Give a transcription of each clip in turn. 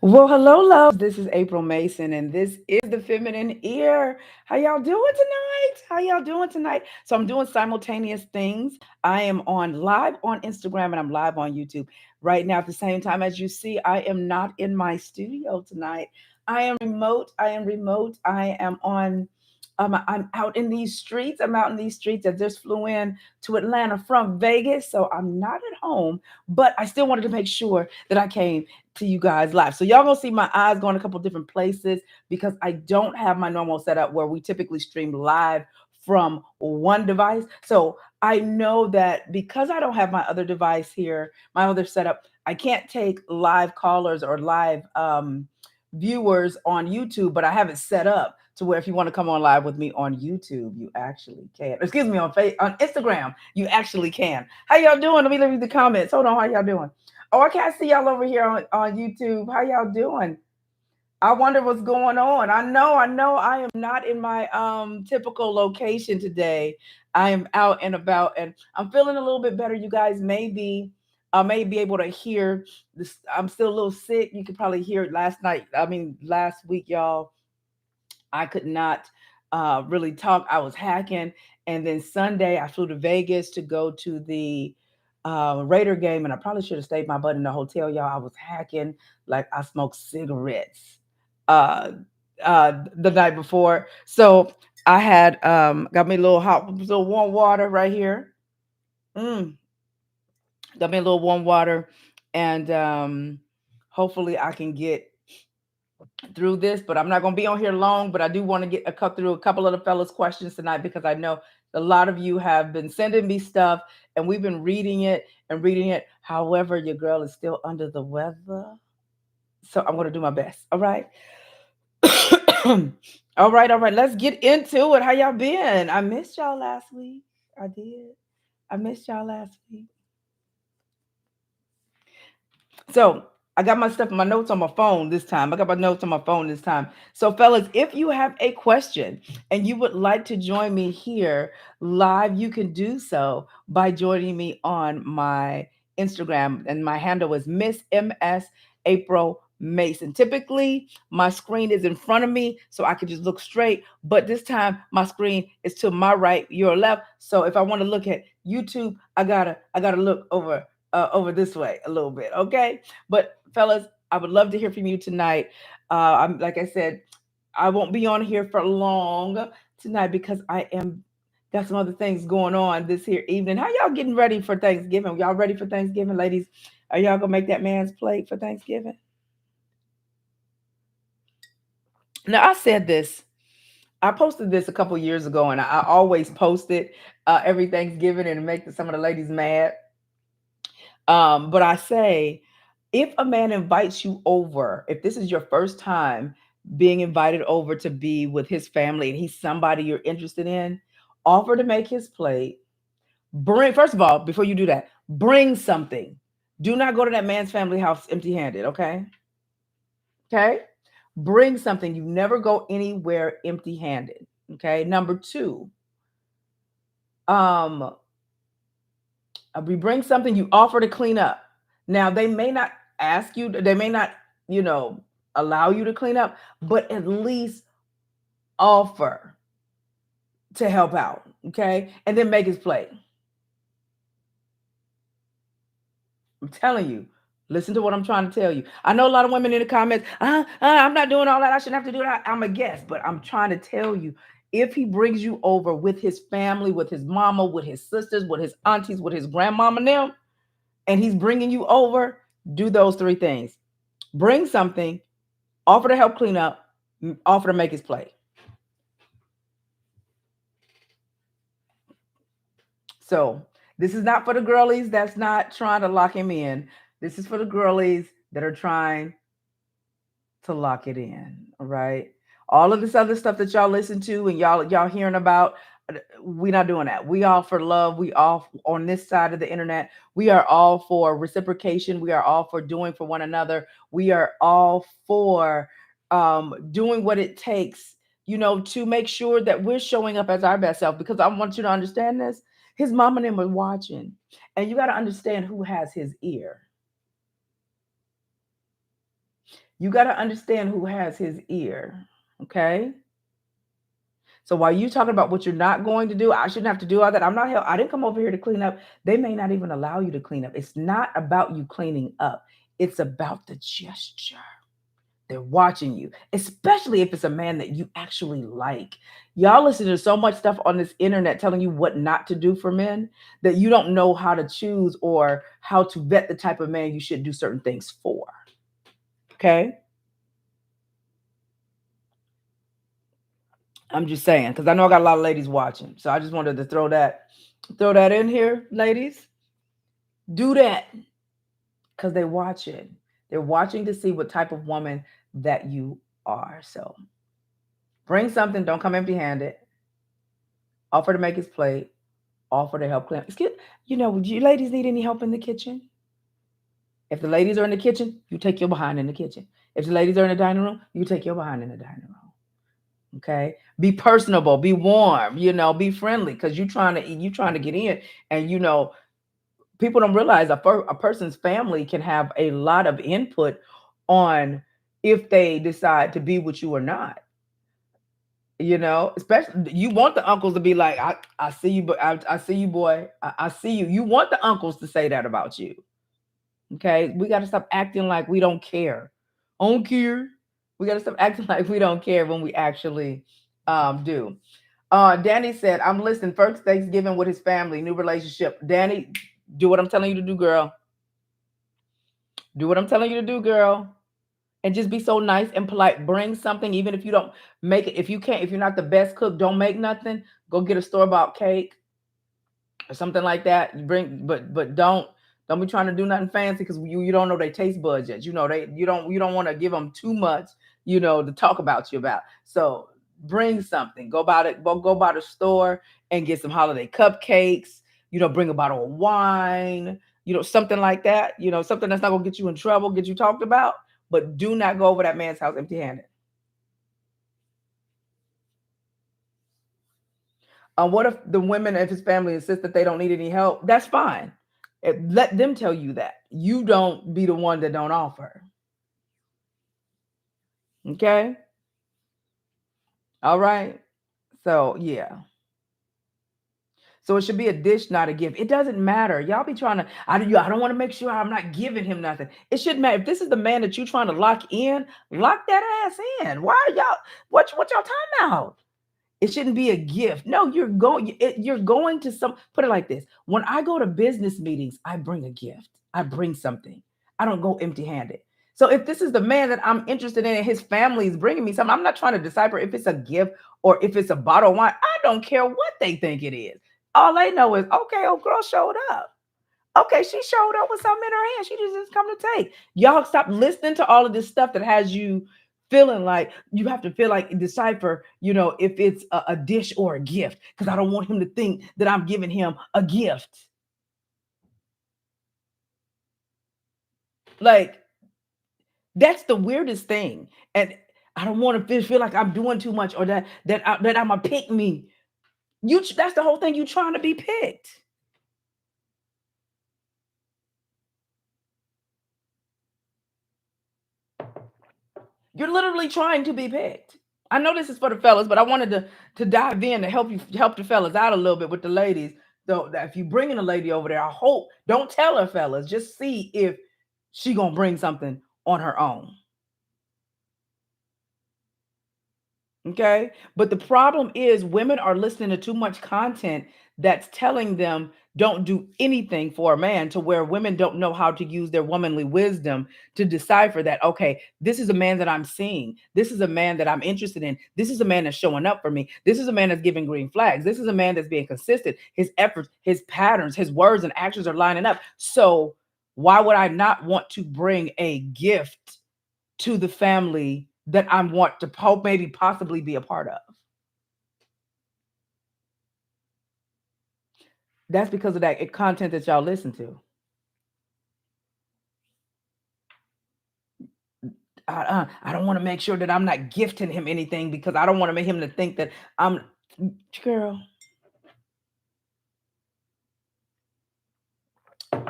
Well, hello, loves. This is April Mason, and this is the Feminine Ear. How y'all doing tonight? How y'all doing tonight? So I'm doing simultaneous things. I am on live on Instagram and I'm live on YouTube right now at the same time. As you see, I am not in my studio tonight. I am remote. I am remote. I am on. I'm out in these streets. I'm out in these streets. I just flew in to Atlanta from Vegas, so I'm not at home. But I still wanted to make sure that I came to you guys live. So y'all gonna see my eyes going a couple different places because I don't have my normal setup where we typically stream live from one device. So I know that because I don't have my other device here, my other setup, I can't take live callers or live viewers on YouTube, but I have it set up to where if you want to come on live with me on YouTube, you actually can. Excuse me, on Instagram, you actually can. How y'all doing? Let me leave the comments. Hold on, how y'all doing? Oh, I can't see y'all over here on YouTube. How y'all doing? I wonder what's going on. I know I am not in my typical location today. I am out and about and I'm feeling a little bit better. You guys may be able to hear this. I'm still a little sick. You could probably hear it last night. I mean last week, y'all. I could not really talk. I was hacking. And then Sunday, I flew to Vegas to go to the Raider game. And I probably should have stayed my butt in the hotel, y'all. I was hacking like I smoked cigarettes uh, the night before. So I had got me a little little warm water right here. Mm, got me a little warm water. And hopefully I can get through this, but I'm not going to be on here long. But I do want to get a cut through a couple of the fellas' questions tonight because I know a lot of you have been sending me stuff and we've been reading it and reading it. However, your girl is still under the weather. So I'm going to do my best. All right. All right. All right. Let's get into it. How y'all been? I missed y'all last week. I did. I missed y'all last week. So I got my stuff, my notes on my phone this time. I got my notes on my phone this time. So, fellas, if you have a question and you would like to join me here live, you can do so by joining me on my Instagram. And my handle is Miss MS April Mason. Typically, my screen is in front of me, so I can just look straight. But this time, my screen is to my right, your left. So if I want to look at YouTube, I gotta look over this way a little bit, okay? But fellas, I would love to hear from you tonight. I'm like I said, I won't be on here for long tonight because I am got some other things going on this here evening. How y'all getting ready for Thanksgiving? Y'all ready for Thanksgiving, ladies? Are y'all gonna make that man's plate for Thanksgiving? Now I said this. I posted this a couple years ago, and I always post it every Thanksgiving and make some of the ladies mad. But I say, if a man invites you over, if this is your first time being invited over to be with his family and he's somebody you're interested in, offer to make his plate. Bring, first of all, before you do that, bring something. Do not go to that man's family house empty handed, okay? Okay? Bring something. You never go anywhere empty handed, okay? Number two, um, we bring something you offer to clean up. Now they may not ask you, they may not, you know, allow you to clean up, but at least offer to help out. Okay. And then make his plate. I'm telling you, listen to what I'm trying to tell you. I know a lot of women in the comments, I'm not doing all that. I shouldn't have to do that. I'm a guest, but I'm trying to tell you, if he brings you over with his family, with his mama, with his sisters, with his aunties, with his grandmama now, and he's bringing you over, do those three things. Bring something, offer to help clean up, offer to make his plate. So this is not for the girlies that's not trying to lock him in. This is for the girlies that are trying to lock it in. All right. All of this other stuff that y'all listen to and y'all hearing about, we not doing that. We all for love. We all on this side of the internet. We are all for reciprocation. We are all for doing for one another. We are all for doing what it takes, you know, to make sure that we're showing up as our best self. Because I want you to understand this. His mom and them are watching, and you got to understand who has his ear. You got to understand who has his ear. Okay. So while you talking about what you're not going to do, I shouldn't have to do all that. I'm not help. I didn't come over here to clean up. They may not even allow you to clean up. It's not about you cleaning up. It's about the gesture. They're watching you, especially if it's a man that you actually like. Y'all listen to so much stuff on this internet telling you what not to do for men that you don't know how to choose or how to vet the type of man you should do certain things for. Okay? I'm just saying because I know I got a lot of ladies watching. So I just wanted to throw that in here, ladies. Do that because they watch it. They're watching to see what type of woman that you are. So bring something, don't come empty handed. Offer to make his plate, offer to help clean. Excuse, do you ladies need any help in the kitchen? If the ladies are in the kitchen, you take your behind in the kitchen. If the ladies are in the dining room, you take your behind in the dining room. Okay, be personable, be warm, be friendly, because you trying to get in, and people don't realize a person's family can have a lot of input on if they decide to be with you or not. Especially you want the uncles to be like, I see you, but I see you, boy. I see you. You want the uncles to say that about you. Okay. We got to stop acting like we don't care. I don't care. We got to stop acting like we don't care when we actually do. Danny said, I'm listening. First Thanksgiving with his family, new relationship. Danny, do what I'm telling you to do, girl. Do what I'm telling you to do, girl. And just be so nice and polite. Bring something, even if you don't make it. If you can't, if you're not the best cook, don't make nothing. Go get a store-bought cake or something like that. You bring, but don't be trying to do nothing fancy because you don't know their taste buds yet. You don't want to give them too much, to talk about you about. So bring something. Go by the store and get some holiday cupcakes. Bring a bottle of wine. Something like that. Something that's not gonna get you in trouble, get you talked about. But do not go over that man's house empty-handed. What if the women of his family insist that they don't need any help? That's fine. Let them tell you that. You don't be the one that don't offer. Okay? All right. So, yeah. So it should be a dish, not a gift. It doesn't matter. Y'all be trying to, I don't want to make sure I'm not giving him nothing. It shouldn't matter. If this is the man that you're trying to lock that ass in. Why are y'all, what y'all time out? It shouldn't be a gift. No, you're going to some, put it like this. When I go to business meetings, I bring a gift. I bring something. I don't go empty-handed. So if this is the man that I'm interested in and his family is bringing me something, I'm not trying to decipher if it's a gift or if it's a bottle of wine. I don't care what they think it is. All they know is, okay, old girl showed up. Okay, she showed up with something in her hand. She just come to take. Y'all stop listening to all of this stuff that has you feeling like you have to feel like decipher, if it's a dish or a gift, because I don't want him to think that I'm giving him a gift. Like, that's the weirdest thing. And I don't want to feel like I'm doing too much or that I'm a pick me. That's the whole thing. You trying to be picked. You're literally trying to be picked. I know this is for the fellas, but I wanted to dive in to help the fellas out a little bit with the ladies. So that if you bringing a lady over there, I hope don't tell her fellas. Just see if she gonna bring something on her own. Okay. But the problem is women are listening to too much content that's telling them don't do anything for a man, to where women don't know how to use their womanly wisdom to decipher that, okay, this is a man that I'm seeing. This is a man that I'm interested in. This is a man that's showing up for me. This is a man that's giving green flags. This is a man that's being consistent. His efforts, his patterns, his words and actions are lining up. So why would I not want to bring a gift to the family that I want to hope maybe possibly be a part of? That's because of that content that y'all listen to. I don't want to make sure that I'm not gifting him anything because I don't want to make him to think that I'm, girl,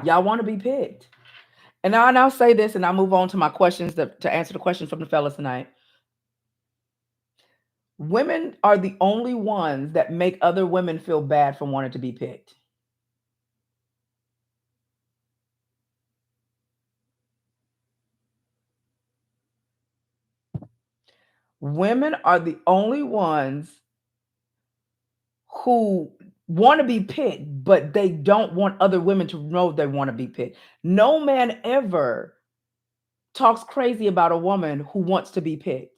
y'all want to be picked. And I'll say this and I'll move on to my questions to answer the questions from the fellas tonight. Women are the only ones that make other women feel bad for wanting to be picked. Women are the only ones who want to be picked, but they don't want other women to know they want to be picked. No man ever talks crazy about a woman who wants to be picked.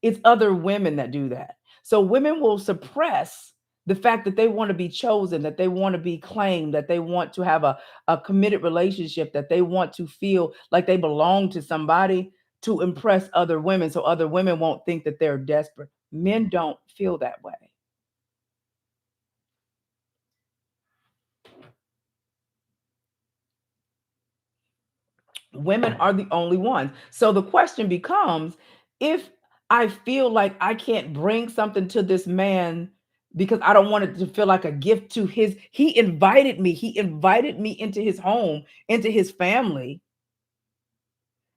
It's other women that do that. So women will suppress the fact that they want to be chosen, that they want to be claimed, that they want to have a committed relationship, that they want to feel like they belong to somebody to impress other women so other women won't think that they're desperate. Men don't feel that way. Women are the only ones. So the question becomes, if I feel like I can't bring something to this man because I don't want it to feel like a gift to he invited me into his home, into his family,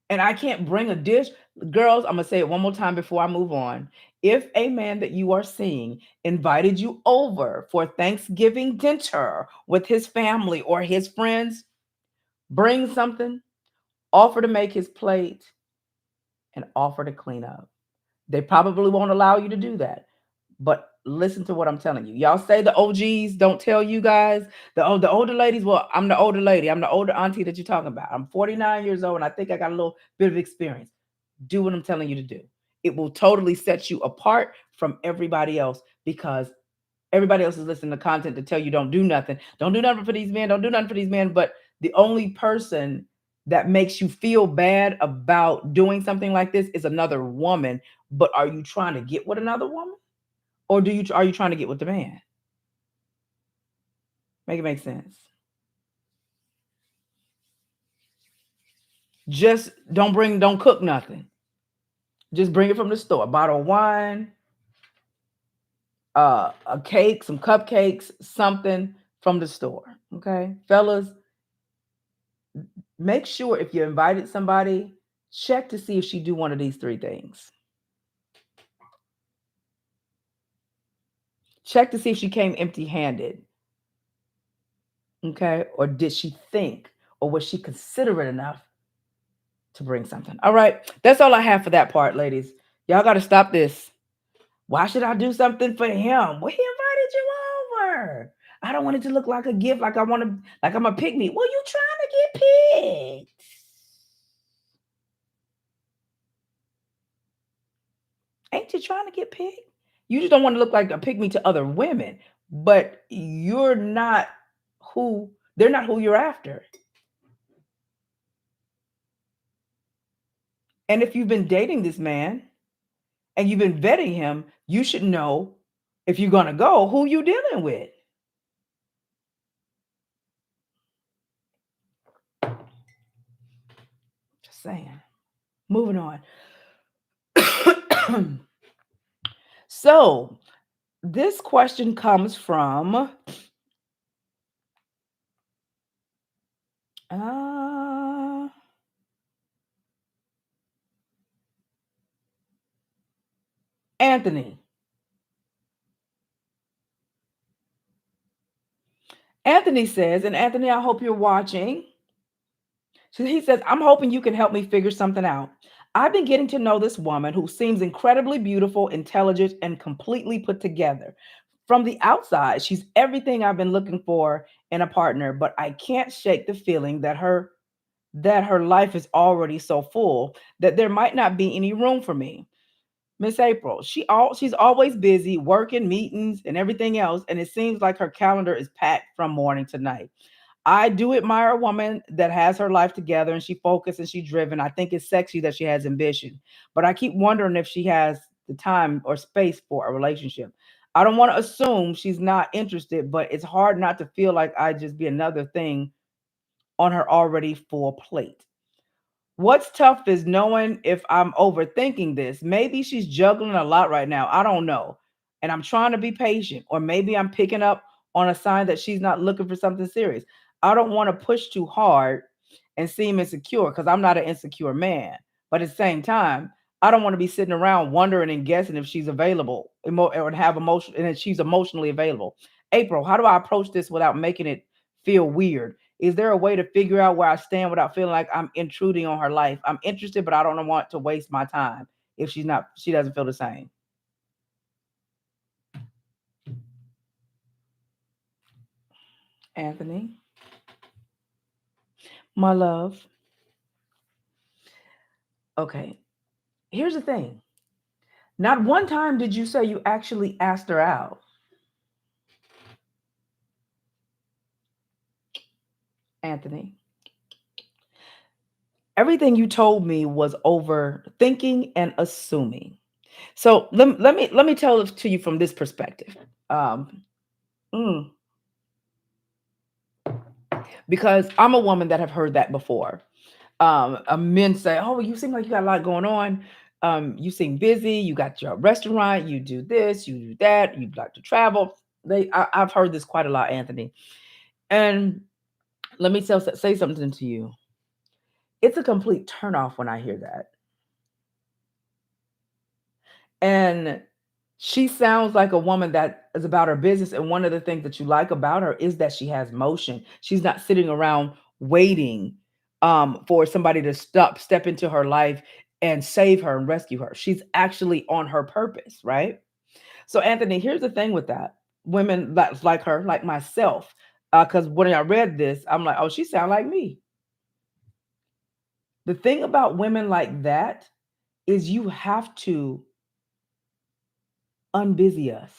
and I can't bring a dish. Girls, I'm going to say it one more time before I move on. If a man that you are seeing invited you over for Thanksgiving dinner with his family or his friends, bring something, offer to make his plate, and offer to clean up. They probably won't allow you to do that. But listen to what I'm telling you. Y'all say the OGs don't tell you guys. The older ladies, well, I'm the older lady. I'm the older auntie that you're talking about. I'm 49 years old and I think I got a little bit of experience. Do what I'm telling you to do. It will totally set you apart from everybody else because everybody else is listening to content to tell you don't do nothing. Don't do nothing for these men. Don't do nothing for these men. But the only person that makes you feel bad about doing something like this is another woman. But are you trying to get with another woman? Or are you trying to get with the man? Make it make sense. Just don't cook nothing. Just bring it from the store. A bottle of wine, a cake, some cupcakes, something from the store. Okay. Fellas, make sure if you invited somebody, check to see if she do one of these three things. Check to see if she came empty-handed. Okay. Or did she think or was she considerate enough to bring something? All right. That's all I have for that part, ladies. Y'all got to stop this. Why should I do something for him? Well, he invited you over. I don't want it to look like a gift, like I want to, like I'm a pick me. Well, you trying to get picked. Ain't you trying to get picked? You just don't want to look like a pick me to other women, but you're not who they're not who you're after. And if you've been dating this man and you've been vetting him, you should know if you're gonna go who you dealing with. Just saying. Moving on. So this question comes from uh, Anthony. Anthony says, and Anthony, I hope you're watching. So he says, I'm hoping you can help me figure something out. I've been getting to know this woman who seems incredibly beautiful, intelligent, and completely put together. From the outside, she's everything I've been looking for in a partner, but I can't shake the feeling that her life is already so full that there might not be any room for me. Miss April, she's always busy working meetings and everything else, and it seems like her calendar is packed from morning to night. I do admire a woman that has her life together and she focused and she's driven. I think it's sexy that she has ambition, but I keep wondering if she has the time or space for a relationship. I don't want to assume she's not interested, but it's hard not to feel like I just be another thing on her already full plate. What's tough is knowing if I'm overthinking this. Maybe she's juggling a lot right now. I don't know. And I'm trying to be patient. Or maybe I'm picking up on a sign that she's not looking for something serious. I don't want to push too hard and seem insecure because I'm not an insecure man. But at the same time, I don't want to be sitting around wondering and guessing if she's available or have emotion and that she's emotionally available. April, how do I approach this without making it feel weird? Is there a way to figure out where I stand without feeling like I'm intruding on her life? I'm interested, but I don't want to waste my time if she doesn't feel the same. Anthony, my love. Okay, here's the thing. Not one time did you say you actually asked her out, Anthony. Everything you told me was overthinking and assuming. So let me tell it to you from this perspective. Um, mm, because I'm a woman that have heard that before. Men say, "Oh, you seem like you got a lot going on. You seem busy. You got your restaurant. You do this. You do that. You like to travel." I've heard this quite a lot, Anthony. And let me say something to you. It's a complete turnoff when I hear that. And she sounds like a woman that is about her business. And one of the things that you like about her is that she has motion. She's not sitting around waiting for somebody to step into her life and save her and rescue her. She's actually on her purpose, right? So, Anthony, here's the thing with that. Women that's like her, like myself, because when I read this, I'm like, oh, she sound like me. The thing about women like that is you have to unbusy us.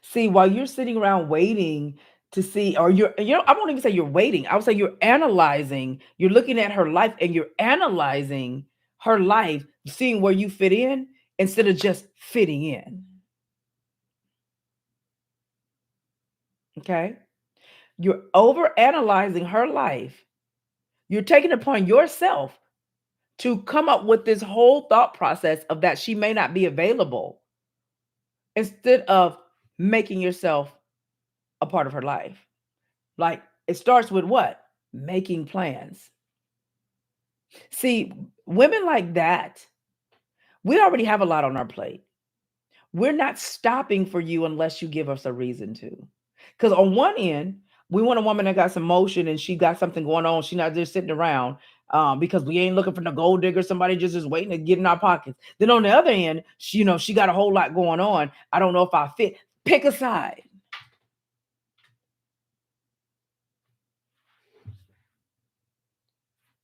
See, while you're sitting around waiting to see, or I won't even say you're waiting. I would say you're analyzing, you're looking at her life and you're analyzing her life, seeing where you fit in instead of just fitting in. Okay. You're over analyzing her life. You're taking it upon yourself to come up with this whole thought process of that she may not be available instead of making yourself a part of her life. Like it starts with what? Making plans. See, women like that, we already have a lot on our plate. We're not stopping for you unless you give us a reason to. Because on one end, we want a woman that got some motion and she got something going on. She's not just sitting around because we ain't looking for the gold digger, somebody just is waiting to get in our pockets. Then on the other end, she got a whole lot going on. I don't know if I fit. Pick a side.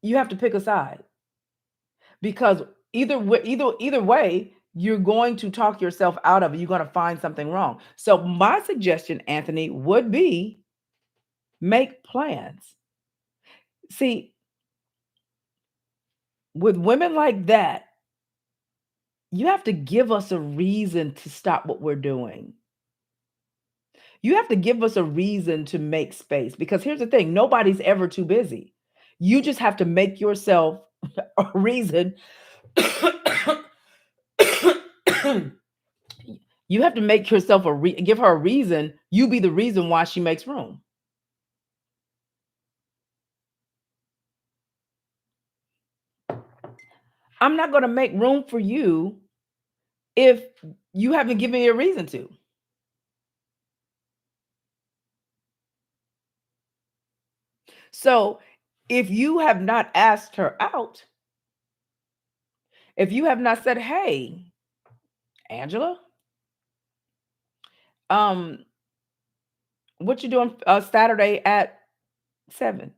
You have to pick a side because either way, you're going to talk yourself out of it. You're going to find something wrong. So my suggestion, Anthony, would be make plans. See, with women like that, you have to give us a reason to stop what we're doing. You have to give us a reason to make space because here's the thing, nobody's ever too busy. You just have to make yourself a reason. You have to make yourself give her a reason. You be the reason why she makes room. I'm not going to make room for you if you haven't given me a reason to. So if you have not asked her out, if you have not said, "Hey, Angela, um, what you doing Saturday at 7?"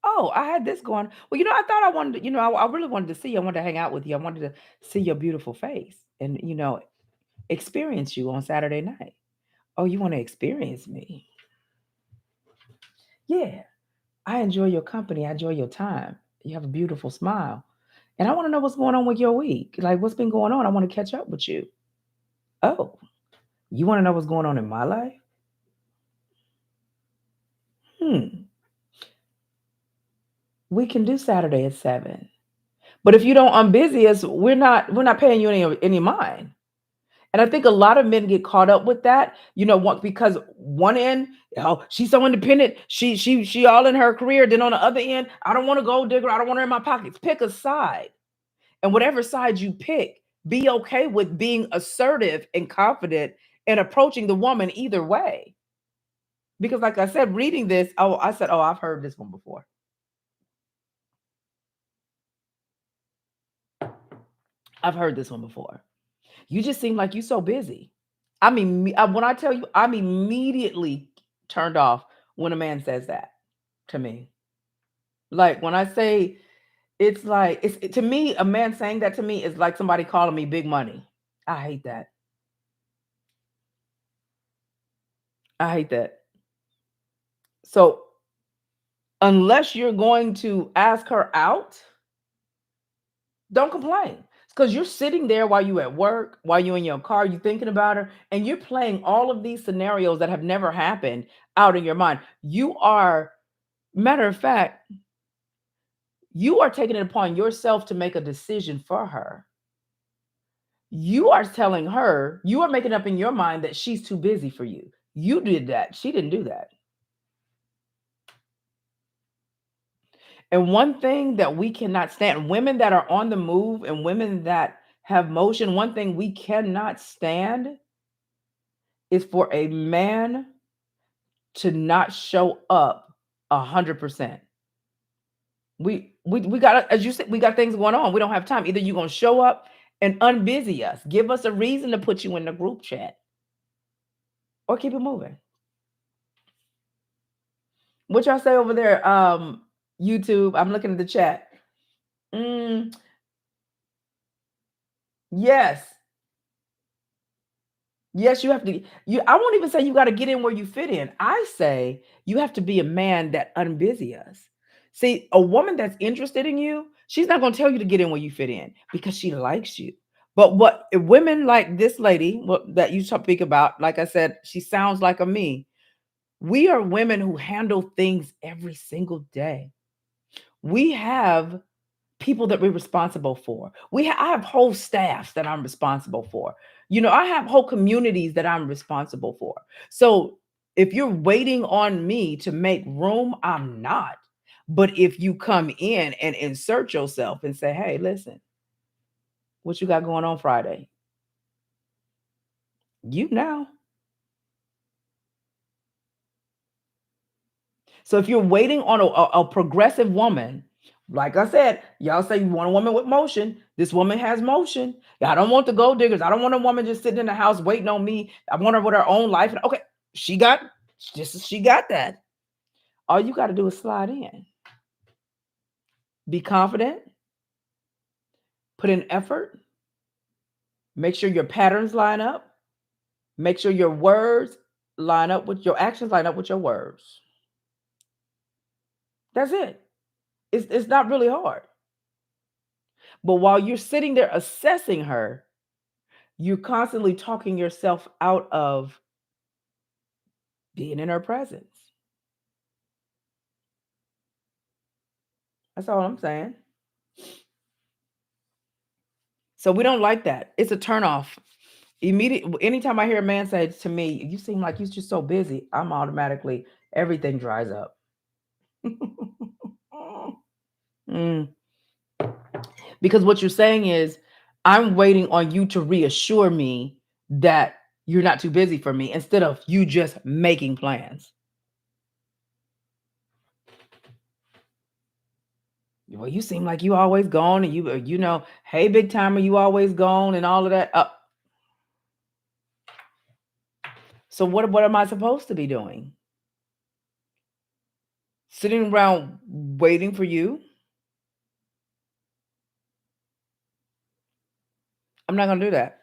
Oh, I had this going. Well, I thought I wanted to, I really wanted to see you. I wanted to hang out with you. I wanted to see your beautiful face and, experience you on Saturday night. Oh, you want to experience me? Yeah. I enjoy your company. I enjoy your time. You have a beautiful smile. And I want to know what's going on with your week. Like, what's been going on? I want to catch up with you. Oh, you want to know what's going on in my life? Hmm. We can do Saturday at 7. But if you don't unbusy us, we're not paying you any mind. And I think a lot of men get caught up with that, because one end, oh, she's so independent, she all in her career. Then on the other end, I don't want to gold digger, I don't want her in my pockets. Pick a side, and whatever side you pick, be okay with being assertive and confident and approaching the woman either way. Because, like I said, reading this, oh, I said, oh, I've heard this one before. I've heard this one before. You just seem like you so busy. I mean, when I tell you, I'm immediately turned off when a man says that to me. Like when I say, it's like to me, a man saying that to me is like somebody calling me big money. I hate that. I hate that. So unless you're going to ask her out, don't complain. Because you're sitting there while you at work, while you're in your car, you thinking about her, and you're playing all of these scenarios that have never happened out in your mind. You are, matter of fact, you are taking it upon yourself to make a decision for her. You are telling her, you are making up in your mind that she's too busy for you. You did that. She didn't do that. And one thing that we cannot stand, women that are on the move and women that have motion, one thing we cannot stand is for a man to not show up 100%. We got, as you said, we got things going on. We don't have time. Either you're gonna show up and unbusy us, give us a reason to put you in the group chat, or keep it moving. What y'all say over there? YouTube. I'm looking at the chat. Mm, yes. Yes, you have to. I won't even say you got to get in where you fit in. I say you have to be a man that unbusy us. See, a woman that's interested in you, she's not going to tell you to get in where you fit in because she likes you. But what if women like this lady, that you speak about, like I said, she sounds like a me. We are women who handle things every single day. We have people that we're responsible for. I have whole staffs that I'm responsible for. I have whole communities that I'm responsible for. So if you're waiting on me to make room, I'm not. But if you come in and insert yourself and say, "Hey, listen, what you got going on Friday?" You know. So if you're waiting on a progressive woman, like I said, y'all say you want a woman with motion. This woman has motion. I don't want the gold diggers. I don't want a woman just sitting in the house waiting on me. I want her with her own life. Okay, she got that. All you got to do is slide in. Be confident, put in effort, make sure your patterns line up, make sure your words line up with your actions, line up with your words. That's it. It's not really hard. But while you're sitting there assessing her, you're constantly talking yourself out of being in her presence. That's all I'm saying. So we don't like that. It's a turnoff. Immediate. Anytime I hear a man say to me, "You seem like you're just so busy," I'm automatically, everything dries up. Mm. Because what you're saying is, I'm waiting on you to reassure me that you're not too busy for me, instead of you just making plans. Well, you seem like you always gone, and hey, big timer, you always gone, and all of that. So what am I supposed to be doing? Sitting around waiting for you? I'm not gonna do that.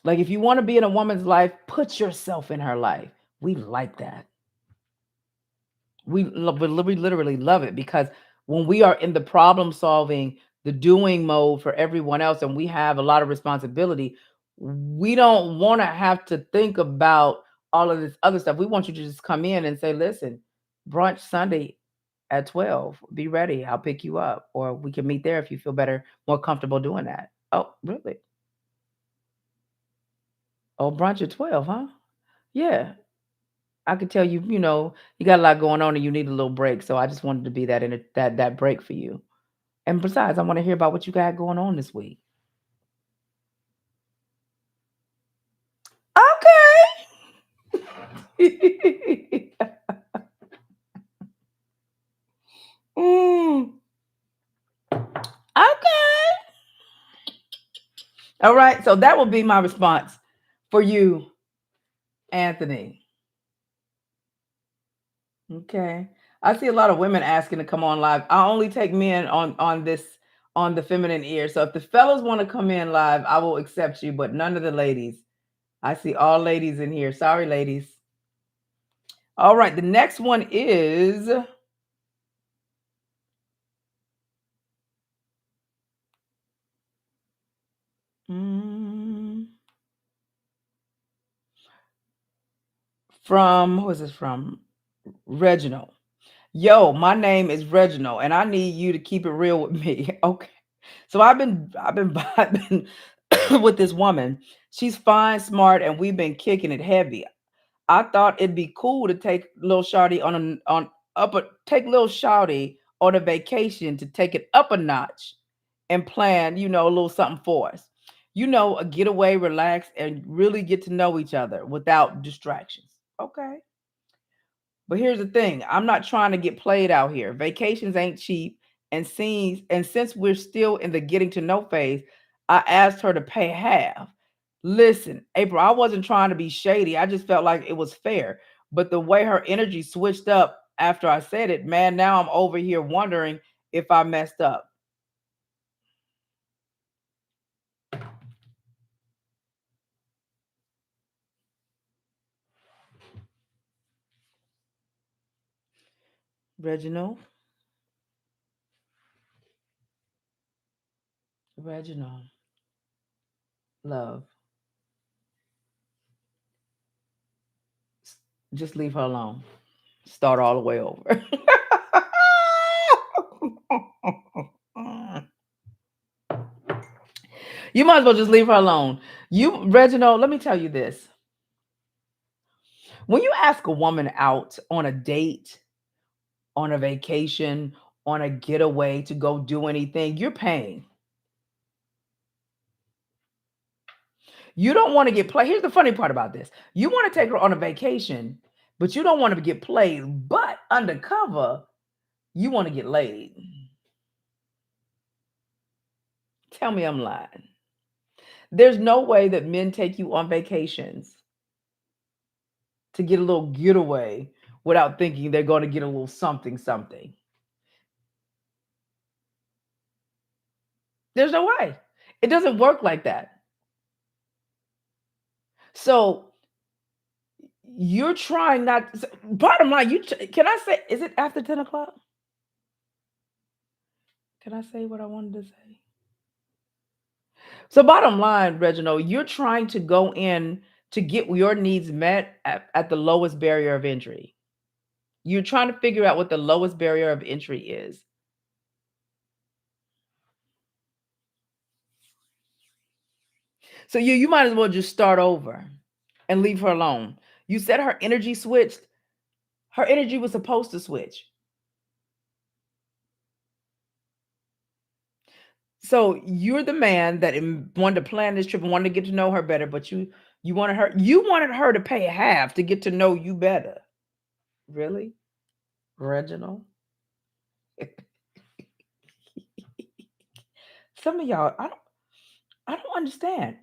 Like, if you want to be in a woman's life, put yourself in her life. We like that. We literally love it, because when we are in the problem solving, the doing mode for everyone else, and we have a lot of responsibility, we don't want to have to think about all of this other stuff. We want you to just come in and say, "Listen, brunch Sunday at 12. Be ready. I'll pick you up, or we can meet there if you feel better, more comfortable doing that." Oh, really? Oh, brunch at 12, huh? Yeah. I could tell you, you got a lot going on and you need a little break. So I just wanted to be that break for you. And besides, I want to hear about what you got going on this week. Okay. Mm, okay. All right. So that will be my response for you, Anthony. Okay. I see a lot of women asking to come on live. I only take men on the feminine ear. So if the fellas want to come in live, I will accept you, but none of the ladies. I see all ladies in here. Sorry, ladies. All right. The next one is mm, from who is this from? Reginald. Yo, my name is Reginald, and I need you to keep it real with me. Okay. So I've been with this woman. She's fine, smart, and we've been kicking it heavy. I thought it'd be cool to take little Shawty take little Shawty on a vacation to take it up a notch and plan, a little something for us. A getaway, relax, and really get to know each other without distractions. Okay. But here's the thing, I'm not trying to get played out here. Vacations ain't cheap, and since we're still in the getting to know phase, I asked her to pay half. Listen, April, I wasn't trying to be shady. I just felt like it was fair. But the way her energy switched up after I said it, man, now I'm over here wondering if I messed up. Reginald, Reginald, love, just leave her alone. Start all the way over. You might as well just leave her alone. You, Reginald, let me tell you this. When you ask a woman out on a date, on a vacation, on a getaway to go do anything, you're paying. You don't want to get played. Here's the funny part about this. You want to take her on a vacation, but you don't want to get played. But undercover, you want to get laid. Tell me I'm lying. There's no way that men take you on vacations to get a little getaway without thinking they're going to get a little something, something. There's no way. It doesn't work like that. So you're trying not. Bottom line, can I say? Is it after 10 o'clock? Can I say what I wanted to say? So bottom line, Reginald, you're trying to go in to get your needs met at the lowest barrier of entry. You're trying to figure out what the lowest barrier of entry is. So you might as well just start over and leave her alone. You said her energy switched. Her energy was supposed to switch. So you're the man that wanted to plan this trip and wanted to get to know her better, but you wanted her to pay half to get to know you better. Really, Reginald? Some of y'all, I don't understand.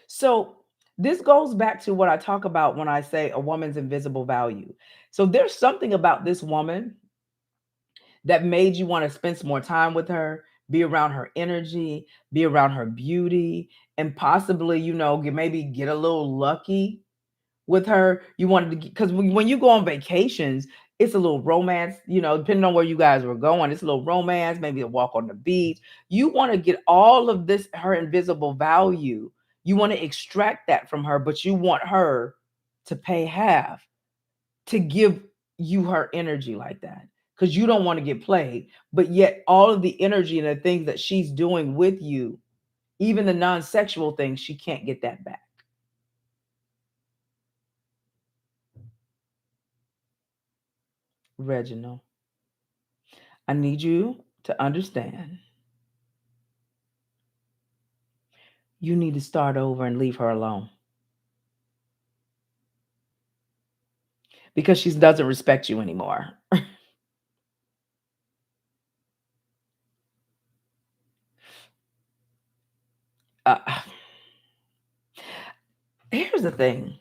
So this goes back to what I talk about when I say a woman's invisible value. So there's something about this woman that made you want to spend some more time with her, be around her energy, be around her beauty, and possibly, maybe get a little lucky with her. You wanted to, because when you go on vacations, it's a little romance, depending on where you guys were going, it's a little romance, maybe a walk on the beach. You want to get all of this, her invisible value. You want to extract that from her, but you want her to pay half to give you her energy like that because you don't want to get played. But yet, all of the energy and the things that she's doing with you, even the non sexual things, she can't get that back. Reginald, I need you to understand you need to start over and leave her alone because she doesn't respect you anymore. Uh, here's the thing,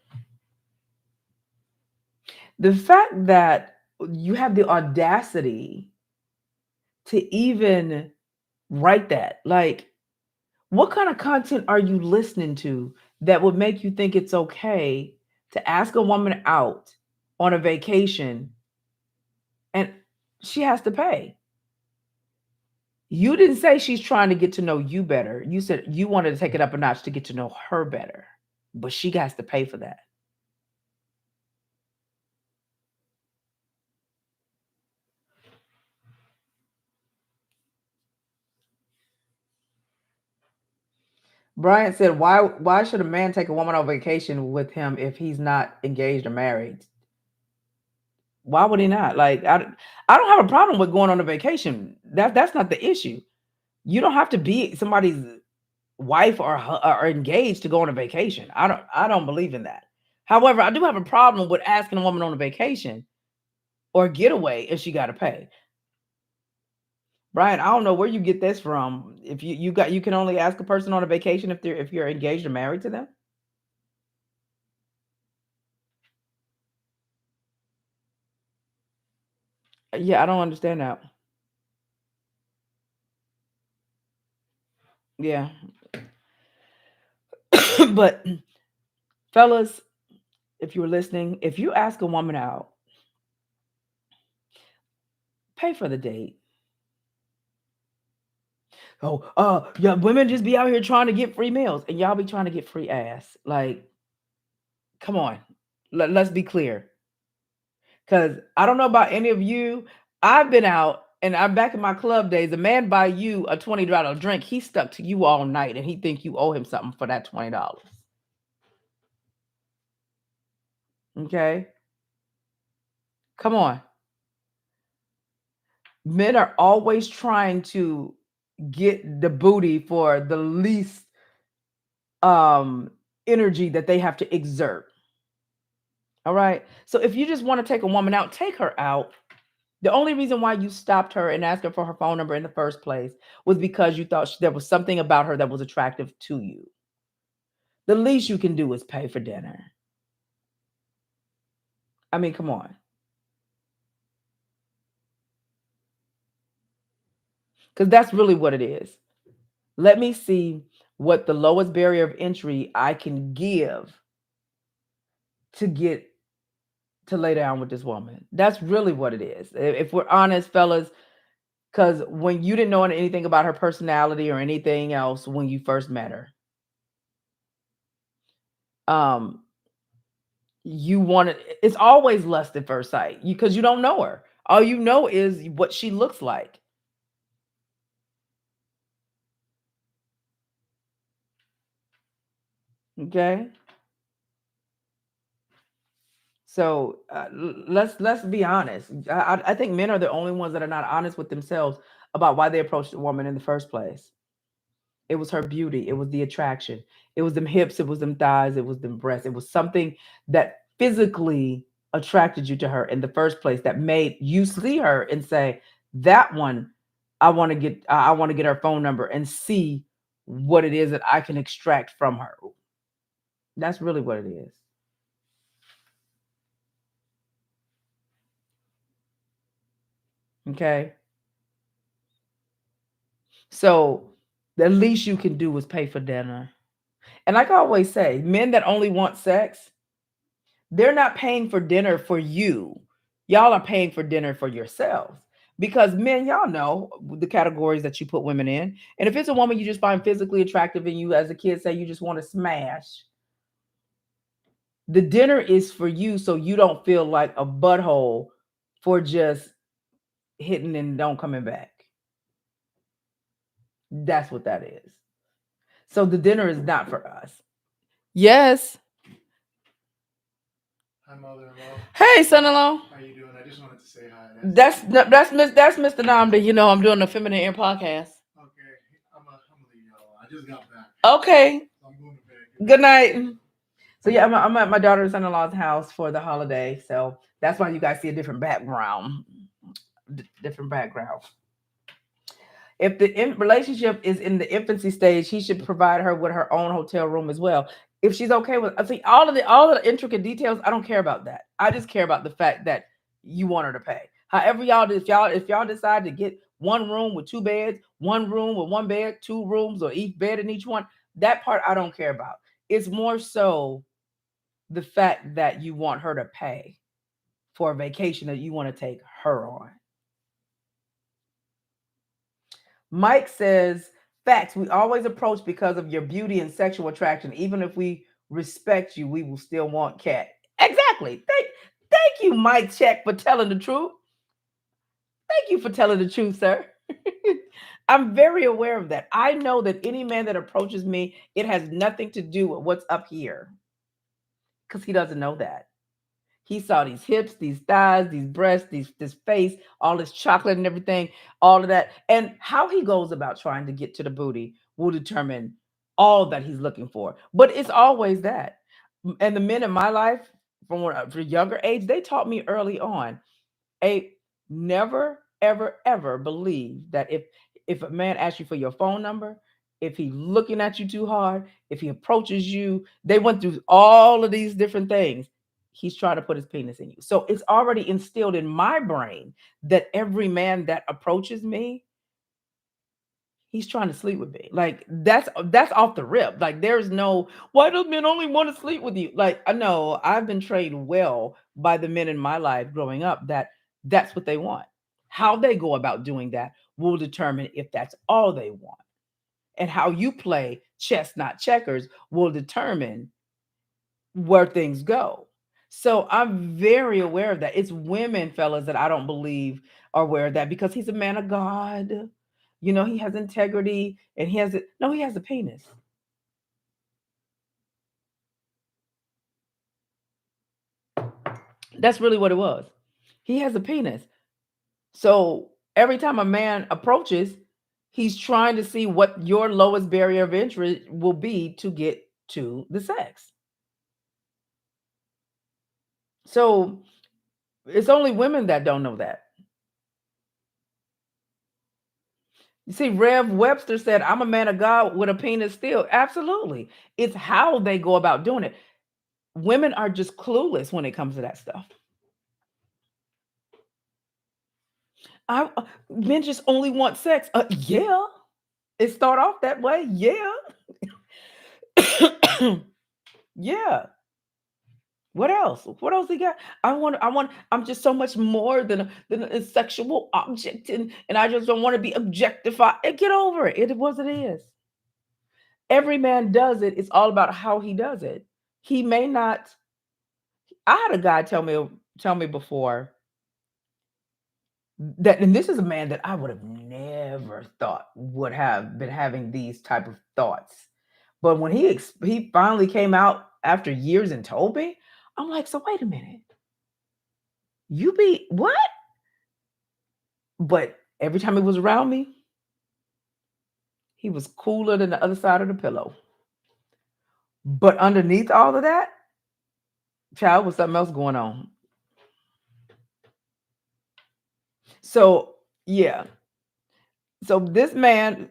the fact that you have the audacity to even write that, like, what kind of content are you listening to that would make you think it's okay to ask a woman out on a vacation and she has to pay? You didn't say she's trying to get to know you better. You said you wanted to take it up a notch to get to know her better, but she has to pay for that. Brian said, "Why should a man take a woman on vacation with him if he's not engaged or married? Why would he not? Like, I don't have a problem with going on a vacation. That's not the issue. You don't have to be somebody's wife or engaged to go on a vacation. I don't believe in that. However, I do have a problem with asking a woman on a vacation or getaway if she got to pay. Brian, I don't know where you get this from. If you can only ask a person on a vacation if you're engaged or married to them. Yeah, I don't understand that. Yeah, but fellas, if you're listening, if you ask a woman out, pay for the date. Oh, yeah, women just be out here trying to get free meals, and y'all be trying to get free ass. Like, come on, let's be clear. Because I don't know about any of you. I've been out and I'm back in my club days. A man buy you a $20 drink, he's stuck to you all night and he think you owe him something for that $20. Okay? Come on. Men are always trying to get the booty for the least um energy that they have to exert. All right. So if you just want to take a woman out, take her out. The only reason why you stopped her and asked her for her phone number in the first place was because you thought there was something about her that was attractive to you. The least you can do is pay for dinner. I mean, come on. Because that's really what it is. Let me see what the lowest barrier of entry I can give to get to lay down with this woman. That's really what it is. If we're honest, fellas, because when you didn't know anything about her personality or anything else when you first met her, um, you want to, it's always lust at first sight because you don't know her. All you know is what she looks like. Okay. So let's be honest. I think men are the only ones that are not honest with themselves about why they approached a woman in the first place. It was her beauty. It was the attraction. It was them hips. It was them thighs. It was them breasts. It was something that physically attracted you to her in the first place that made you see her and say, "That one, I want to get. I want to get her phone number and see what it is that I can extract from her." That's really what it is. Okay. So the least you can do is pay for dinner. And like I always say, men that only want sex, they're not paying for dinner for you. Y'all are paying for dinner for yourselves. Because men, y'all know the categories that you put women in. And if it's a woman you just find physically attractive and you, as a kid, say you just want to smash, the dinner is for you so you don't feel like a butthole for just hitting and don't coming back. That's what that is. So the dinner is not for us. Yes. Hey, son-in-law. How you doing? I just wanted to say hi. That's Mr. Namdi. You know I'm doing the Feminine Air podcast. Okay. Good night. So yeah, I'm at my daughter's son-in-law's house for the holiday, so that's why you guys see a different background. Different background. If the relationship is in the infancy stage, he should provide her with her own hotel room as well. If she's okay with, I think all of the intricate details, I don't care about that. I just care about the fact that you want her to pay. However, if y'all decide to get one room with two beds, one room with one bed, two rooms or each bed in each one, that part I don't care about. It's more so the fact that you want her to pay for a vacation that you want to take her on. Mike says, facts, we always approach because of your beauty and sexual attraction. Even if we respect you, we will still want cat. Exactly. Thank you, Mike Check, for telling the truth. Thank you for telling the truth, sir. I'm very aware of that. I know that any man that approaches me, it has nothing to do with what's up here because he doesn't know that. He saw these hips, these thighs, these breasts, this face, all this chocolate and everything, all of that. And how he goes about trying to get to the booty will determine all that he's looking for. But it's always that. And the men in my life, from when I was a younger age, they taught me early on, a never, ever, ever believe that if a man asks you for your phone number, if he's looking at you too hard, if he approaches you, they went through all of these different things. He's trying to put his penis in you. So it's already instilled in my brain that every man that approaches me, he's trying to sleep with me. Like that's off the rip. Like there's no why do men only want to sleep with you? Like I know I've been trained well by the men in my life growing up that that's what they want. How they go about doing that will determine if that's all they want. And how you play chess, not checkers, will determine where things go. So I'm very aware of that. It's women, fellas, that I don't believe are aware of that because he's a man of God. You know, he has integrity and he has it. No, he has a penis. That's really what it was. He has a penis. So every time a man approaches, he's trying to see what your lowest barrier of entry will be to get to the sex. So it's only women that don't know that. You see, Rev Webster said, I'm a man of God with a penis still. Absolutely. It's how they go about doing it. Women are just clueless when it comes to that stuff. Men just only want sex. Yeah. It start off that way. Yeah. Yeah. What else? What else he got? I'm just so much more than a sexual object and I just don't want to be objectified. Get over it. It is what it is. Every man does it. It's all about how he does it. He may not. I had a guy tell me before that, and this is a man that I would have never thought would have been having these type of thoughts. But when he finally came out after years and told me, I'm like, so wait a minute, you be what? But every time he was around me, he was cooler than the other side of the pillow. But underneath all of that, child, was something else going on. So yeah. So this man,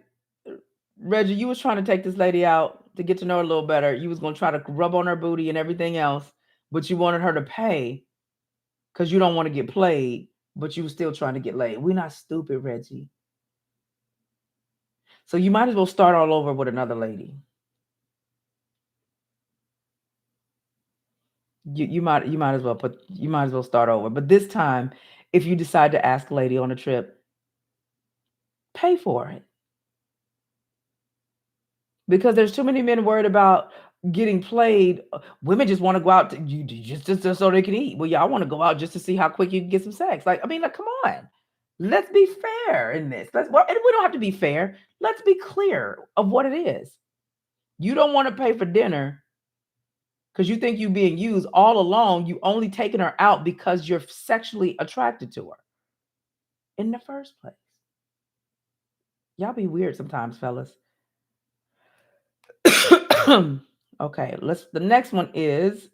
Reggie, you was trying to take this lady out to get to know her a little better. You was gonna try to rub on her booty and everything else, but you wanted her to pay because you don't want to get played, but you was still trying to get laid. We're not stupid, Reggie. So you might as well start all over with another lady. You might as well start over. But this time, if you decide to ask a lady on a trip, pay for it. Because there's too many men worried about getting played. Women just want to go out to you just so they can eat. Well, y'all want to go out just to see how quick you can get some sex. Like, I mean, like, come on. Let's be fair in this. And we don't have to be fair. Let's be clear of what it is. You don't want to pay for dinner because you think you being used all along. You only taking her out because you're sexually attracted to her in the first place. Y'all be weird sometimes, fellas. Okay, let's. The next one is.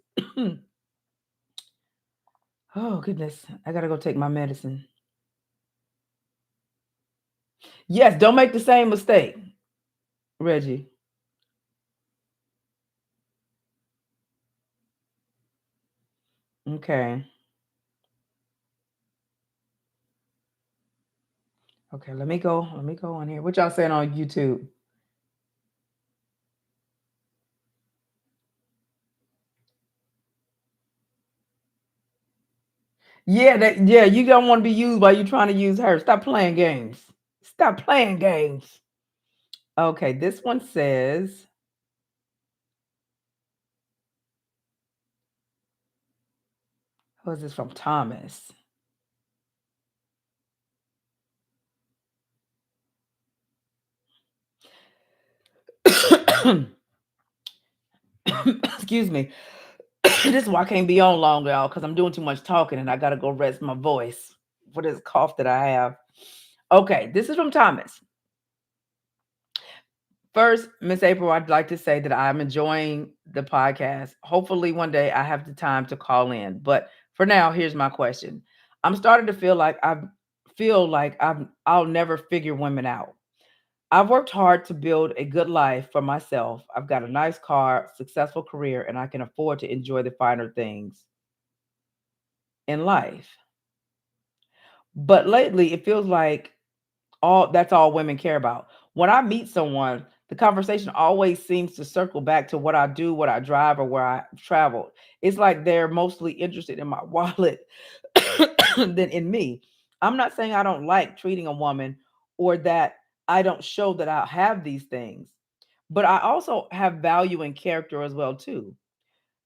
Oh goodness, I gotta go take my medicine. Yes, don't make the same mistake, Reggie. Okay. Okay, let me go. Let me go on here. What y'all saying on YouTube? Yeah, you don't want to be used while you're trying to use her. Stop playing games. Stop playing games. Okay, this one says, who is this from? Thomas. Excuse me. This is why I can't be on long, y'all, because I'm doing too much talking and I gotta go rest my voice for this cough that I have. Okay, this is from Thomas. First, Miss April, I'd like to say that I'm enjoying the podcast. Hopefully, one day I have the time to call in. But for now, here's my question. I'm starting to I'll never figure women out. I've worked hard to build a good life for myself. I've got a nice car, successful career, and I can afford to enjoy the finer things in life. But lately, it feels like all women care about. When I meet someone, the conversation always seems to circle back to what I do, what I drive, or where I traveled. It's like they're mostly interested in my wallet than in me. I'm not saying I don't like treating a woman or that I don't show that I have these things, but I also have value and character as well too.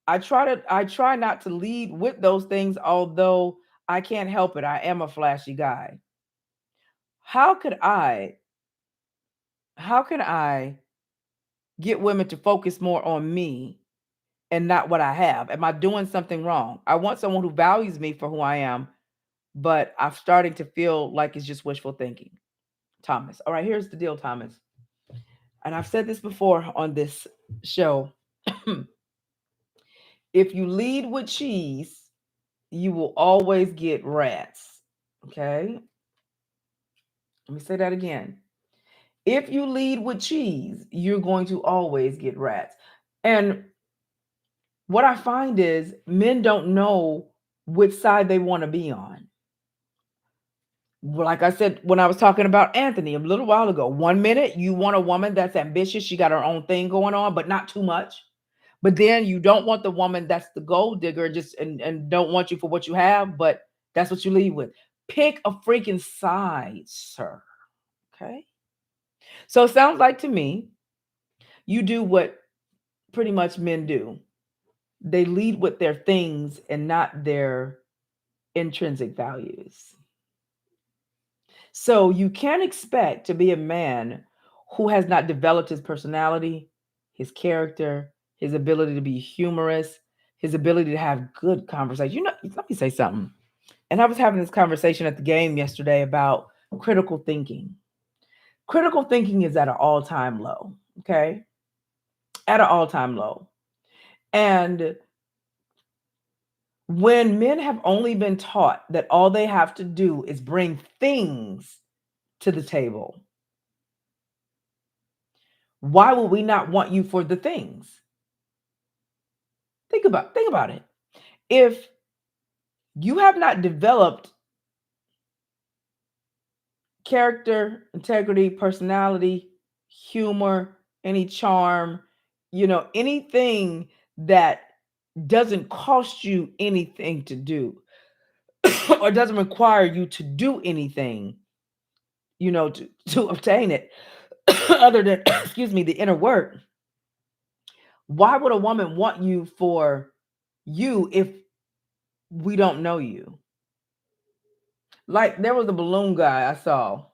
I try not to lead with those things, although I can't help it. I am a flashy guy. How could I how can I get women to focus more on me and not what I have? Am I doing something wrong? I want someone who values me for who I am, but I'm starting to feel like it's just wishful thinking. Thomas. All right, here's the deal, Thomas. And I've said this before on this show. If you lead with cheese, you will always get rats. Okay? Let me say that again. If you lead with cheese, you're going to always get rats. And what I find is men don't know which side they want to be on. Like I said, when I was talking about Anthony a little while ago, 1 minute you want a woman that's ambitious, she got her own thing going on, but not too much. But then you don't want the woman that's the gold digger, and don't want you for what you have, but that's what you leave with. Pick a freaking side, sir. Okay. So it sounds like to me, you do what pretty much men do. They lead with their things and not their intrinsic values. So you can't expect to be a man who has not developed his personality, his character, his ability to be humorous, his ability to have good conversation. Let me say something. And I was having this conversation at the game yesterday about critical thinking. Critical thinking is at an all-time low, okay? At an all-time low. And when men have only been taught that all they have to do is bring things to the table, why would we not want you for the things? Think about it. If you have not developed character, integrity, personality, humor, any charm, anything that doesn't cost you anything to do or doesn't require you to do anything, to obtain it other than excuse me, the inner work. Why would a woman want you for you if we don't know you? Like there was a balloon guy I saw,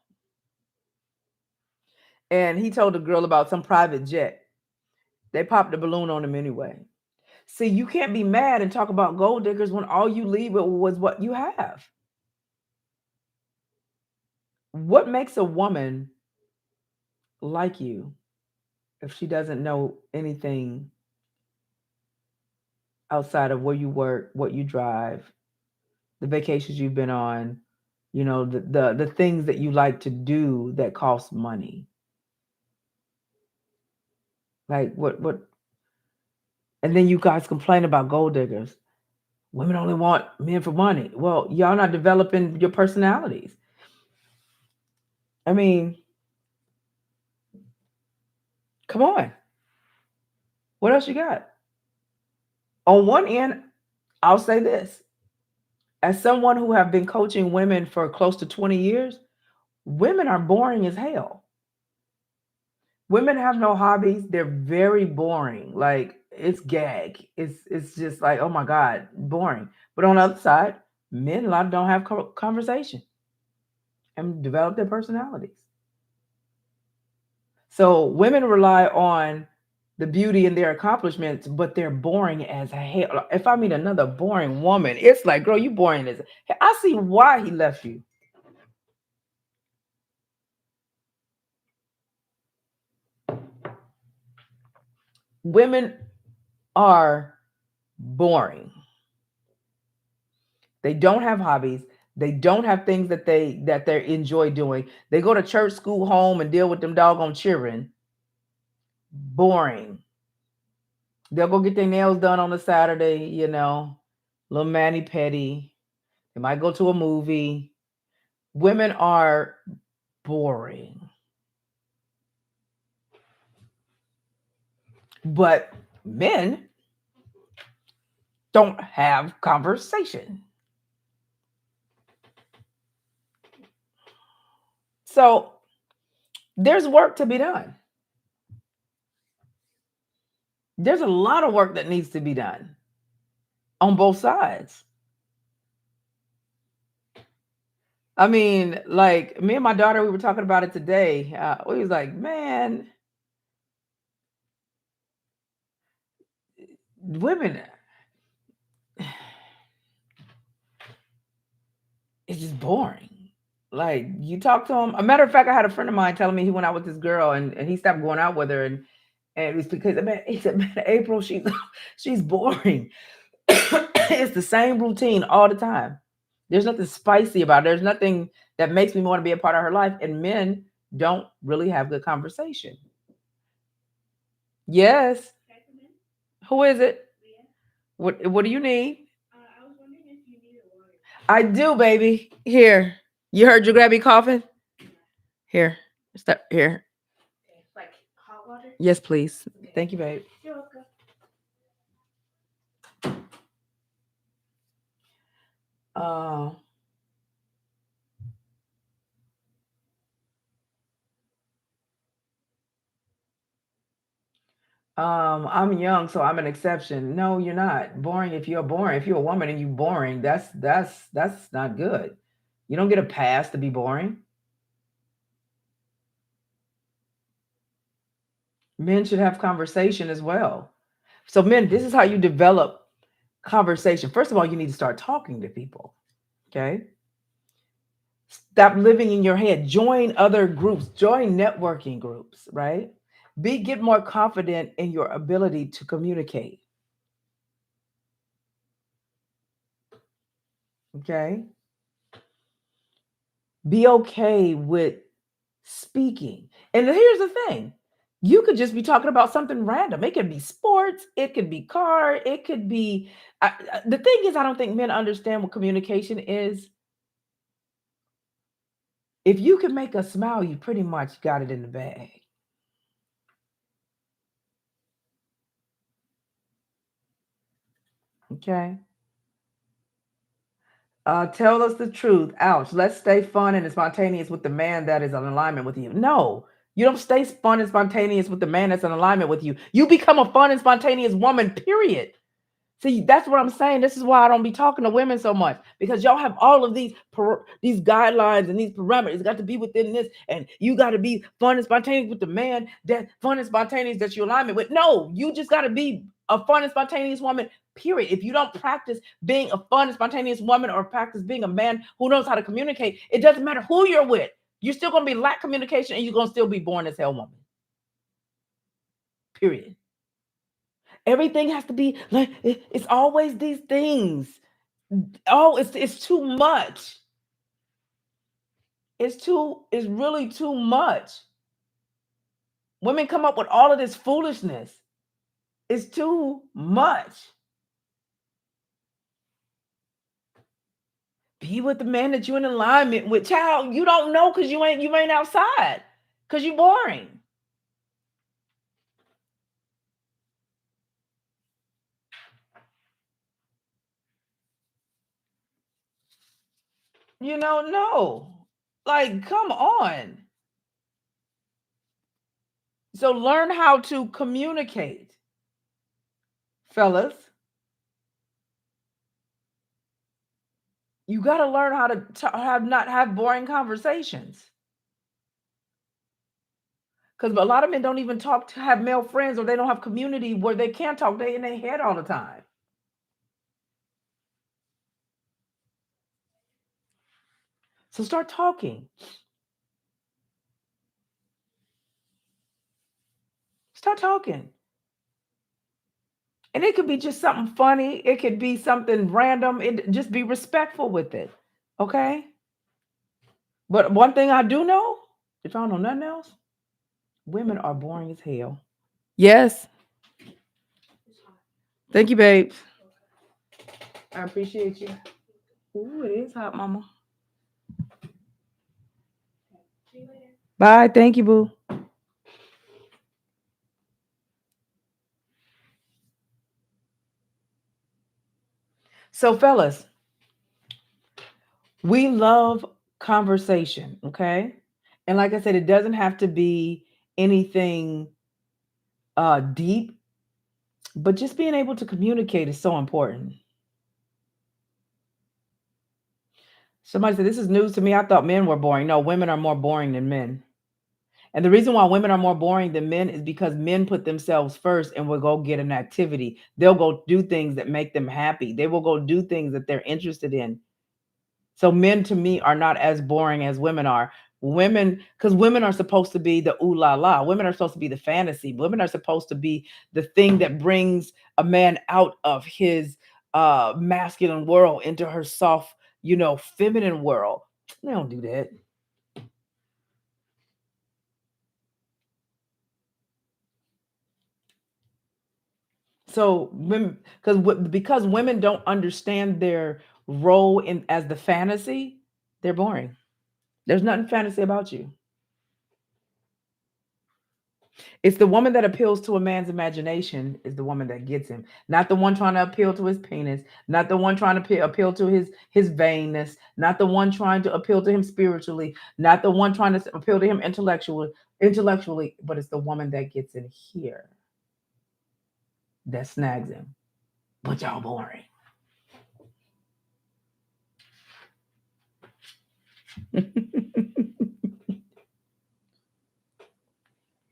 and he told the girl about some private jet. They popped the balloon on him anyway. See, you can't be mad and talk about gold diggers when all you leave with was what you have. What makes a woman like you if she doesn't know anything outside of where you work, what you drive, the vacations you've been on, the things that you like to do that cost money? Like what and then you guys complain about gold diggers. Women only want men for money. Well, y'all not developing your personalities. I mean, come on. What else you got? On one end, I'll say this. As someone who have been coaching women for close to 20 years, women are boring as hell. Women have no hobbies. They're very boring. Like it's gag. It's just like, oh my God, boring. But on the other side, men a lot don't have conversation and develop their personalities. So women rely on the beauty and their accomplishments, but they're boring as hell. If I meet another boring woman, it's like, girl, you boring as hell. I see why he left you. Women are boring. They don't have hobbies. They don't have things that they enjoy doing. They go to church, school, home, and deal with them doggone children. Boring. They'll go get their nails done on a Saturday, little mani petty. They might go to a movie. Women are boring. But men don't have conversation. So there's work to be done. There's a lot of work that needs to be done on both sides. I mean, like me and my daughter, we were talking about it today. We was like, man, women, it's just boring. Like you talk to him. A matter of fact, I had a friend of mine telling me he went out with this girl and he stopped going out with her and it was because man, he said, man, April, she's boring. It's the same routine all the time. There's nothing spicy about it. There's nothing that makes me want to be a part of her life. And men don't really have good conversation. Yes. Who is it? What do you need? I do, baby. Here. You heard your grabby coughing? Here. Step here. Yes, please. Thank you, babe. Uh, I'm young, so I'm an exception. No, you're not. Boring if you're boring. If you're a woman and you boring, that's not good. You don't get a pass to be boring. Men should have conversation as well. So men, this is how you develop conversation. First of all, you need to start talking to people. Okay. Stop living in your head. Join other groups, join networking groups, right? Get more confident in your ability to communicate. Okay. Be okay with speaking. And here's the thing. You could just be talking about something random. It could be sports, it could be car, it could be the thing is I don't think men understand what communication is. If you can make us smile, you pretty much got it in the bag. Okay. Tell us the truth. Ouch. Let's stay fun and spontaneous with the man that is in alignment with you. No, you don't stay fun and spontaneous with the man that's in alignment with you. You become a fun and spontaneous woman, period. See, that's what I'm saying. This is why I don't be talking to women so much, because y'all have all of these guidelines and these parameters. It's got to be within this, and you got to be fun and spontaneous with the man that fun and spontaneous that you alignment with. No, you just got to be a fun and spontaneous woman. Period. If you don't practice being a fun and spontaneous woman, or practice being a man who knows how to communicate, it doesn't matter who you're with. You're still gonna be lack communication, and you're gonna still be born as hell woman. Period. Everything has to be like it's always these things. Oh, it's too much. It's really too much. Women come up with all of this foolishness. It's too much. Be with the man that you're in alignment with. Child, you don't know because you ain't outside. Because you're boring. No. Like, come on. So learn how to communicate, fellas. You got to learn how to have not have boring conversations. Because a lot of men don't even talk to have male friends, or they don't have community where they can't talk. They in their head all the time. So start talking. Start talking. And it could be just something funny. It could be something random. It just be respectful with it. Okay? But one thing I do know, if I don't know nothing else, women are boring as hell. Yes. Thank you, babe. I appreciate you. Ooh, it is hot, mama. Bye. Thank you, boo. So, fellas, we love conversation, okay? And like I said, it doesn't have to be anything deep, but just being able to communicate is so important. Somebody said, "This is news to me. I thought men were boring." No, women are more boring than men. And the reason why women are more boring than men is because men put themselves first and will go get an activity. They'll go do things that make them happy. They will go do things that they're interested in. So men to me are not as boring as women are. Women, because women are supposed to be the ooh la la. Women are supposed to be the fantasy. Women are supposed to be the thing that brings a man out of his masculine world into her soft, feminine world. They don't do that. So women, because women don't understand their role in as the fantasy, they're boring. There's nothing fantasy about you. It's the woman that appeals to a man's imagination is the woman that gets him, not the one trying to appeal to his penis, not the one trying to appeal to his vainness, not the one trying to appeal to him spiritually, not the one trying to appeal to him intellectually, but it's the woman that gets in here that snags him. But y'all boring.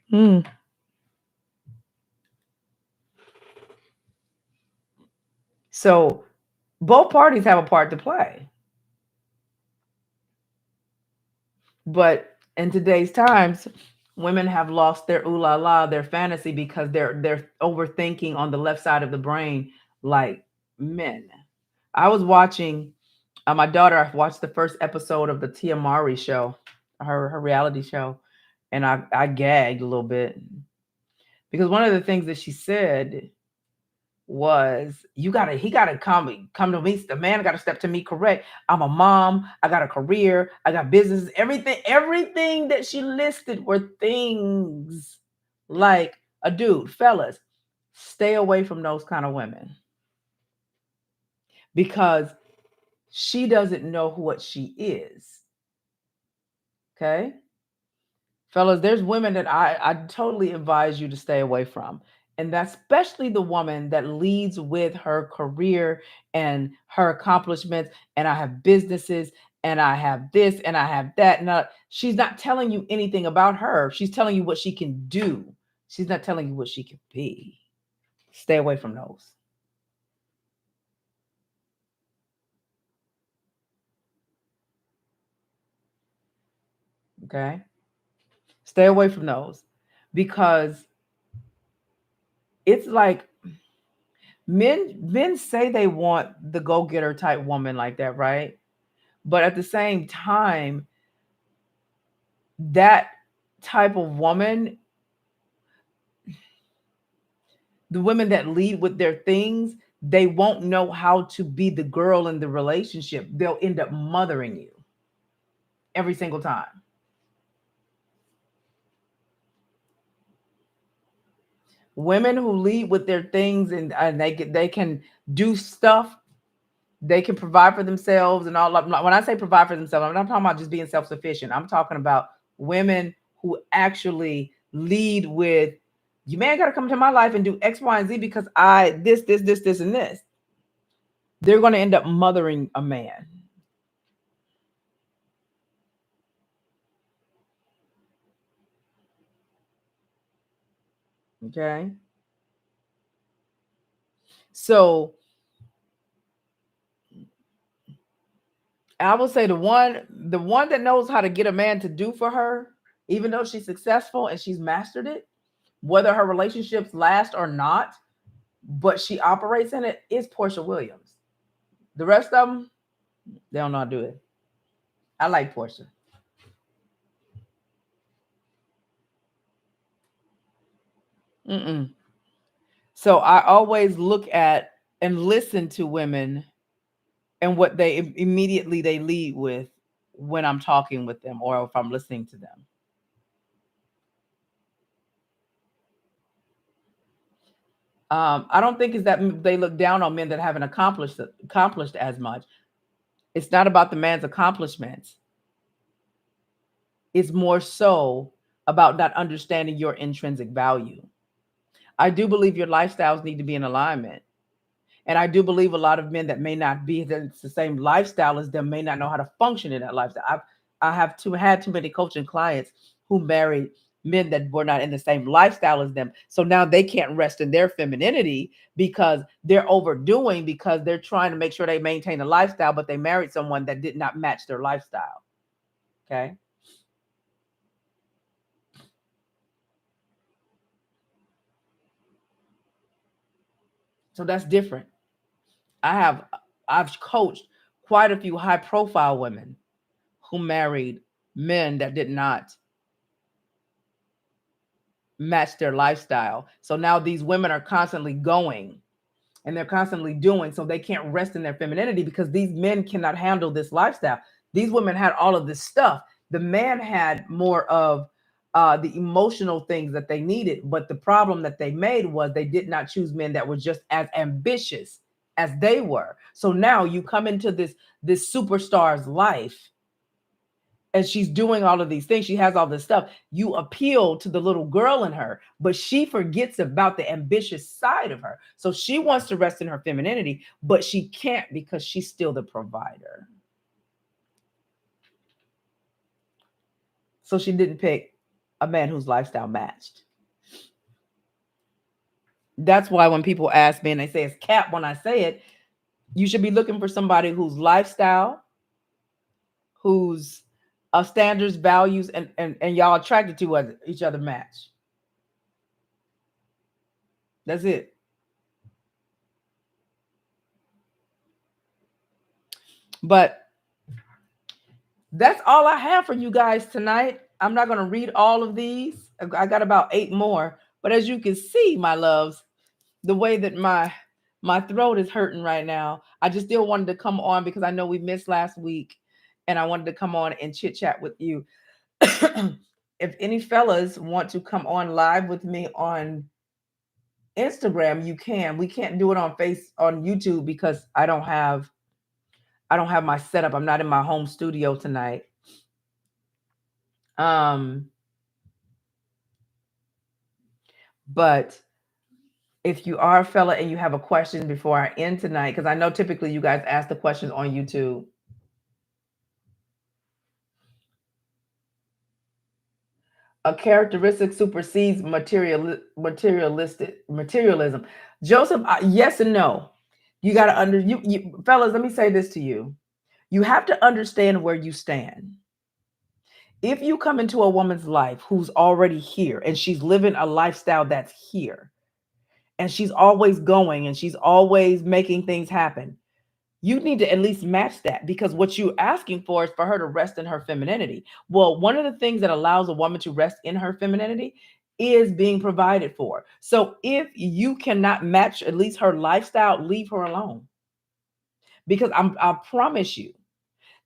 Hmm. So both parties have a part to play. But in today's times, women have lost their ooh la la, their fantasy, because they're overthinking on the left side of the brain like men. I was watching my daughter. I watched the first episode of the Tia Mowry show, her reality show, and I gagged a little bit because one of the things that she said was, he gotta come to me. The man gotta step to me correct. I'm a mom, I got a career, I got business. Everything that she listed were things like a dude. Fellas, stay away from those kind of women, because she doesn't know what she is. Okay, fellas, there's women that I totally advise you to stay away from. And that's especially the woman that leads with her career and her accomplishments. And I have businesses and I have this and I have that. And she's not telling you anything about her. She's telling you what she can do. She's not telling you what she can be. Stay away from those. Okay. Stay away from those because it's like men say they want the go-getter type woman like that, right? But at the same time, that type of woman, the women that lead with their things, they won't know how to be the girl in the relationship. They'll end up mothering you every single time. Women who lead with their things and they can do stuff, they can provide for themselves and all. When I say provide for themselves, I'm not talking about just being self-sufficient. I'm talking about women who actually lead with, you man got to come to my life and do X, Y, and Z because I this and this. They're going to end up mothering a man. Okay. So I will say the one that knows how to get a man to do for her, even though she's successful and she's mastered it, whether her relationships last or not, but she operates in it, is Portia Williams. The rest of them, they don't know how to do it. I like Portia. Mm-mm. So I always look at and listen to women and what immediately they lead with when I'm talking with them or if I'm listening to them. I don't think it's that they look down on men that haven't accomplished as much. It's not about the man's accomplishments. It's more so about not understanding your intrinsic value. I do believe your lifestyles need to be in alignment. And I do believe a lot of men that may not be that's the same lifestyle as them may not know how to function in that lifestyle. I have had too many coaching clients who married men that were not in the same lifestyle as them. So now they can't rest in their femininity because they're overdoing because they're trying to make sure they maintain a lifestyle, but they married someone that did not match their lifestyle. Okay. So that's different. I have I've coached quite a few high profile women who married men that did not match their lifestyle. So now these women are constantly going and they're constantly doing, so they can't rest in their femininity because these men cannot handle this lifestyle. These women had all of this stuff. The man had more of the emotional things that they needed, but the problem that they made was they did not choose men that were just as ambitious as they were. So now you come into this superstar's life and she's doing all of these things. She has all this stuff. You appeal to the little girl in her, but she forgets about the ambitious side of her. So she wants to rest in her femininity, but she can't because she's still the provider. So she didn't pick a man whose lifestyle matched. That's why when people ask me and they say it's cap when I say it, you should be looking for somebody whose lifestyle, whose standards, values, and y'all attracted to each other match. That's it. But that's all I have for you guys tonight. I'm not going to read all of these. I got about 8 more. But as you can see, my loves, the way that my throat is hurting right now, I just still wanted to come on because I know we missed last week and I wanted to come on and chit chat with you. If any fellas want to come on live with me on Instagram, you can. We can't do it on YouTube because I don't have my setup. I'm not in my home studio tonight. Um but If you are a fella and you have a question before I end tonight, because I know typically you guys ask the questions on YouTube. A characteristic supersedes materialism. Joseph, yes and no. You got to fellas. Let me say this to you. You have to understand where you stand. If you come into a woman's life who's already here and she's living a lifestyle that's here, and she's always going and she's always making things happen, you need to at least match that, because what you're asking for is for her to rest in her femininity. Well, one of the things that allows a woman to rest in her femininity is being provided for. So if you cannot match at least her lifestyle, leave her alone. Because I promise you,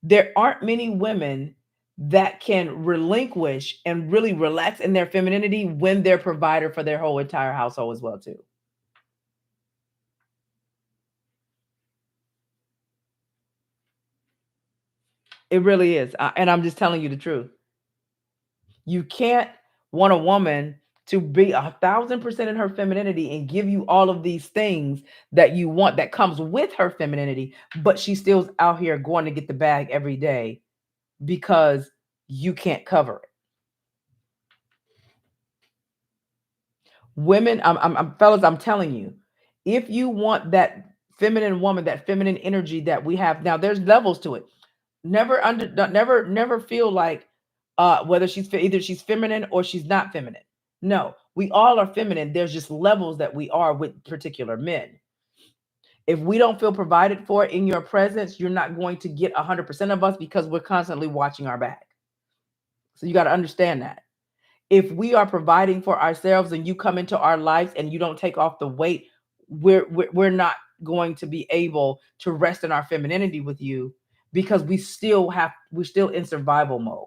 there aren't many women that can relinquish and really relax in their femininity when they're provider for their whole entire household as well too. It really is. And I'm just telling you the truth. You can't want a woman to be 1,000% in her femininity and give you all of these things that you want that comes with her femininity, but she's still out here going to get the bag every day because you can't cover it. Women, fellas, I'm telling you, if you want that feminine woman, that feminine energy that we have now, there's levels to it. Never feel like whether either she's feminine or she's not feminine. No, we all are feminine. There's just levels that we are with particular men. If we don't feel provided for in your presence, you're not going to get 100% of us because we're constantly watching our back. So you got to understand that. If we are providing for ourselves and you come into our lives and you don't take off the weight, we're not going to be able to rest in our femininity with you, because we're still in survival mode.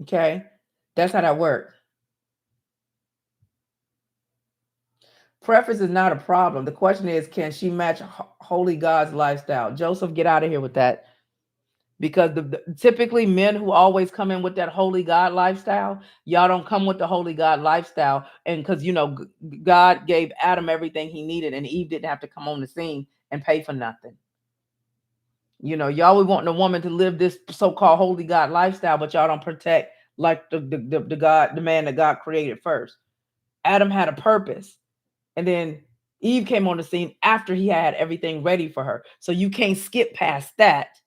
Okay, that's how that works. Preference is not a problem. The question is, can she match holy God's lifestyle? Joseph, get out of here with that. Because typically men who always come in with that holy God lifestyle, y'all don't come with the holy God lifestyle. And because, God gave Adam everything he needed and Eve didn't have to come on the scene and pay for nothing. Y'all would want a woman to live this so-called holy God lifestyle, but y'all don't protect like the man that God created first. Adam had a purpose. And then Eve came on the scene after he had everything ready for her. So you can't skip past that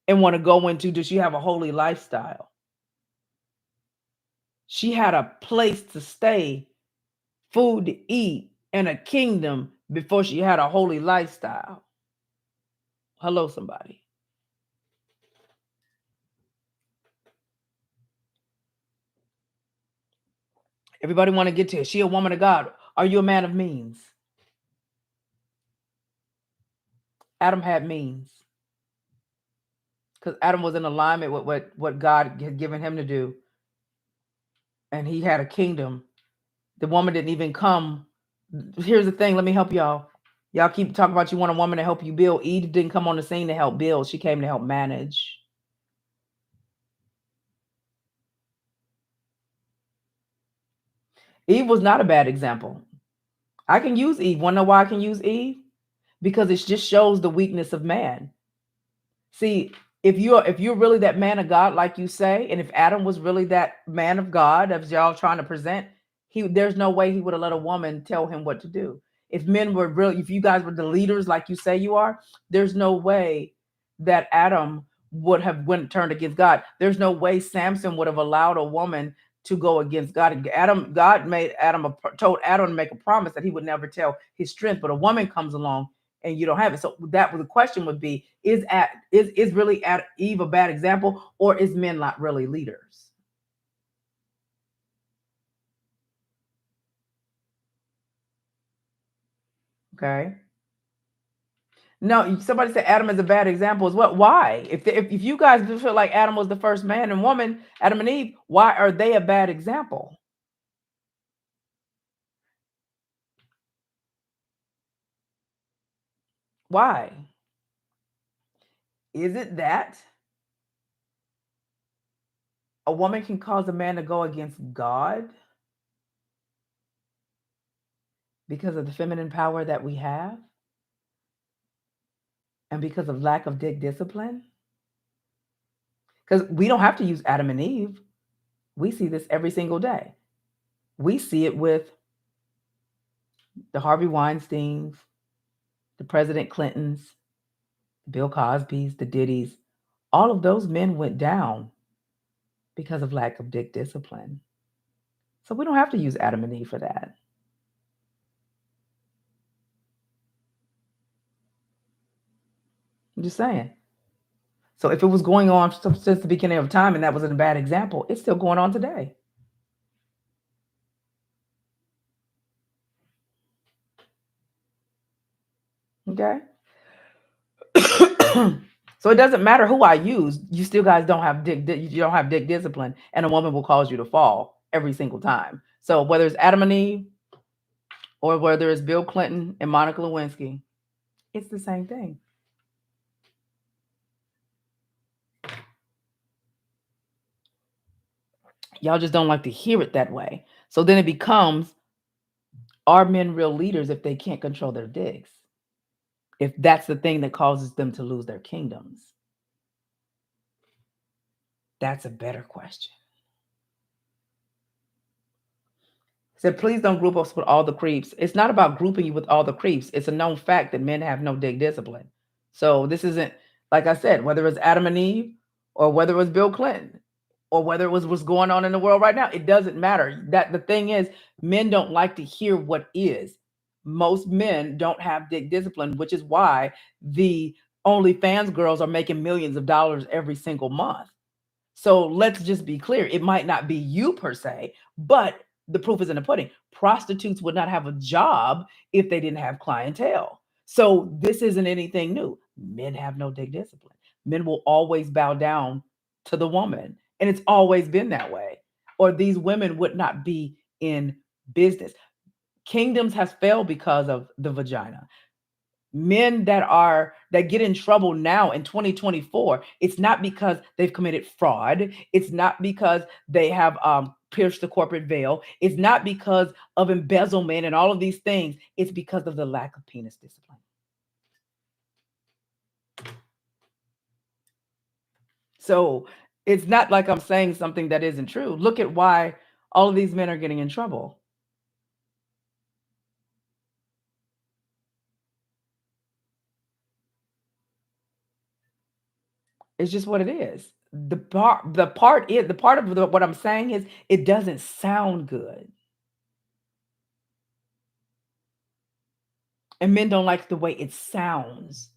and want to go into, does she have a holy lifestyle? She had a place to stay, food to eat, and a kingdom before she had a holy lifestyle. Hello, somebody. Everybody want to get to it. She a woman of God. Are you a man of means? Adam had means because Adam was in alignment with what God had given him to do, and he had a kingdom. The woman didn't even come. Here's the thing. Let me help y'all. Y'all keep talking about you want a woman to help you build. Eve didn't come on the scene to help build. She came to help manage. Eve was not a bad example. I can use Eve. Want to know why I can use Eve? Because it just shows the weakness of man. See, if you're really that man of God, like you say, and if Adam was really that man of God, as y'all trying to present, there's no way he would have let a woman tell him what to do. If you guys were the leaders like you say you are, there's no way that Adam would have went turned against God. There's no way Samson would have allowed a woman to go against God. God made told Adam to make a promise that he would never tell his strength, but a woman comes along and you don't have it. So that was the question would be, is really at Eve a bad example, or is men not really leaders? Okay. No, somebody said Adam is a bad example as well. Why? If you guys feel like Adam was the first man and woman, Adam and Eve, why are they a bad example? Why? Is it that? A woman can cause a man to go against God because of the feminine power that we have and because of lack of discipline. Because we don't have to use Adam and Eve. We see this every single day. We see it with the Harvey Weinsteins, the President Clintons, Bill Cosby's, the Diddy's. All of those men went down because of lack of discipline. So we don't have to use Adam and Eve for that. I'm just saying. So if it was going on since the beginning of time and that was a bad example, it's still going on today. Okay. So it doesn't matter who I use. You still guys don't have you don't have dick discipline, and a woman will cause you to fall every single time. So whether it's Adam and Eve or whether it's Bill Clinton and Monica Lewinsky, it's the same thing. Y'all just don't like to hear it that way. So then it becomes, are men real leaders if they can't control their dicks? If that's the thing that causes them to lose their kingdoms? That's a better question. Said, please don't group us with all the creeps. It's not about grouping you with all the creeps. It's a known fact that men have no dick discipline. So this isn't, like I said, whether it's Adam and Eve or whether it was Bill Clinton or whether it was what's going on in the world right now, it doesn't matter. That the thing is, men don't like to hear what is. Most men don't have dick discipline, which is why the OnlyFans girls are making millions of dollars every single month. So let's just be clear. It might not be you per se, but the proof is in the pudding. Prostitutes would not have a job if they didn't have clientele. So this isn't anything new. Men have no dick discipline. Men will always bow down to the woman. And it's always been that way. Or these women would not be in business. Kingdoms has failed because of the vagina. Men that get in trouble now in 2024, it's not because they've committed fraud, it's not because they have pierced the corporate veil, it's not because of embezzlement and all of these things, it's because of the lack of penis discipline. So it's not like I'm saying something that isn't true. Look at why all of these men are getting in trouble. It's just what it is. The part of what I'm saying is it doesn't sound good. And men don't like the way it sounds,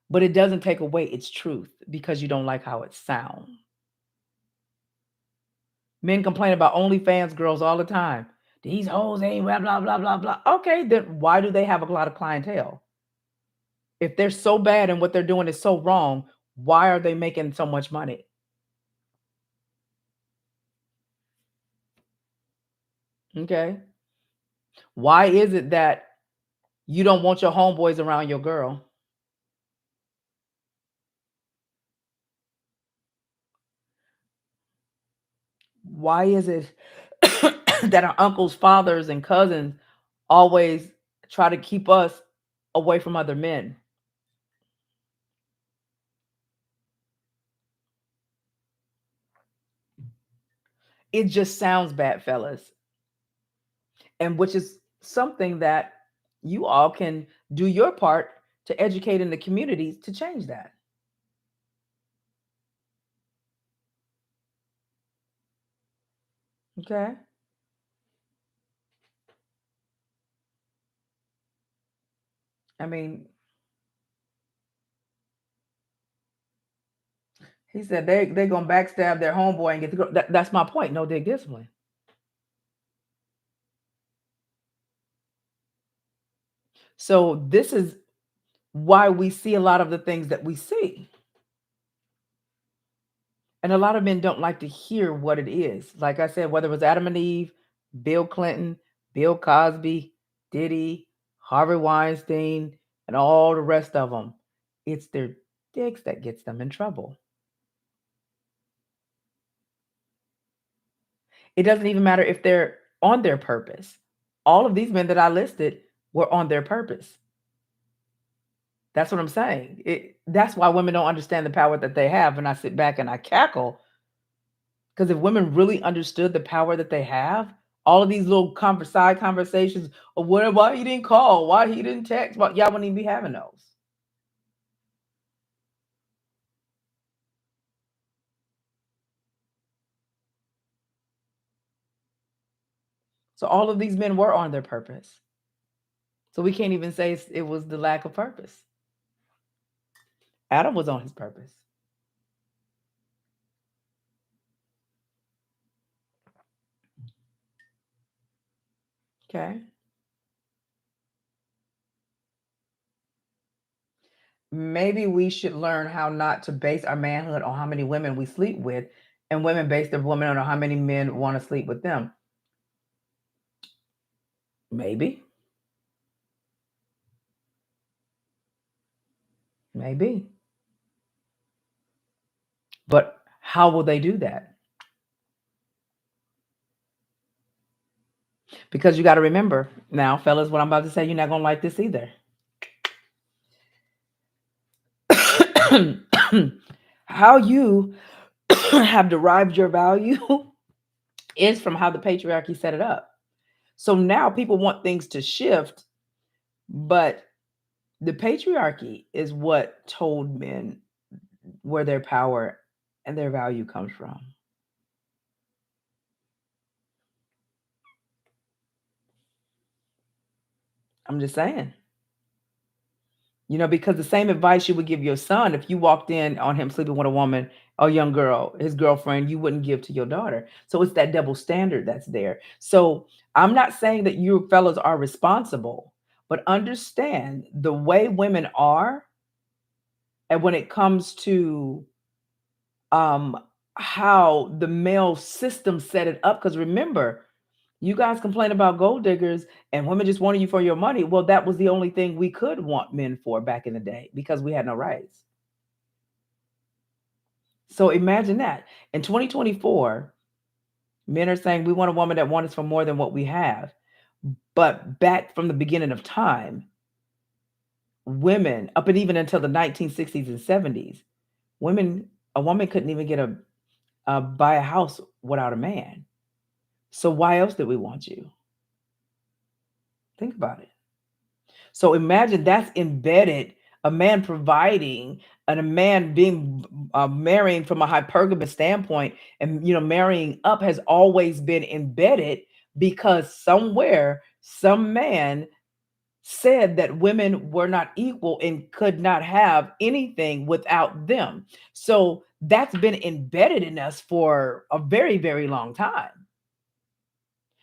but it doesn't take away its truth because you don't like how it sounds. Men complain about OnlyFans girls all the time. These hoes ain't blah blah blah blah blah. Okay, then why do they have a lot of clientele? If they're so bad and what they're doing is so wrong, why are they making so much money? Okay. Why is it that you don't want your homeboys around your girl? Why is it that our uncles, fathers, and cousins always try to keep us away from other men? It just sounds bad, fellas. And which is something that you all can do your part to educate in the communities to change that. Okay. I mean, he said they're gonna backstab their homeboy and get to go. That's my point. No dick discipline. So this is why we see a lot of the things that we see. And a lot of men don't like to hear what it is. Like I said, whether it was Adam and Eve, Bill Clinton, Bill Cosby, Diddy, Harvey Weinstein, and all the rest of them, it's their dicks that gets them in trouble. It doesn't even matter if they're on their purpose. All of these men that I listed were on their purpose. That's what I'm saying. That's why women don't understand the power that they have. And I sit back and I cackle because if women really understood the power that they have, all of these little side conversations of why he didn't call, why he didn't text, y'all wouldn't even be having those. So all of these men were on their purpose. So we can't even say it was the lack of purpose. Adam was on his purpose. Okay. Maybe we should learn how not to base our manhood on how many women we sleep with, and women base their women on how many men want to sleep with them. Maybe, maybe. But how will they do that? Because you got to remember now, fellas, what I'm about to say, you're not going to like this either. How you have derived your value is from how the patriarchy set it up. So now people want things to shift, but the patriarchy is what told men where their power and their value comes from. I'm just saying. Because the same advice you would give your son if you walked in on him sleeping with a woman, a young girl, his girlfriend, you wouldn't give to your daughter. So it's that double standard that's there. So I'm not saying that you fellas are responsible, but understand the way women are, and when it comes to um how the male system set it up. Because remember, you guys complain about gold diggers and women just wanting you for your money. Well, that was the only thing we could want men for back in the day because we had no rights. So imagine that. In 2024, men are saying we want a woman that wants us for more than what we have. But back from the beginning of time, women, up and even until the 1960s and 70s, a woman couldn't even get buy a house without a man. So why else did we want you? Think about it. So imagine that's embedded, a man providing and a man being marrying from a hypergamous standpoint, and marrying up has always been embedded because somewhere some man said that women were not equal and could not have anything without them. So that's been embedded in us for a very, very long time.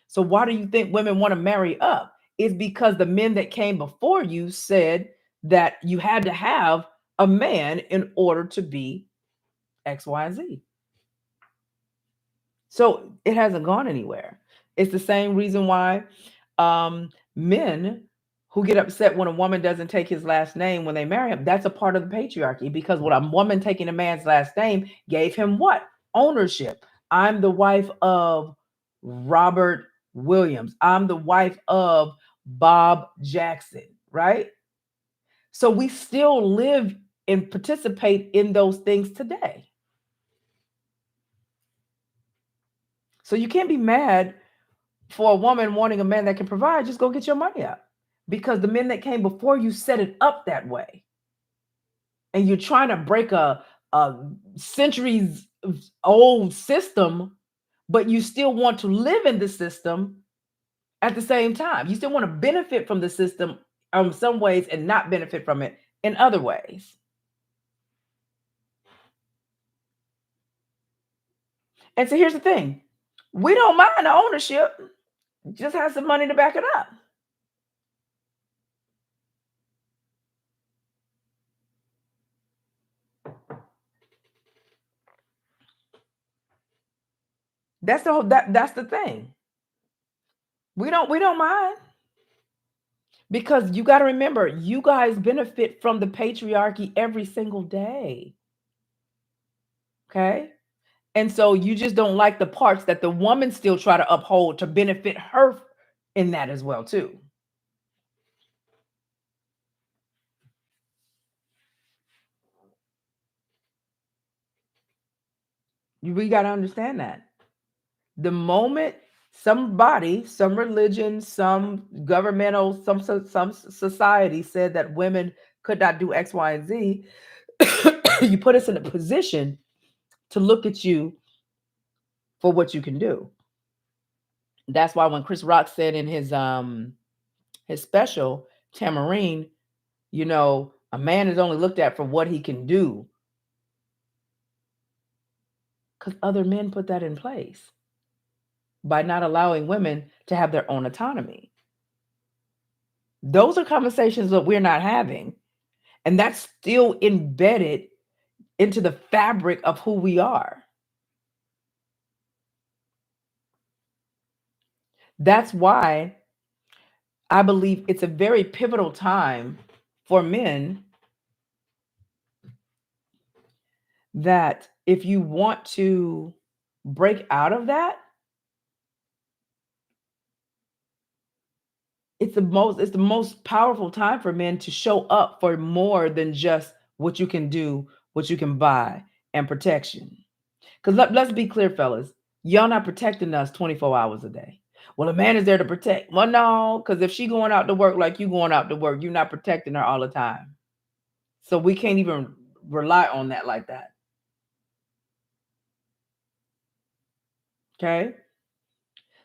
So why do you think women want to marry up? It's because the men that came before you said that you had to have a man in order to be X, Y, and Z. So it hasn't gone anywhere. It's the same reason why men who get upset when a woman doesn't take his last name when they marry him, that's a part of the patriarchy, because what a woman taking a man's last name gave him what? Ownership. I'm the wife of Robert Williams. I'm the wife of Bob Jackson, right? So we still live and participate in those things today. So you can't be mad for a woman wanting a man that can provide. Just go get your money up, because the men that came before you set it up that way. And you're trying to break a centuries old system, but you still want to live in the system at the same time. You still want to benefit from the system in some ways and not benefit from it in other ways. And so here's the thing. We don't mind the ownership. Just have some money to back it up. That's the thing. We don't mind, because you got to remember, you guys benefit from the patriarchy every single day. Okay? And so you just don't like the parts that the woman still try to uphold to benefit her in that as well too. We got to understand that. The moment somebody, some religion, some governmental, some society said that women could not do X, Y, and Z, you put us in a position to look at you for what you can do. That's why when Chris Rock said in his special Tamarine, a man is only looked at for what he can do because other men put that in place by not allowing women to have their own autonomy. Those are conversations that we're not having. And that's still embedded into the fabric of who we are. That's why I believe it's a very pivotal time for men that if you want to break out of that, it's the most powerful time for men to show up for more than just what you can do, what you can buy, and protection. Because let's be clear, fellas, y'all not protecting us 24 hours a day. Well, a man is there to protect. Well, no, because if she going out to work like you going out to work, you're not protecting her all the time. So we can't even rely on that like that. Okay.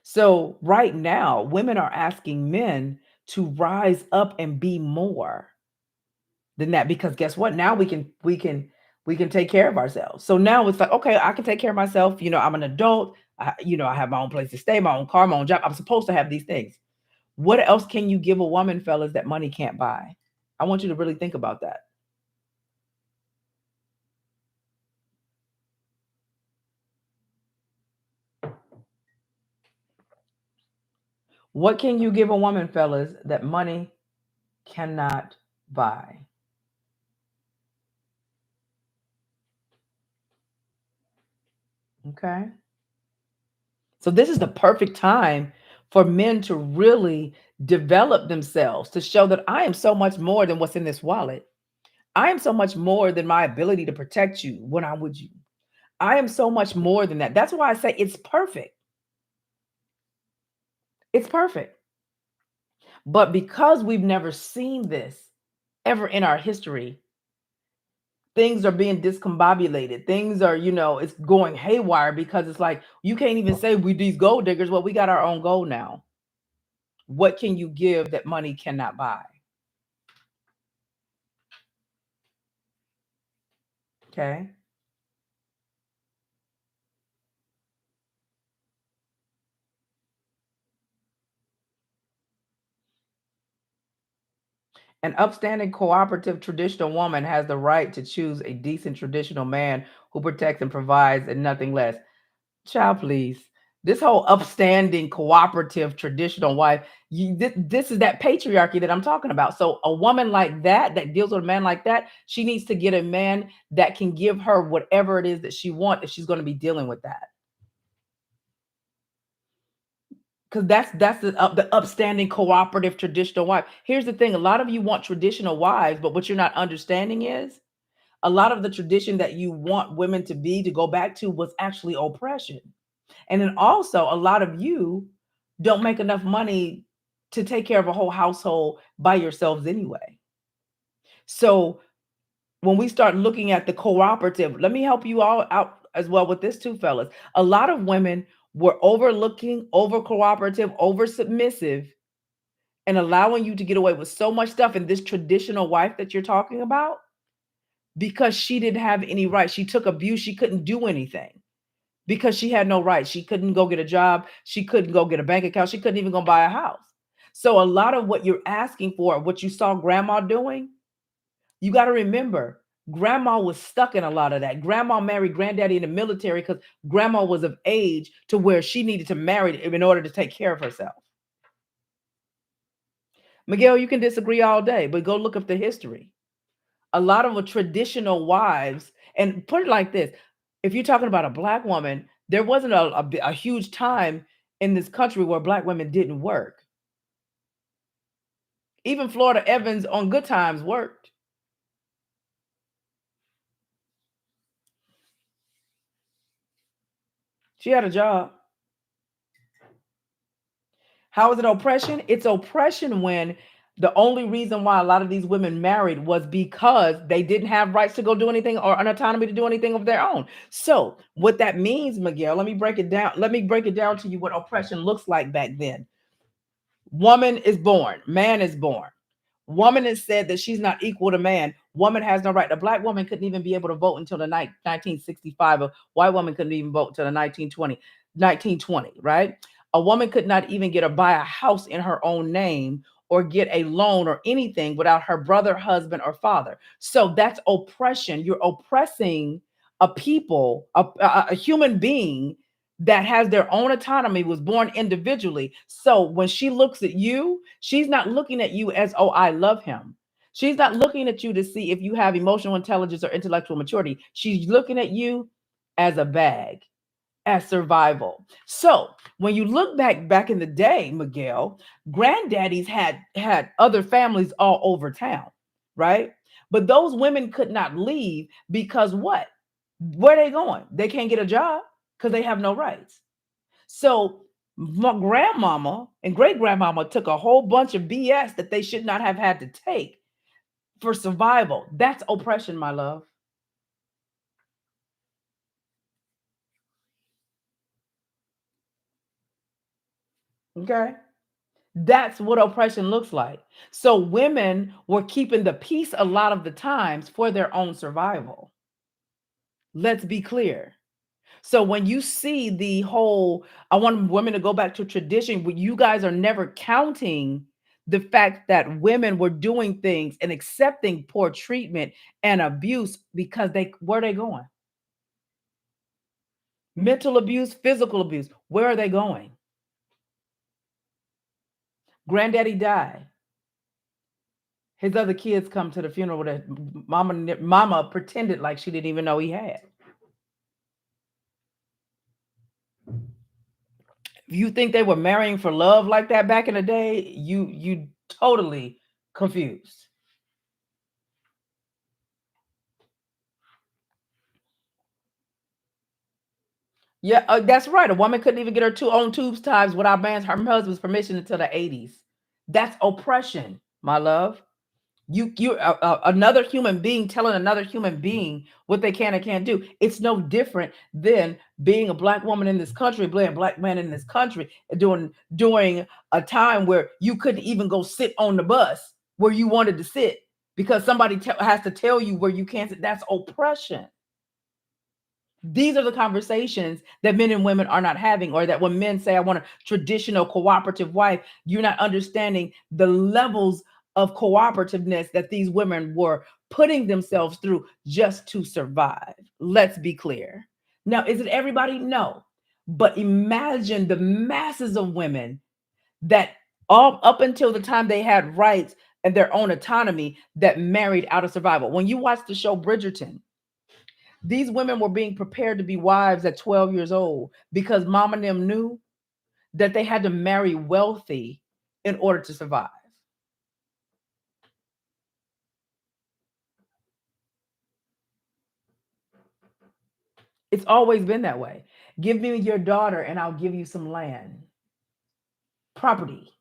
So right now, women are asking men to rise up and be more than that because guess what? Now we can take care of ourselves. So now it's like, okay, I can take care of myself. I'm an adult. I have my own place to stay, my own car, my own job. I'm supposed to have these things. What else can you give a woman, fellas, that money can't buy? I want you to really think about that. What can you give a woman, fellas, that money cannot buy? Okay. So this is the perfect time for men to really develop themselves to show that I am so much more than what's in this wallet. I am so much more than my ability to protect you when I'm with you. I am so much more than that. That's why I say it's perfect. It's perfect. But because we've never seen this ever in our history, things are being discombobulated. Things are, it's going haywire because it's like you can't even say we these gold diggers. Well, we got our own gold now. What can you give that money cannot buy? Okay. An upstanding, cooperative, traditional woman has the right to choose a decent, traditional man who protects and provides and nothing less. Child, please. This whole upstanding, cooperative, traditional wife, this is that patriarchy that I'm talking about. So, a woman like that deals with a man like that, she needs to get a man that can give her whatever it is that she wants if she's going to be dealing with that. Because that's the upstanding, cooperative, traditional wife. Here's the thing: a lot of you want traditional wives, but what you're not understanding is a lot of the tradition that you want women to be to go back to was actually oppression. And then also, a lot of you don't make enough money to take care of a whole household by yourselves anyway. So when we start looking at the cooperative, let me help you all out as well with this too, fellas. A lot of women were overlooking, over cooperative, over submissive, and allowing you to get away with so much stuff in this traditional wife that you're talking about because she didn't have any rights. She took abuse. She couldn't do anything because she had no rights. She couldn't go get a job. She couldn't go get a bank account. She couldn't even go buy a house. So a lot of what you're asking for, what you saw grandma doing, you got to remember, grandma was stuck in a lot of that. Grandma married granddaddy in the military because grandma was of age to where she needed to marry in order to take care of herself. Miguel, you can disagree all day, but go look up the history. A lot of the traditional wives, and put it like this, If you're talking about a black woman, there wasn't a huge time in this country where black women didn't work. Even Florida Evans on Good Times worked. She had a job. How is it oppression? It's oppression when the only reason why a lot of these women married was because they didn't have rights to go do anything or an autonomy to do anything of their own. So, what that means, Miguel, let me break it down. Let me break it down to you what oppression looks like back then. Woman is born, man is born. Woman is said that she's not equal to man. Woman has no right. A black woman couldn't even be able to vote until the 1965. A white woman couldn't even vote until the 1920, right? A woman could not even get or buy a house in her own name or get a loan or anything without her brother, husband, or father. So that's oppression. You're oppressing a people, a human being that has their own autonomy, was born individually. So when she looks at you, she's not looking at you as, oh, I love him. She's not looking at you to see if you have emotional intelligence or intellectual maturity. She's looking at you as a bag, as survival. So when you look back in the day, Miguel, granddaddies had other families all over town, right? But those women could not leave because what? Where are they going? They can't get a job because they have no rights. So my grandmama and great grandmama took a whole bunch of BS that they should not have had to take for survival. That's oppression, my love. Okay. That's what oppression looks like. So women were keeping the peace a lot of the times for their own survival. Let's be clear. So when you see the whole, I want women to go back to tradition, but you guys are never counting the fact that women were doing things and accepting poor treatment and abuse because they, where are they going? Mental abuse, physical abuse. Where are they going? Granddaddy died. His other kids come to the funeral that mama pretended like she didn't even know he had. If you think they were marrying for love like that back in the day, you totally confused. Yeah, that's right. A woman couldn't even get her two own tubes times without her husband's permission until the 80s. That's oppression, my love. Another human being telling another human being what they can and can't do. It's no different than being a black woman in this country, being a black man in this country, during a time where you couldn't even go sit on the bus where you wanted to sit because somebody has to tell you where you can't sit. That's oppression. These are the conversations that men and women are not having, or that when men say, I want a traditional cooperative wife, you're not understanding the levels of cooperativeness that these women were putting themselves through just to survive. Let's be clear. Now, is it everybody? No. But imagine the masses of women that all up until the time they had rights and their own autonomy that married out of survival. When you watch the show Bridgerton, these women were being prepared to be wives at 12 years old because mom and them knew that they had to marry wealthy in order to survive. It's always been that way. Give me your daughter and I'll give you some land, property,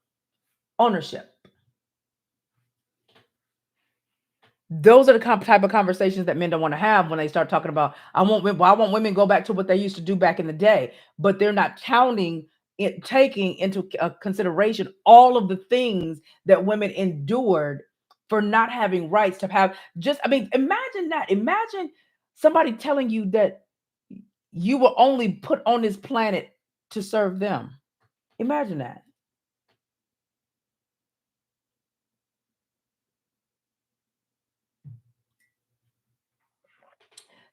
ownership. Those are the type of conversations that men don't want to have when they start talking about I want women to go back to what they used to do back in the day, but they're not counting it, taking into consideration all of the things that women endured for not having rights to have. Just, I mean, imagine that. Imagine somebody telling you that you were only put on this planet to serve them. Imagine that.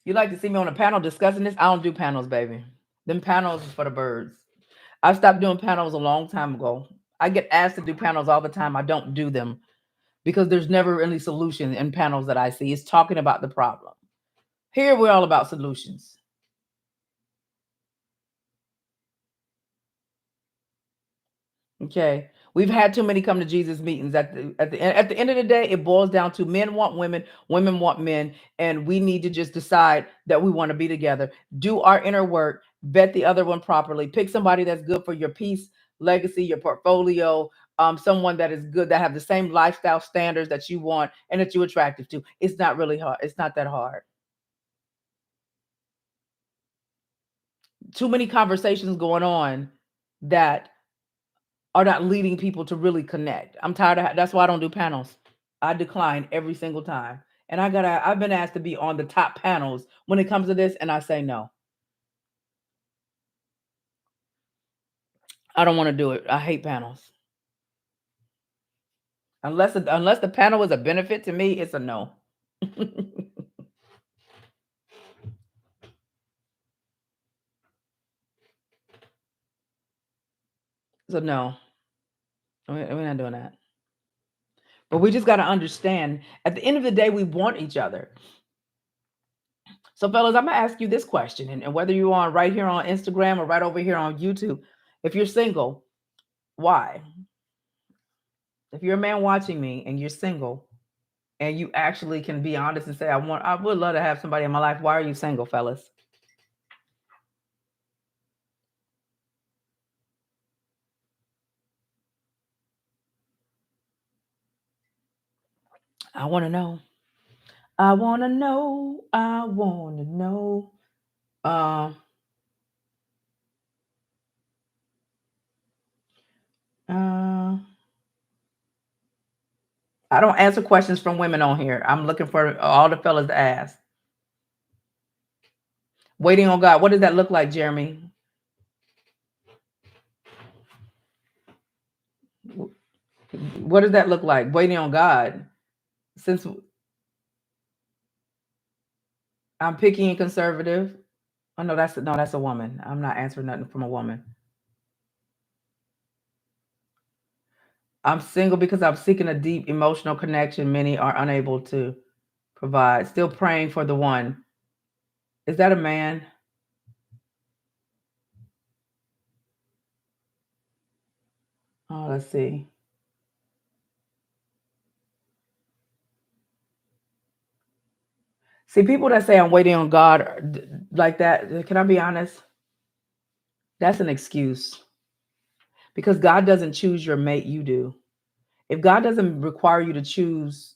You like to see me on a panel discussing this? I don't do panels, baby. Them panels is for the birds. I stopped doing panels a long time ago. I get asked to do panels all the time. I don't do them because there's never any solution in panels that I see. It's talking about the problem. Here we're all about solutions. Okay. We've had too many come to Jesus meetings. At the end of the day, it boils down to men want women, women want men, and we need to just decide that we want to be together. Do our inner work, vet the other one properly, pick somebody that's good for your peace, legacy, your portfolio, someone that is good, that have the same lifestyle standards that you want and that you're attractive to. It's not really hard. It's not that hard. Too many conversations going on that are not leading people to really connect. I'm tired of that's why I don't do panels. I decline every single time. And I've been asked to be on the top panels when it comes to this, and I say no. I don't want to do it. I hate panels. Unless the panel is a benefit to me, it's a no. It's a no. We're not doing that. But we just got to understand at the end of the day, we want each other. So, fellas, I'm gonna ask you this question, and whether you're on right here on Instagram or right over here on YouTube, if you're single, why? If you're a man watching me and you're single, and you actually can be honest and say, I would love to have somebody in my life. Why are you single, fellas? I want to know. I want to know. I want to know. Uh, uh, I don't answer questions from women on here. I'm looking for all the fellas to ask. Waiting on God. What does that look like, Jeremy? What does that look like? Waiting on God. Since I'm picky and conservative. Oh no, that's a woman. I'm not answering nothing from a woman. I'm single because I'm seeking a deep emotional connection many are unable to provide. Still praying for the one. Is that a man? Oh, let's see. See, people that say I'm waiting on God like that, can I be honest? That's an excuse because God doesn't choose your mate, you do. If God doesn't require you to choose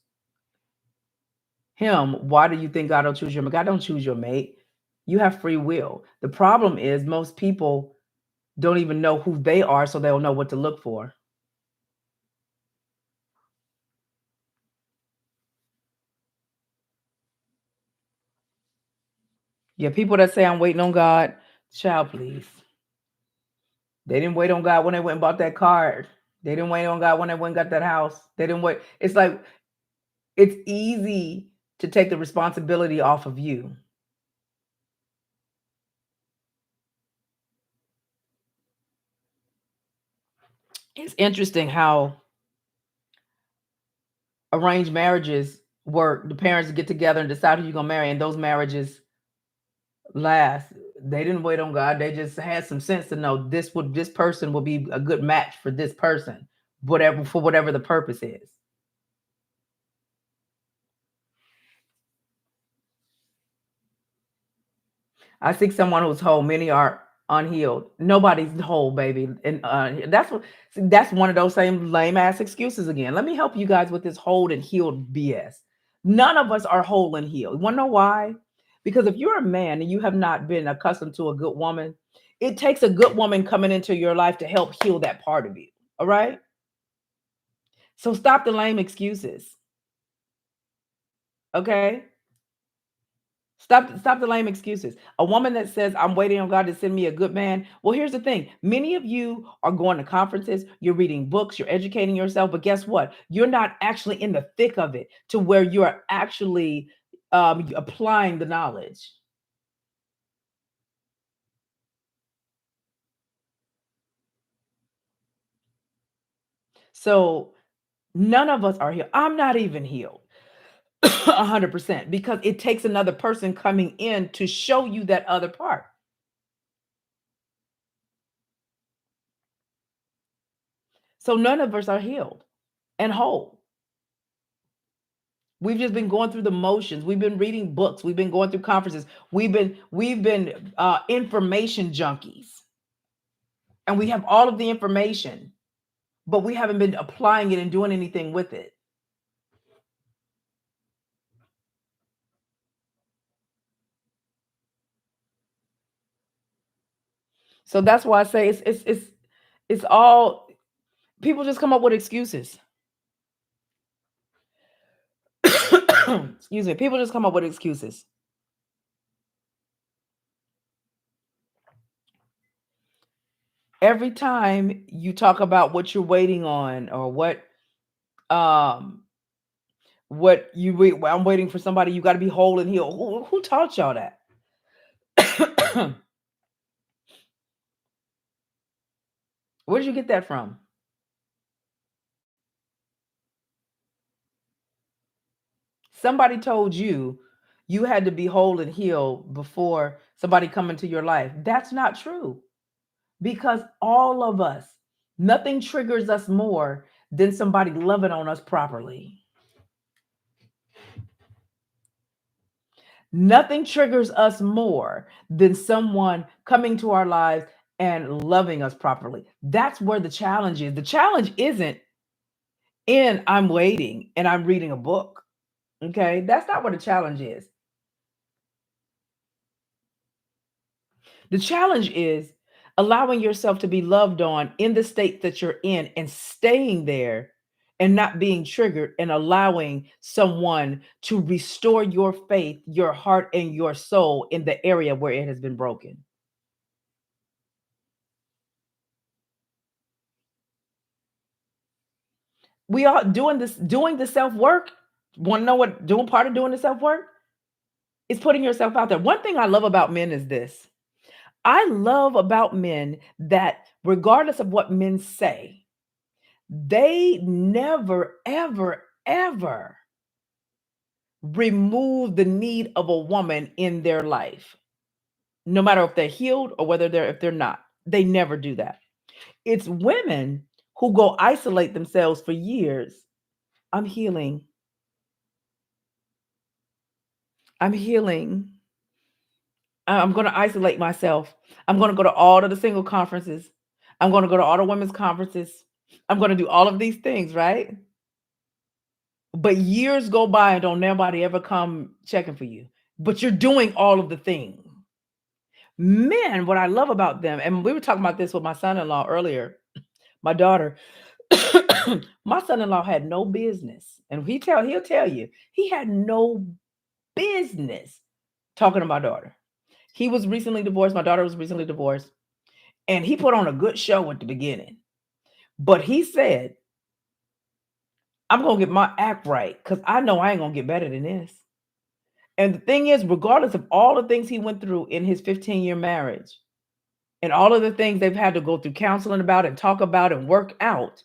him, why do you think God will choose your mate? God don't choose your mate. You have free will. The problem is most people don't even know who they are, so they'll know what to look for. Yeah, people that say I'm waiting on God, child, please. They didn't wait on God when they went and bought that car. They didn't wait on God when they went and got that house. They didn't wait. It's like it's easy to take the responsibility off of you. It's interesting how arranged marriages work. The parents get together and decide who you're gonna marry, and those marriages last. They didn't wait on God. They just had some sense to know this person will be a good match for this person, whatever the purpose is. I seek someone who's whole. Many are unhealed. Nobody's whole, baby. And that's one of those same lame ass excuses again. Let me help you guys with this whole and healed BS. None of us are whole and healed. You want to know why? Because if you're a man and you have not been accustomed to a good woman, it takes a good woman coming into your life to help heal that part of you. All right. So stop the lame excuses. Okay. Stop the lame excuses. A woman that says, I'm waiting on God to send me a good man. Well, here's the thing. Many of you are going to conferences, you're reading books, you're educating yourself, but guess what? You're not actually in the thick of it to where you're actually applying the knowledge. So none of us are healed. I'm not even healed 100% because it takes another person coming in to show you that other part. So none of us are healed and whole. We've just been going through the motions. We've been reading books. We've been going through conferences. We've been information junkies, and we have all of the information, but we haven't been applying it and doing anything with it. So that's why I say it's all people just come up with excuses. Excuse me. People just come up with excuses. Every time you talk about what you're waiting on or um I'm waiting for somebody, you got to be whole and healed. Who taught y'all that? Where did you get that from? Somebody told you you had to be whole and healed before somebody come into your life. That's not true, because all of us, nothing triggers us more than somebody loving on us properly. Nothing triggers us more than someone coming to our lives and loving us properly. That's where the challenge is. The challenge isn't in I'm waiting and I'm reading a book. Okay? That's not what the challenge is. The challenge is allowing yourself to be loved on in the state that you're in and staying there and not being triggered and allowing someone to restore your faith, your heart, and your soul in the area where it has been broken. We are doing the self work. Want to know what doing part of doing the self work is putting yourself out there. One thing I love about men is this. I love about men that regardless of what men say, they never, ever, ever remove the need of a woman in their life, no matter if they're healed or whether they're if they're not. They never do that. It's women who go isolate themselves for years. I'm healing. I'm healing. I'm going to isolate myself. I'm going to go to all of the single conferences. I'm going to go to all the women's conferences. I'm going to do all of these things, right? But years go by and don't nobody ever come checking for you. But you're doing all of the things. Men, what I love about them, and we were talking about this with my son-in-law earlier, my daughter. My son-in-law had no business, and he'll tell you he had no business talking to my daughter. He was recently divorced. My daughter was recently divorced, and he put on a good show at the beginning. But he said, "I'm gonna get my act right because I know I ain't gonna get better than this." And the thing is, regardless of all the things he went through in his 15-year marriage and all of the things they've had to go through counseling about and talk about and work out,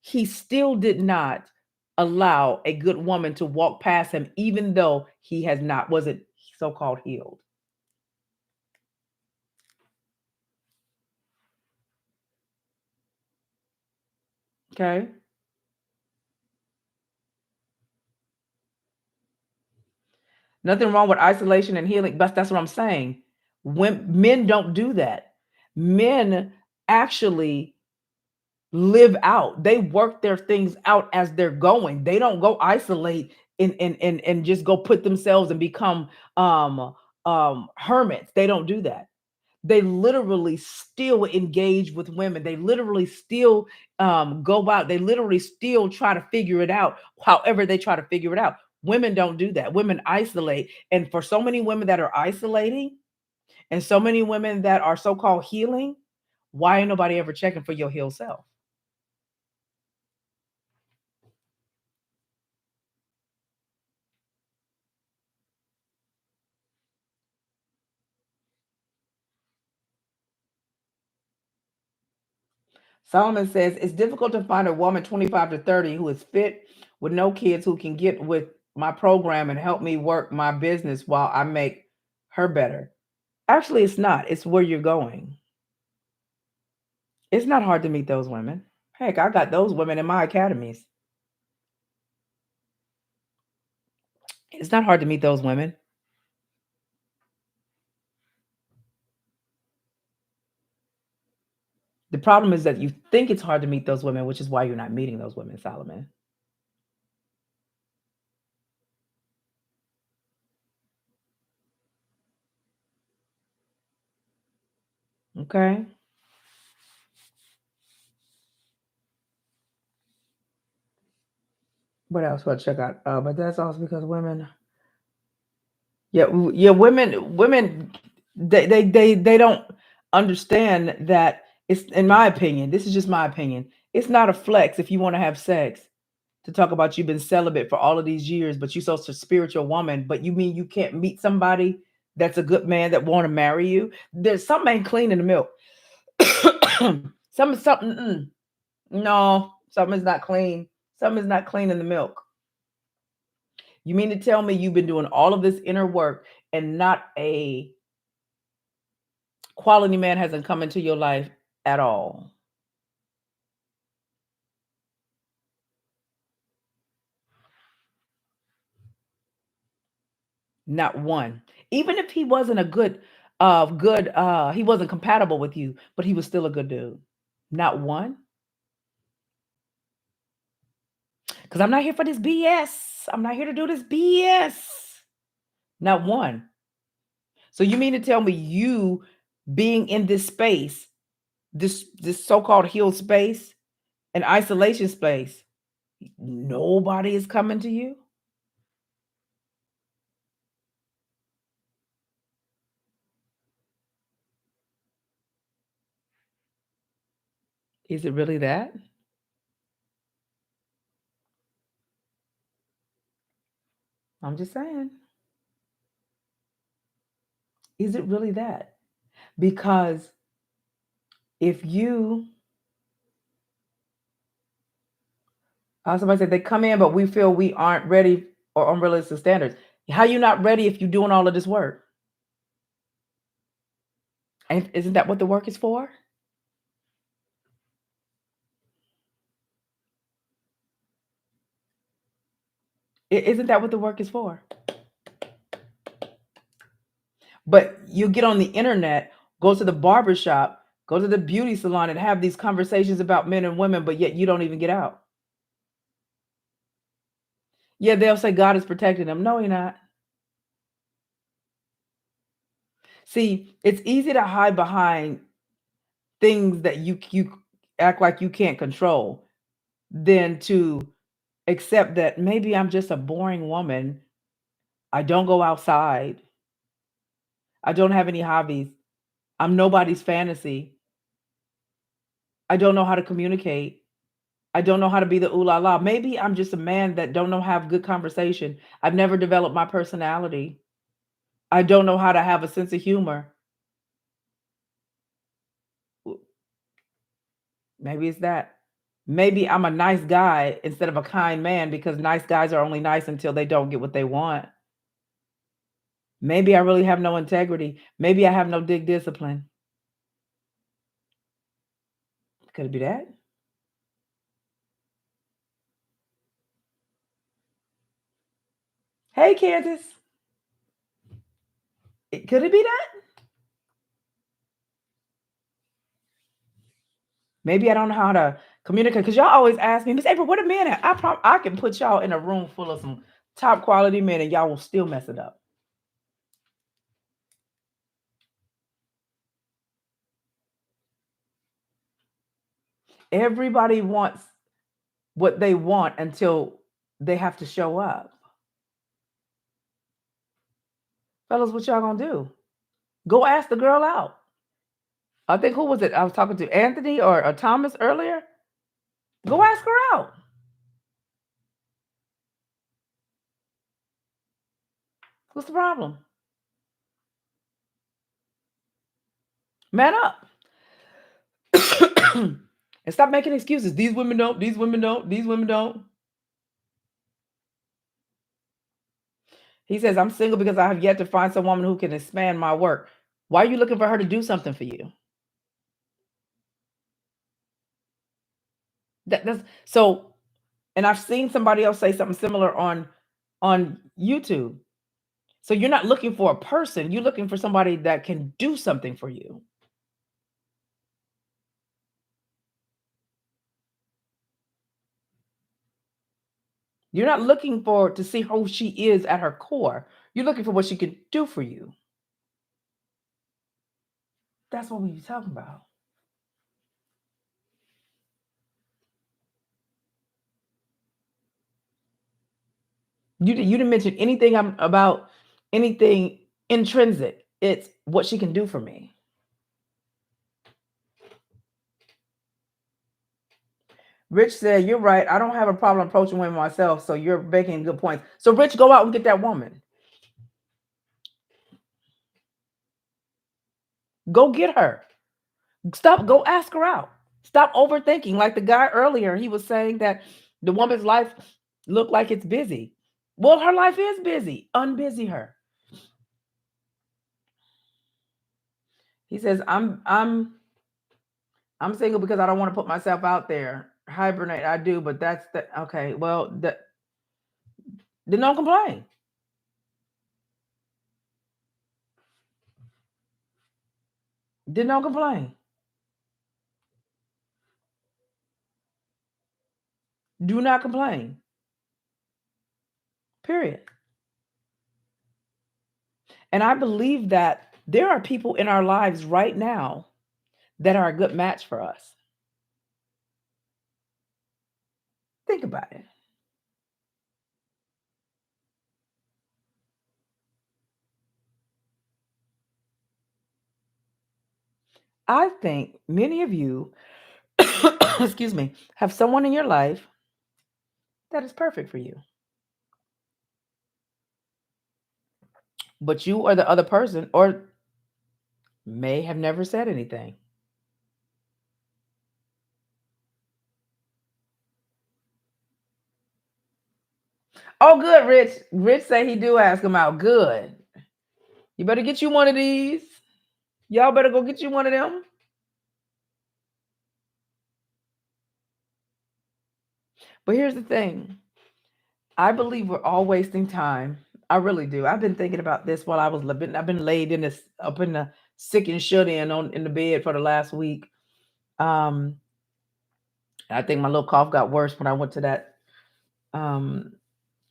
he still did not allow a good woman to walk past him, even though he has not, wasn't so-called healed. Okay. Nothing wrong with isolation and healing, but that's what I'm saying. When men don't do that, men actually live out. They work their things out as they're going. They don't go isolate and just go put themselves and become hermits. They don't do that. They literally still engage with women. They literally still go out. They literally still try to figure it out. However, they try to figure it out. Women don't do that. Women isolate. And for so many women that are isolating and so many women that are so-called healing, why ain't nobody ever checking for your healed self? Solomon says it's difficult to find a woman 25 to 30 who is fit with no kids who can get with my program and help me work my business while I make her better. Actually, it's not. It's where you're going. It's not hard to meet those women. Heck, I got those women in my academies. It's not hard to meet those women. The problem is that you think it's hard to meet those women, which is why you're not meeting those women, Solomon. Okay. What else? What check out? But that's also because women. Yeah, yeah. Women. They don't understand that it's. In my opinion, this is just my opinion. It's not a flex if you want to have sex to talk about you've been celibate for all of these years, but you're such a spiritual woman. But you mean you can't meet somebody that's a good man that want to marry you? There's something ain't clean in the milk. Something. No, something is not clean. Something is not clean in the milk. You mean to tell me you've been doing all of this inner work and not a quality man hasn't come into your life at all? Not one. Even if he wasn't a he wasn't compatible with you, but he was still a good dude. Not one. Because I'm not here for this BS. I'm not here to do this BS. Not one. So you mean to tell me you being in this space, this so-called healed space, an isolation space, nobody is coming to you? Is it really that? I'm just saying. Is it really that? Because if you, somebody said they come in, but we feel we aren't ready or unrealistic standards. How you not ready if you're doing all of this work? And isn't that what the work is for? Isn't that what the work is for? But you get on the internet, go to the barber shop, go to the beauty salon, and have these conversations about men and women, but yet you don't even get out. Yeah, they'll say God is protecting them. No, He's not. See, it's easy to hide behind things that you act like you can't control than to accept that maybe I'm just a boring woman. I don't go outside. I don't have any hobbies. I'm nobody's fantasy. I don't know how to communicate. I don't know how to be the ooh la la. Maybe I'm just a man that don't know how to have good conversation. I've never developed my personality. I don't know how to have a sense of humor. Maybe it's that. Maybe I'm a nice guy instead of a kind man because nice guys are only nice until they don't get what they want. Maybe I really have no integrity. Maybe I have no dig discipline. Could it be that? Hey, Candace. Could it be that? Maybe I don't know how to communicate because y'all always ask me, Miss April, what a man at? I can put y'all in a room full of some top quality men and y'all will still mess it up. Everybody wants what they want until they have to show up. Fellas, what y'all gonna do? Go ask the girl out. I think who was it? I was talking to Anthony or Thomas earlier. Go ask her out. What's the problem? Man up. And stop making excuses. These women don't, these women don't, these women don't. He says, I'm single because I have yet to find some woman who can expand my work. Why are you looking for her to do something for you? That's so. And I've seen somebody else say something similar on YouTube. So you're not looking for a person, you're looking for somebody that can do something for you. You're not looking for to see who she is at her core. You're looking for what she can do for you. That's what we be talking about. You didn't mention anything about anything intrinsic. It's what she can do for me. Rich said, "You're right. I don't have a problem approaching women myself. So you're making good points. So Rich, go out and get that woman. Go get her. Stop. Go ask her out. Stop overthinking. Like the guy earlier, he was saying that the woman's life looked like it's busy. Well, her life is busy. Unbusy her. He says, I'm single because I don't want to put myself out there. Hibernate, I do, but that's the okay. Well, then don't complain. Then don't complain. Do not complain. Period. And I believe that there are people in our lives right now that are a good match for us. Think about it. I think many of you, excuse me, have someone in your life that is perfect for you, but you or the other person, or may have never said anything. Oh, good, Rich. Rich say he do ask him out. Good. You better get you one of these. Y'all better go get you one of them. But here's the thing. I believe we're all wasting time. I really do. I've been thinking about this while I've been laid in this up in the sick and shut in on in the bed for the last week. Um, I think my little cough got worse when I went to um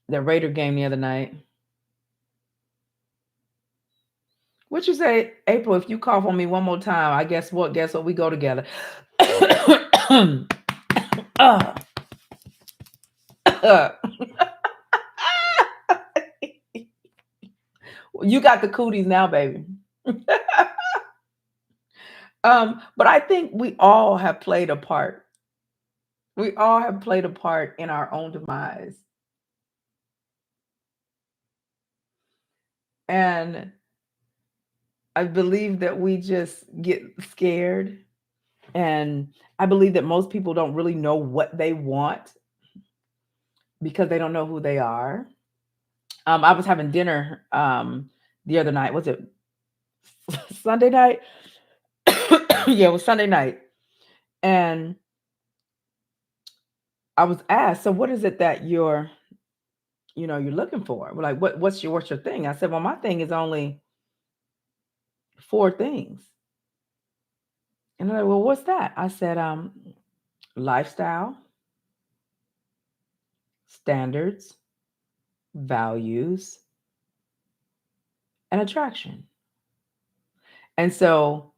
that Raider game the other night. What you say, April? If you cough on me one more time, I guess what? Guess what? We go together. uh, uh. You got the cooties now, baby. But I think we all have played a part. We all have played a part in our own demise. And I believe that we just get scared. And I believe that most people don't really know what they want because they don't know who they are. I was having dinner the other night. Was it Sunday night? Yeah, it was Sunday night. And I was asked, so what is it that you're looking for? Like what's your thing? I said, well, my thing is only four things. And they're like, well, what's that? I said, lifestyle, standards, values, and attraction. And so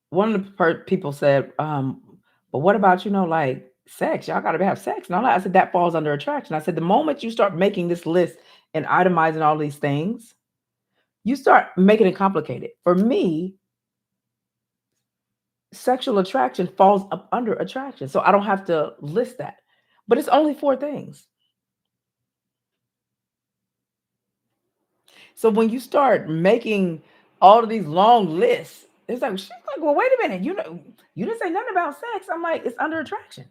one of the people said, but what about, like sex? Y'all got to have sex. And all that. I said, that falls under attraction. I said, the moment you start making this list and itemizing all these things, you start making it complicated. For me, sexual attraction falls up under attraction. So I don't have to list that. But it's only four things. So when you start making all of these long lists, it's like she's like, well, wait a minute, you didn't say nothing about sex. I'm like, it's under attraction.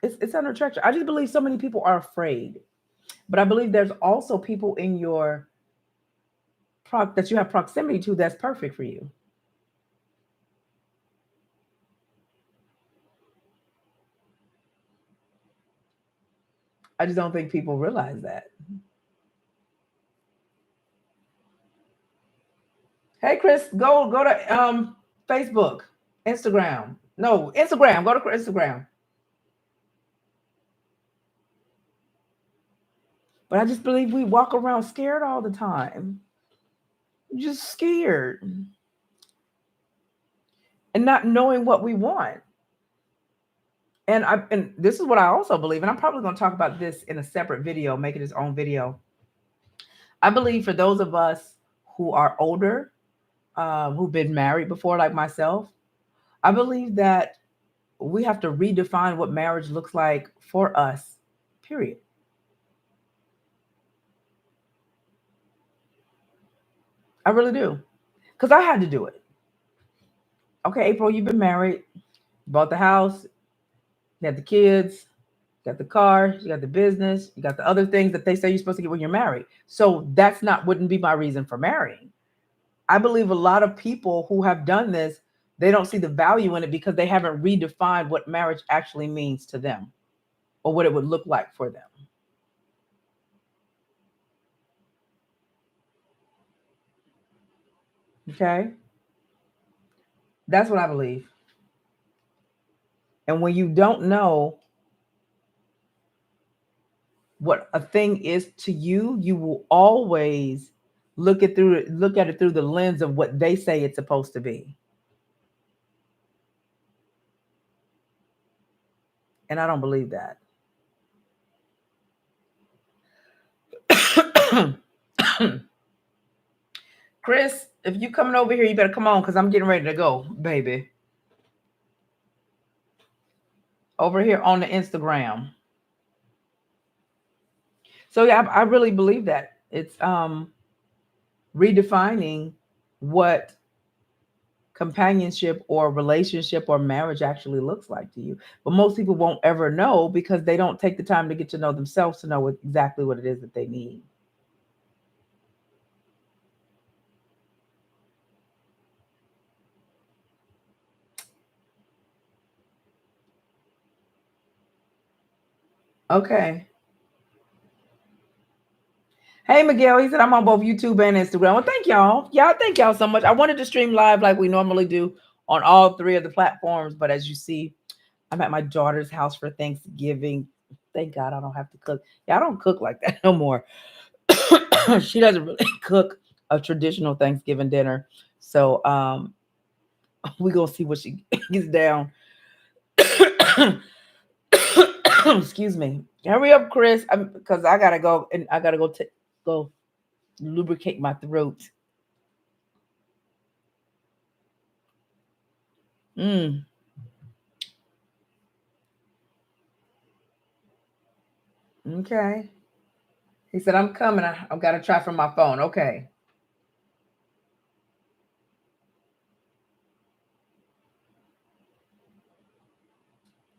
It's under attraction. I just believe so many people are afraid, but I believe there's also people in your that you have proximity to that's perfect for you. I just don't think people realize that. Hey, Chris, go to Facebook, Instagram. No, Instagram. Go to Instagram. But I just believe we walk around scared all the time, just scared and not knowing what we want. And this is what I also believe, and I'm probably going to talk about this in a separate video, make it its own video. I believe for those of us who are older, who've been married before, like myself, I believe that we have to redefine what marriage looks like for us. Period. I really do, because I had to do it. Okay, April, you've been married, bought the house, you had the kids, you got the car, you got the business, you got the other things that they say you're supposed to get when you're married. So that's not wouldn't be my reason for marrying. I believe a lot of people who have done this, they don't see the value in it because they haven't redefined what marriage actually means to them or what it would look like for them. Okay? That's what I believe. And when you don't know what a thing is to you, you will always look at it through the lens of what they say it's supposed to be. And I don't believe that. Chris, if you coming over here, you better come on because I'm getting ready to go, baby. Over here on the Instagram. So yeah, I really believe that. It's redefining what companionship or relationship or marriage actually looks like to you. But most people won't ever know because they don't take the time to get to know themselves to know exactly what it is that they need. Okay. Hey Miguel, he said I'm on both YouTube and Instagram. Well, thank y'all. Y'all, thank y'all so much. I wanted to stream live like we normally do on all three of the platforms, but as you see, I'm at my daughter's house for Thanksgiving. Thank God I don't have to cook. Yeah, I don't cook like that no more. She doesn't really cook a traditional Thanksgiving dinner. So we gonna see what she gets down. Excuse me. Hurry up, Chris, because I gotta go and I gotta go lubricate my throat. Mm, okay. He said, I'm coming. I've got to try from my phone. Okay.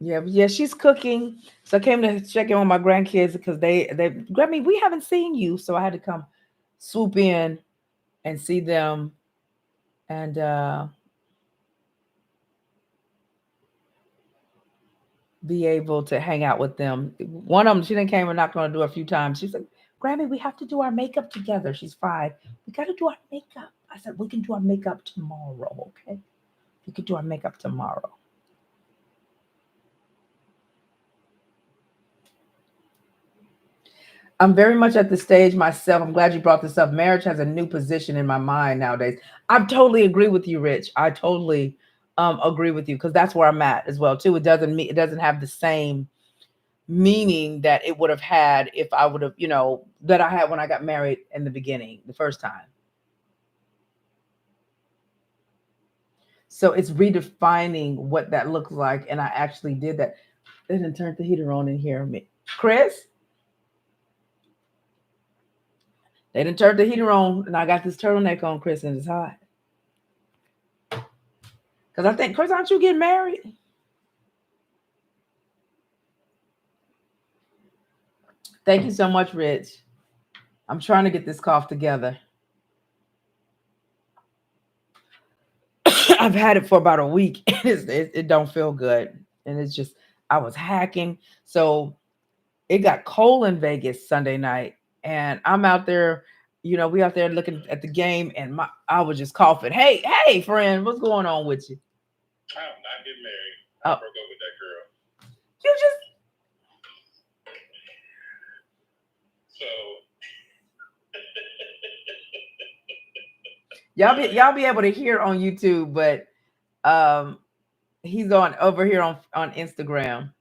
Yeah, yeah, she's cooking. So I came to check in with my grandkids because they Grammy, we haven't seen you. So I had to come swoop in and see them and be able to hang out with them. One of them, she didn't came and knocked on the door a few times. She's like, Grammy, we have to do our makeup together. She's 5. We got to do our makeup. I said, we can do our makeup tomorrow. Okay. We could do our makeup tomorrow. I'm very much at the stage myself. I'm glad you brought this up. Marriage has a new position in my mind nowadays. I totally agree with you, Rich. I totally agree with you because that's where I'm at as well too. It doesn't have the same meaning that it would have had if I would have, that I had when I got married in the beginning, the first time. So it's redefining what that looks like, and I actually did that. They didn't turn the heater on in here, Chris. They didn't turn the heater on, and I got this turtleneck on, Chris, and it's hot. Because I think, Chris, aren't you getting married? Thank you so much, Rich. I'm trying to get this cough together. I've had it for about a week. It don't feel good, and it's just I was hacking. So it got cold in Vegas Sunday night, and I'm out there. We out there looking at the game, and I was just coughing. Hey, hey, friend, what's going on with you? I'm not getting married. I Oh, broke up with that girl. you just So y'all be able to hear on YouTube, but um, he's on over here on Instagram.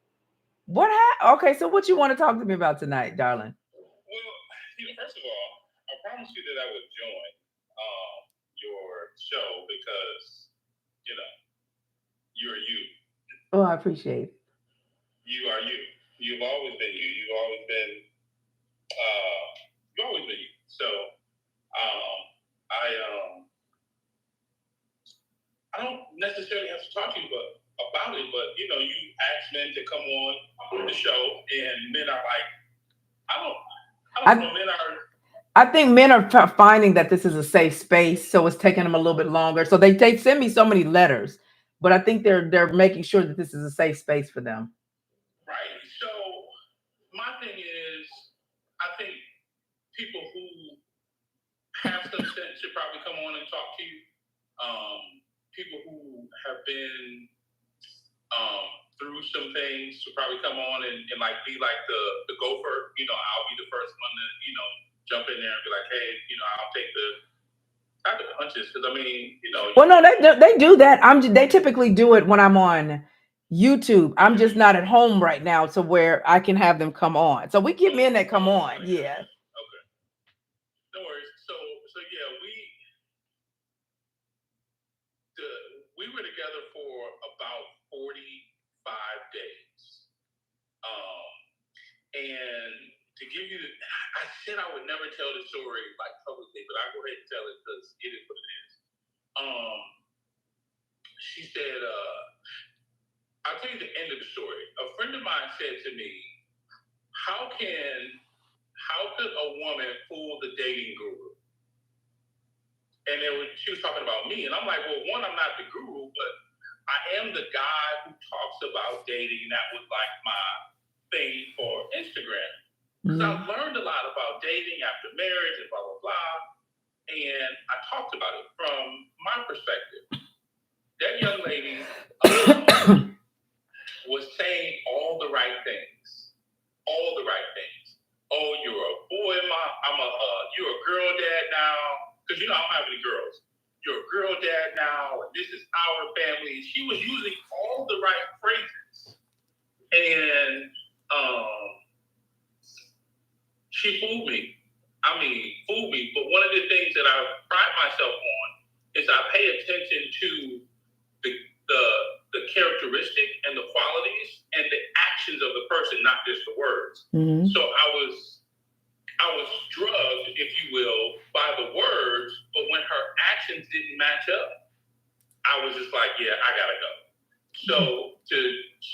Okay, so what you want to talk to me about tonight, darling? well, first of all, I promised you that I would join your show because you know you're you. Oh, I appreciate it. You are you. You've always been you. Uh, you've always been you. So um, I I don't necessarily have to talk to you about it, but you ask men to come on the show, and men are like, I don't, I don't know, I men are. I think men are finding that this is a safe space, so it's taking them a little bit longer. So they send me so many letters, but I think they're making sure that this is a safe space for them. Right. So my thing is, I think people who have some sense should probably come on and talk to you. People who have been um, through some things should probably come on and like be like the gopher. I'll be the first one to jump in there and be like, hey, I'll take the punches because I mean, Well, no, they do that. They typically do it when I'm on YouTube. I'm just not at home right now to where I can have them come on. So we get men that come on. Yeah. Okay. No worries. So yeah, we were together for about 45 days. And to give you, I said I would never tell the story like publicly, but I'll go ahead and tell it because it is what it is. She said, I'll tell you the end of the story. A friend of mine said to me, how could a woman fool the dating guru? And she was talking about me, and I'm like, well, one, I'm not the guru, but I am the guy who talks about dating. That was like my thing for Instagram. Because I've learned a lot about dating after marriage and blah, blah, blah. And I talked about it from my perspective. That young lady was saying all the right things. All the right things. Oh, you're a boy mom. You're a girl dad now. Because I don't have any girls. You're a girl dad now. And this is our family. She was using all the right phrases. And she fooled me. I mean, fooled me. But one of the things that I pride myself on is I pay attention to the characteristic and the qualities and the actions of the person, not just the words. Mm-hmm. So I was drugged, if you will, by the words, but when her actions didn't match up, I was just like, yeah, I gotta go. So to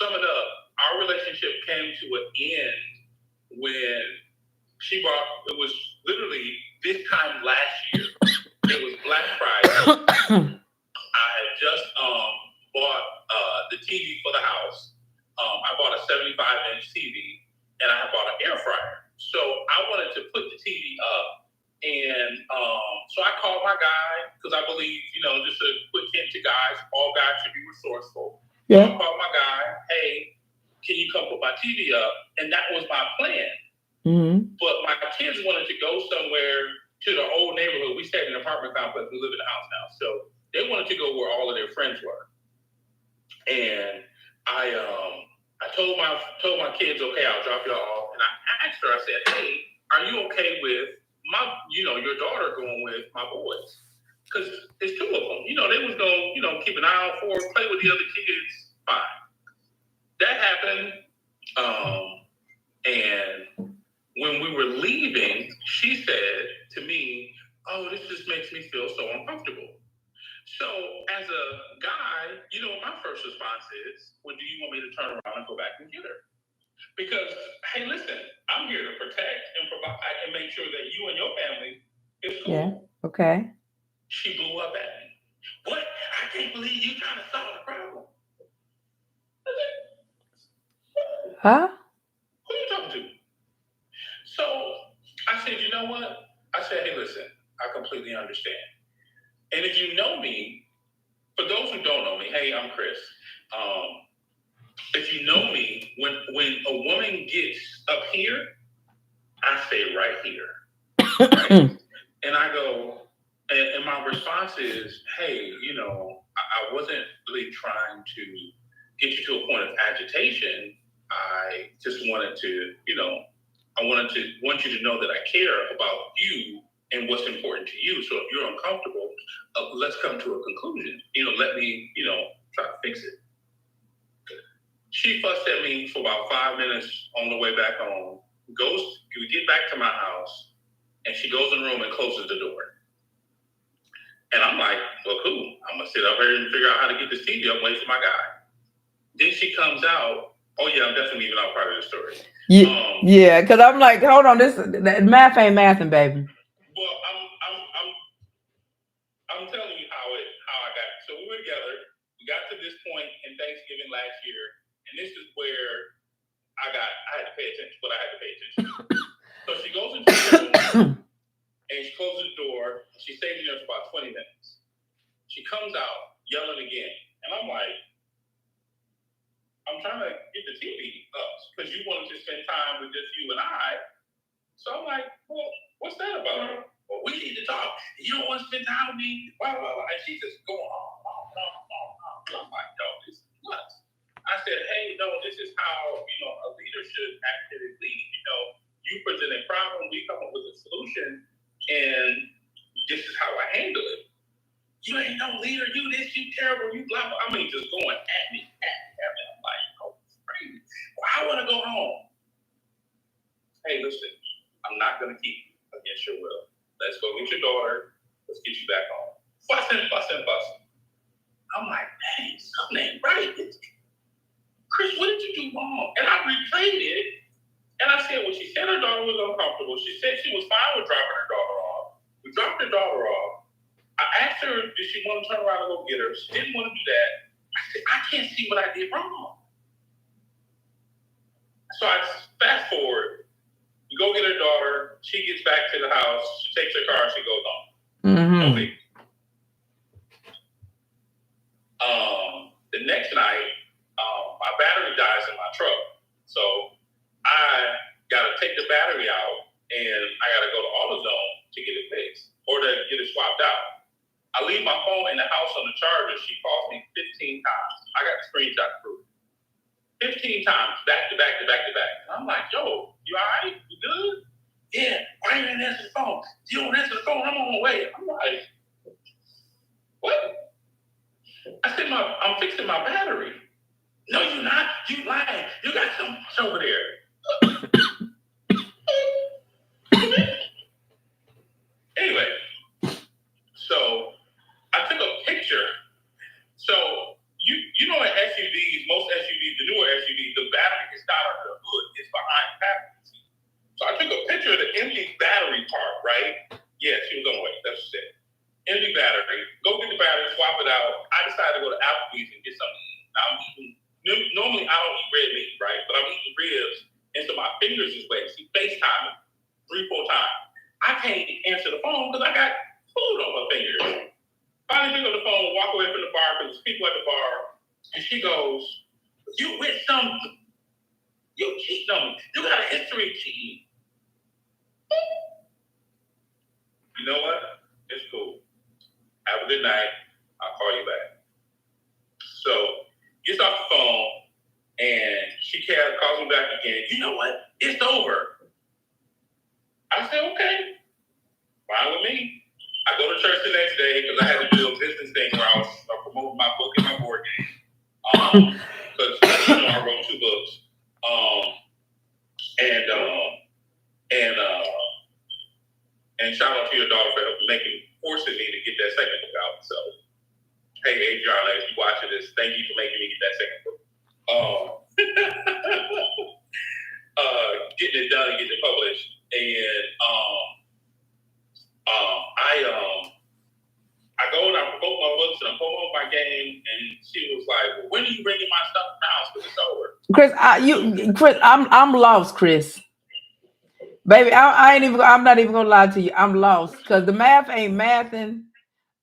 sum it up, our relationship came to an end when it was literally this time last year. It was Black Friday. I had just bought the TV for the house. I bought a 75-inch TV, and I bought an air fryer. So I wanted to put the TV up, and so I called my guy because I believe, just a quick hint to guys, all guys should be resourceful. Yeah. So I called my guy, hey, can you come put my TV up? And that was my plan. Mm-hmm. But my kids wanted to go somewhere to the old neighborhood. We stayed in an apartment complex. We live in a house now. So they wanted to go where all of their friends were. And I told my kids, okay, I'll drop y'all off. And I asked her, I said, hey, are you okay with your daughter going with my boys? Because there's two of them. They was going to, keep an eye out for, play with the other kids. Fine. That happened. And when we were leaving, she said to me, oh, this just makes me feel so uncomfortable. So as a guy, what my first response is, well, do you want me to turn around and go back and get her? Because, hey, listen, I'm here to protect and provide and make sure that you and your family is cool. Yeah, okay. She blew up at me. What? I can't believe you trying to solve the problem. Huh? Who are you talking to? know what? I said, hey, listen, I completely understand. And if you know me, for those who don't know me, hey, I'm Chris. If you know me, when a woman gets up here, I stay right here. Right? And I go, and my response is, hey, I wasn't really trying to get you to a point of agitation. I just wanted to, want you to know that I care about you and what's important to you. So if you're uncomfortable, let's come to a conclusion. Let me, try to fix it. She fussed at me for about 5 minutes on the way back home. We get back to my house, and she goes in the room and closes the door. And I'm like, well, cool. I'm going to sit up here and figure out how to get this TV up, wait for my guy. Then she comes out. Oh, yeah, I'm definitely leaving out part of the story. Yeah, because I'm like, hold on, this math ain't mathing, baby. Well, I'm telling you how I got it. So we were together. We got to this point in Thanksgiving last year, and this is where I had to pay attention, but I had to pay attention. So she goes into the room, and she closes the door, and she stays in there for about 20 minutes. She comes out yelling again, and I'm like, I'm trying to get the TV up because you wanted to spend time with just you and I. So I'm like, well, what's that about? Well, we need to talk. You don't want to spend time with me, blah, blah, blah. And she's just going on. I'm like, no, this is nuts. I said, hey, no, this is how, a leader should actually lead. You present a problem, we come up with a solution, and this is how I handle it. You ain't no leader, you this, you terrible, you blah, blah. I mean, just going at me. I'm like, oh, crazy. Well, I want to go home. Hey, listen, I'm not going to keep you against your will. Let's go get your daughter. Let's get you back home. Fussing. I'm like, dang, something ain't right. Chris, what did you do wrong? And I replayed it. And I said, well, she said her daughter was uncomfortable. She said she was fine with dropping her daughter off. We dropped her daughter off. I asked her, did she want to turn around and go get her? She didn't want to do that. I said, I can't see what I did wrong. So I fast forward. We go get her daughter. She gets back to the house. She takes her car. She goes home. Okay. The next night, my battery dies in my truck. So I got to take the battery out, and I got to go to AutoZone to get it fixed or to get it swapped out. I leave my phone in the house on the charger. She calls me 15 times. I got the screenshot proof. 15 times, back to back to back to back. And I'm like, yo, you all right? You good? Yeah, why you didn't answer the phone? You don't answer the phone, I'm on my way. I'm like, what? I said, I'm fixing my battery. No, you're not. You lying. You got something over there. Anyway, so I took a picture. So you know, in SUVs, most SUVs, the newer SUVs, the battery is not under the hood; it's behind the passenger seat. So I took a picture of the empty battery part. Right? Yeah, she was on the way. That's what she said. Empty battery. Go get the battery, swap it out. I decided to go to Applebee's and get something to eat. Now I'm eating. Normally I don't eat red meat, right? But I'm eating ribs, and so my fingers is wet. She FaceTiming 3-4 times. I can't answer the phone because I got food on my fingers. Finally pick up the phone, walk away from the bar because there's people at the bar, and she goes, "You with some? You cheating on me? You got a history of cheating." You know what? It's cool. Have a good night. I'll call you back. So gets off the phone, and she calls me back again. You know what? It's over. I said, okay, fine with me. I go to church the next day because I had to do a business thing where I was promoting my book and my board game. Because I wrote 2 books. And shout out to your daughter for forcing me to get that second book out. So, hey, Adriana, if you're watching this, thank you for making me get that second book. Getting it done and getting it published. And I go and I promote my books and I promote my game, and she was like, well, when are you bringing my stuff to the house? Because it's over. Chris, I'm lost, Chris. Baby, I ain't even. I'm not even gonna lie to you. I'm lost because the math ain't mathing.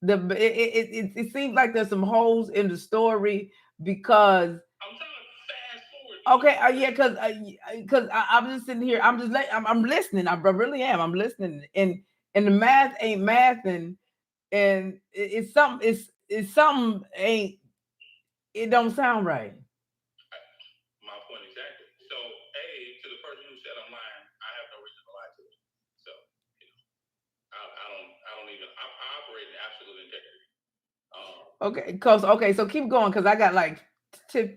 It seems like there's some holes in the story because I'm trying to fast forward. okay, yeah, because I'm just sitting here. I'm listening. I really am. I'm listening, and the math ain't mathing, and it's something. It's something ain't. It don't sound right. My point exactly. So, A, to the person who said I'm lying, I have no reason to lie to you. So, you know, I don't even, I operate in absolute integrity. Okay, cause okay, so keep going because I got like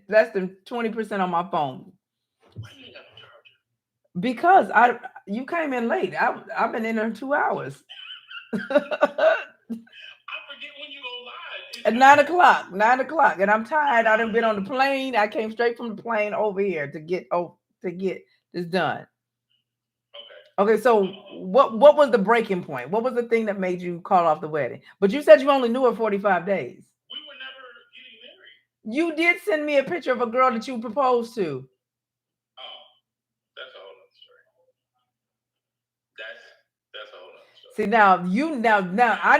less than 20% on my phone. Why you ain't got no charger? Because you came in late. I've been in there 2 hours. I forget when you go live. At 9 o'clock, 9 o'clock, and I'm tired. I done been on the plane. I came straight from the plane over here to get this done. Okay. Okay, so what was the breaking point? What was the thing that made you call off the wedding? But you said you only knew her 45 days. We were never getting married. You did send me a picture of a girl that you proposed to. Oh, that's a whole other story. That's a whole other story. See now I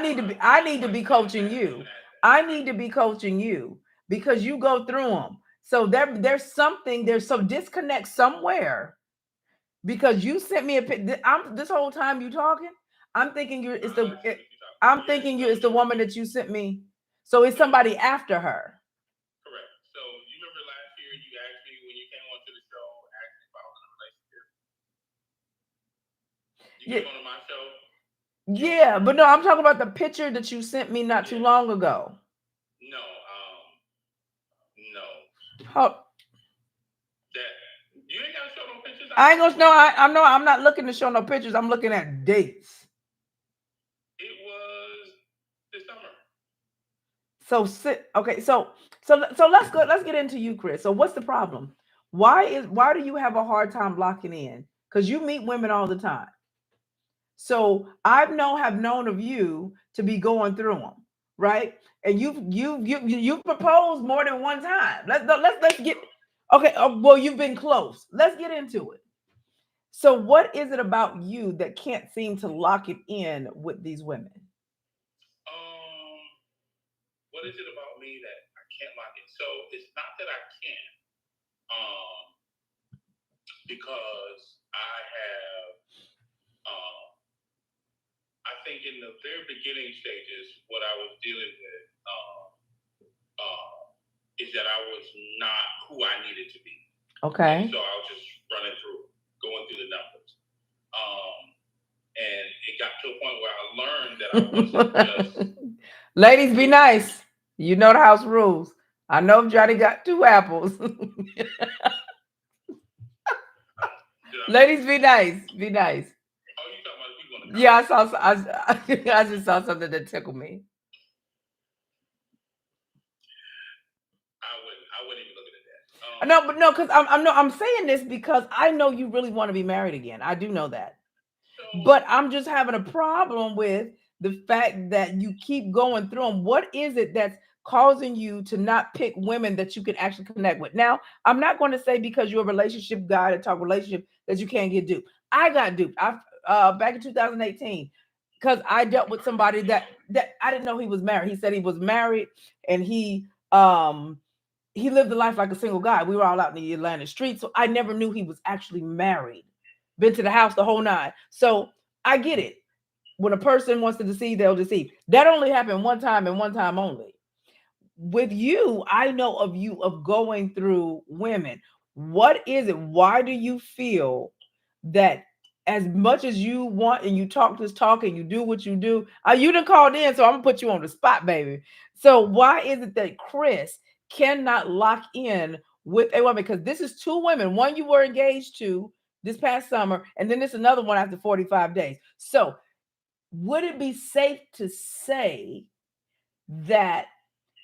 need to be coaching you. I need to be coaching you because you go through them. So there's some disconnect somewhere because you sent me a pic. I'm this whole time you talking. I'm thinking I'm thinking you it's the woman that you sent me. So it's somebody after her. Correct. So you remember last year you asked me when you came onto the show, asked me if I was in a relationship. You Yeah, came onto my show. yeah, but no, I'm talking about the picture that you sent me not too long ago. No, no. Oh, That you ain't gotta show no pictures. I ain't gonna no. I'm no. I'm not looking to show no pictures. I'm looking at dates. It was this summer. So okay. So let's go. Let's get into you, Chris. So what's the problem? Why do you have a hard time locking in? Because you meet women all the time. So have known of you to be going through them, right? And you've proposed more than one time. Let's get okay. Well, you've been close. Let's get into it. So, what is it about you that can't seem to lock it in with these women? Um, what is it about me that I can't lock it? So it's not that I can't, because I think in the very beginning stages, what I was dealing with is that I was not who I needed to be. Okay. And so I was just going through the numbers. And it got to a point where I learned that I wasn't just. Ladies, be nice. You know the house rules. I know Johnny got 2 apples. Ladies, be nice. Be nice. Oh, you talking about people in the Yeah, I just saw something that tickled me. I wouldn't even look at that. No, but no, because I'm saying this because I know you really want to be married again. I do know that. But I'm just having a problem with the fact that you keep going through them. What is it that's causing you to not pick women that you can actually connect with? Now, I'm not going to say because you're a relationship guy to talk relationship that you can't get duped. I got duped. I back in 2018 because I dealt with somebody that I didn't know he was married. He said he was married and he lived a life like a single guy. We were all out in the Atlanta streets, so I never knew he was actually married. Been to the house the whole nine. So I get it. When a person wants to deceive, they'll deceive. That only happened one time and one time only. With you, I know of you of going through women. What is it? Why do you feel that as much as you want and you talk this talk and you do what you do, you done called in, so I'm gonna put you on the spot, baby. So why is it that Chris cannot lock in with a woman? Because this is 2 women. One you were engaged to this past summer, and then there's another one after 45 days. So would it be safe to say that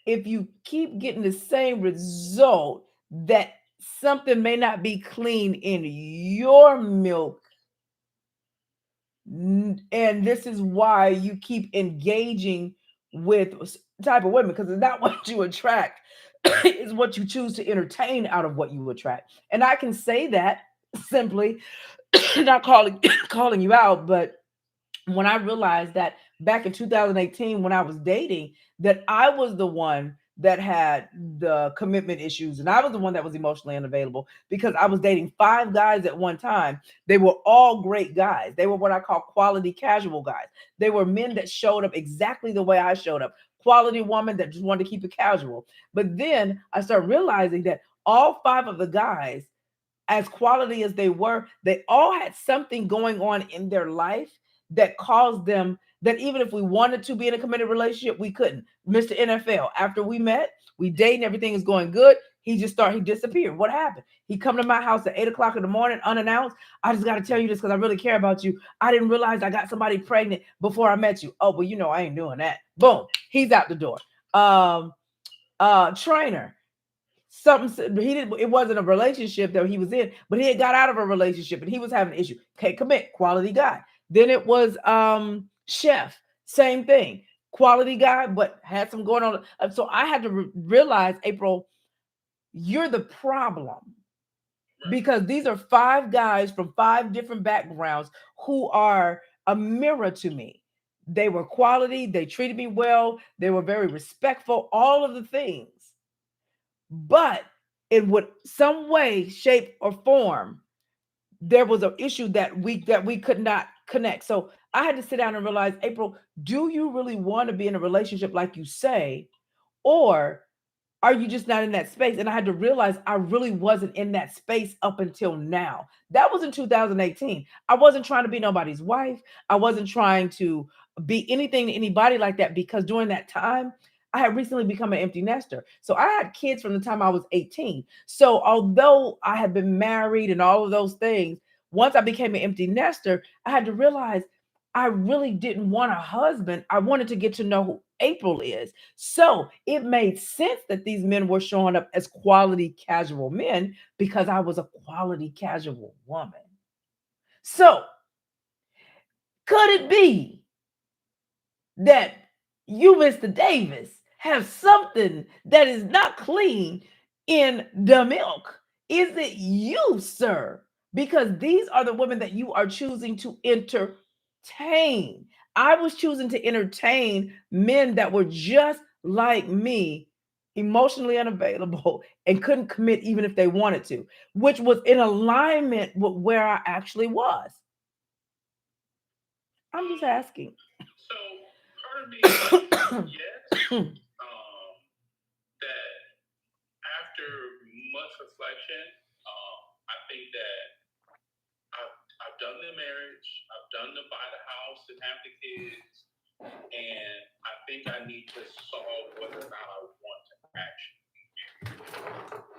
if you keep getting the same result, that something may not be clean in your milk? And this is why you keep engaging with type of women, because it's not what you attract, it's what you choose to entertain out of what you attract. And I can say that simply not calling you out, but when I realized that back in 2018, when I was dating, that I was the one that had the commitment issues and I was the one that was emotionally unavailable because I was dating five guys at one time. They were all great guys. They were what I call quality casual guys. They were men that showed up exactly the way I showed up. Quality woman that just wanted to keep it casual. But then I started realizing that all five of the guys, as quality as they were, they all had something going on in their life that caused them that even if we wanted to be in a committed relationship, we couldn't. Mr. NFL, after we met, we dating, everything is going good. He disappeared. What happened? He come to my house at 8 o'clock in the morning, unannounced. I just got to tell you this because I really care about you. I didn't realize I got somebody pregnant before I met you. Oh, well, I ain't doing that. Boom, he's out the door. Trainer, something he didn't, it wasn't a relationship that he was in, but he had got out of a relationship and he was having an issue. Okay, commit, quality guy. Then it was chef, same thing, quality guy, but had some going on. So I had to realize, April, you're the problem, because these are five guys from five different backgrounds who are a mirror to me. They were quality, they treated me well, they were very respectful, all of the things. But in what some way, shape, or form, there was an issue that we could not connect. So I had to sit down and realize, April, do you really want to be in a relationship like you say, or are you just not in that space? And I had to realize I really wasn't in that space up until now. That was in 2018. I wasn't trying to be nobody's wife. I wasn't trying to be anything to anybody like that, because during that time, I had recently become an empty nester. So I had kids from the time I was 18. So although I had been married and all of those things, once I became an empty nester, I had to realize I really didn't want a husband. I wanted to get to know who April is. So it made sense that these men were showing up as quality casual men because I was a quality casual woman. So could it be that you, Mr. Davis, have something that is not clean in the milk? Is it you, sir? Because these are the women that you are choosing to entertain. I was choosing to entertain men that were just like me, emotionally unavailable, and couldn't commit even if they wanted to, which was in alignment with where I actually was. I'm just asking. So part of me is yes, that after much reflection, I think that I've done the marriage, I've done the buy the house and have the kids, and I think I need to solve whether or not I want to actually.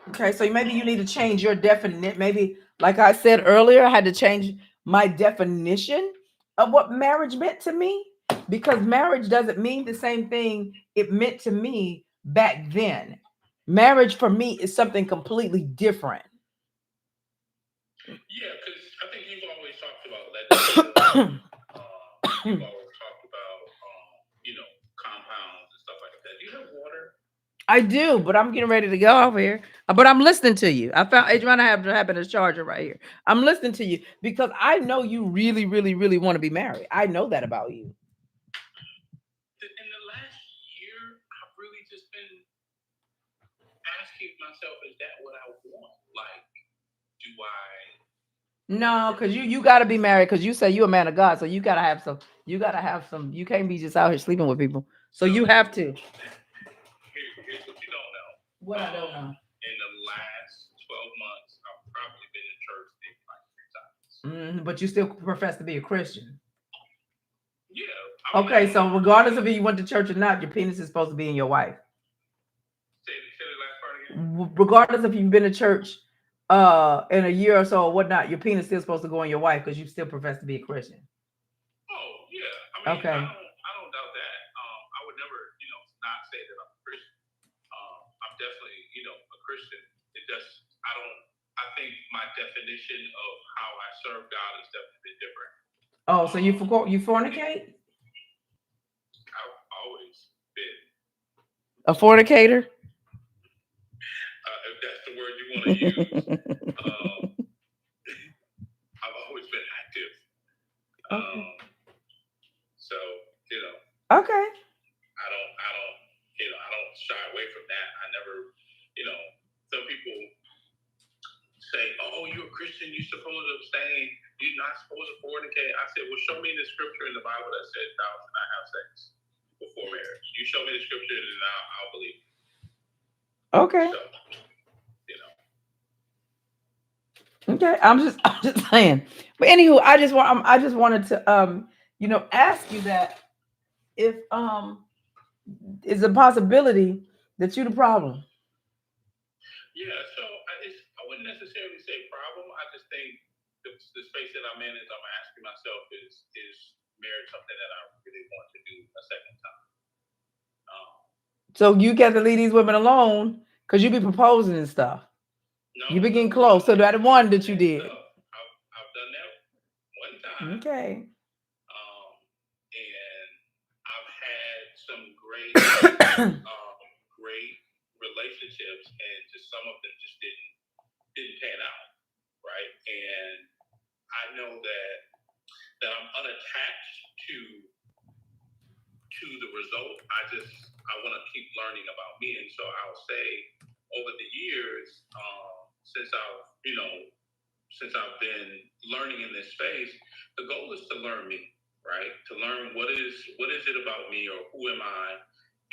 Okay, so maybe you need to change your definition. Maybe, like I said earlier, I had to change my definition of what marriage meant to me, because marriage doesn't mean the same thing it meant to me back then. Marriage for me is something completely different. Yeah, because I think you've always talked about legislative. You've always talked about, compounds and stuff like that. Do you have water? I do, but I'm getting ready to go over here. But I'm listening to you. I found Adriana have to happen his charger right here. I'm listening to you because I know you really, really, really want to be married. I know that about you. In the last year, I've really just been asking myself, is that what I want? Like, do I? No, because you got to be married, because you say you're a man of God, so you gotta have some. You gotta have some. You can't be just out here sleeping with people. So you have to. Here's what you don't know. What I don't know. In the last 12 months, I've probably been in church maybe like 3 times. But you still profess to be a Christian. Yeah. Okay, so regardless of if you went to church or not, your penis is supposed to be in your wife. Say the last part again. Regardless if you've been to church in a year or so or whatnot, your penis is still supposed to go in your wife because you still profess to be a Christian. Oh yeah. I mean, okay. I don't doubt that. I would never, not say that I'm a Christian. I'm definitely, a Christian. It just, I don't. I think my definition of how I serve God is definitely different. Oh, so you fornicate? I've always been a fornicator. If that's the word you want to use. I've always been Okay. So, you know. Okay. I don't shy away from that. I never, some people say, "Oh, you're a Christian, you're supposed to abstain, you're not supposed to fornicate." I said, "Well, show me the scripture in the Bible that says thou shalt not have sex before marriage. You show me the scripture, and I'll believe you." Okay. So, Okay. I'm just saying. But anywho, I just wanted to ask you that if is a possibility that you the problem. Yeah. So I wouldn't necessarily say problem. I just think the space that I'm in is I'm asking myself is marriage something that I really want to do a second time. So you got to leave these women alone because you be proposing and stuff. No, you be getting close. So that one that you did. I've done that one time. Okay. And I've had some great, great relationships, and just some of them just didn't pan out, right? And I know that I'm unattached to the result. I want to keep learning about me, and so I'll say over the years, since I've been learning in this space, the goal is to learn me, right? To learn what is it about me, or who am I,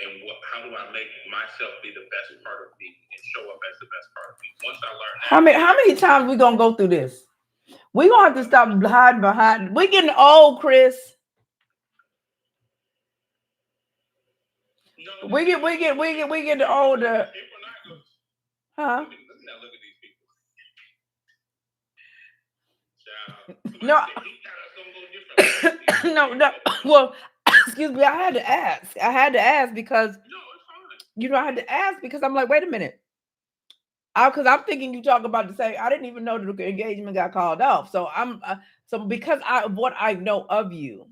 and how do I make myself be the best part of me and show up as the best part of me. Once I learn that, how many times we gonna go through this? We gonna have to stop hiding behind. We getting old, Chris. No, we get older. Huh? Look at these people. No. No. Well, excuse me. I had to ask because I had to ask because I'm like, wait a minute. Because I'm thinking you talk about the same. I didn't even know the engagement got called off. So so because of what I know of you,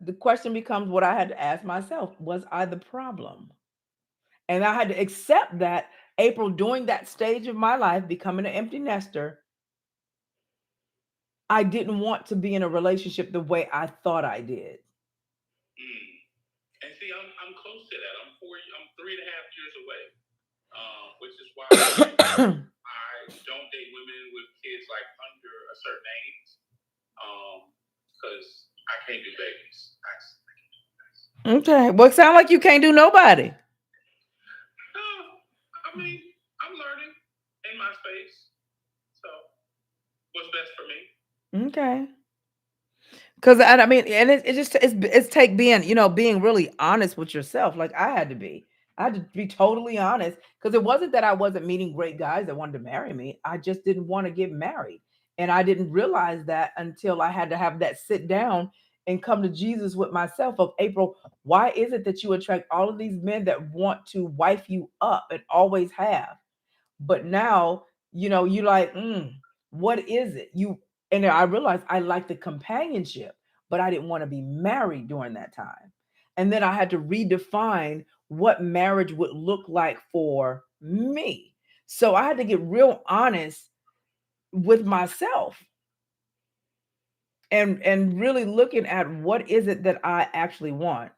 the question becomes what I had to ask myself: was I the problem? And I had to accept that April, during that stage of my life, becoming an empty nester, I didn't want to be in a relationship the way I thought I did. And see, I'm close to that. I'm 3.5 years away, which is why I don't date women with kids like under a certain age, because I can't do babies. Okay, well, it sounds like you can't do nobody. I mean, I'm learning in my space, so what's best for me? Okay. Because I mean, and it's take being really honest with yourself. Like I had to be. I had to be totally honest because it wasn't that I wasn't meeting great guys that wanted to marry me. I just didn't want to get married. And I didn't realize that until I had to have that sit down and come to Jesus with myself of April, why is it that you attract all of these men that want to wife you up and always have? But now, you like, what is it? And I realized I like the companionship, but I didn't want to be married during that time. And then I had to redefine what marriage would look like for me. So I had to get real honest with myself and really looking at what is it that I actually want.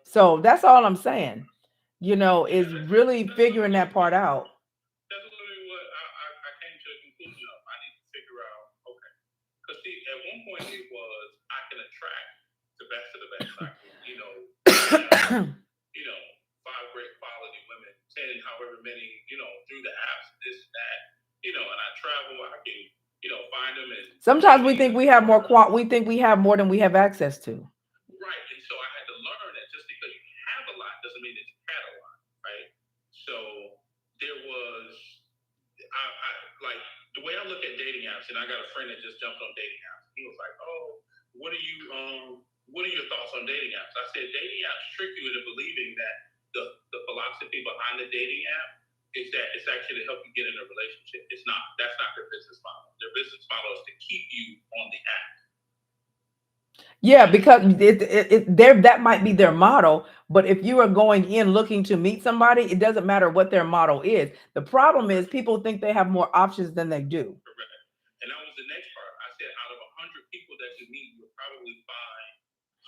So that's all I'm saying, is really figuring that part out. That's literally what I came to a conclusion of. I need to figure out, okay. Because see, at one point it was I can attract the best of the best. I can, 5 great quality women, 10, however many, through the apps, this, that, and I travel, I can, find them. And sometimes we think we have more we think we have more than we have access to. Right. And so I had to learn that just because you have a lot doesn't mean that you had a lot, right? So there was, I like the way I look at dating apps, and I got a friend that just jumped on dating apps. He was like, "Oh, what are your thoughts on dating apps?" I said, dating apps trick you into believing that the philosophy behind the dating app is that it's actually to help you get in a relationship. It's not. That's not their business model. Their business model is to keep you on the app. Yeah, because that might be their model, but if you are going in looking to meet somebody, it doesn't matter what their model is. The problem is people think they have more options than they do. Correct. And that was the next part. I said out of 100 people that you meet, you'll probably find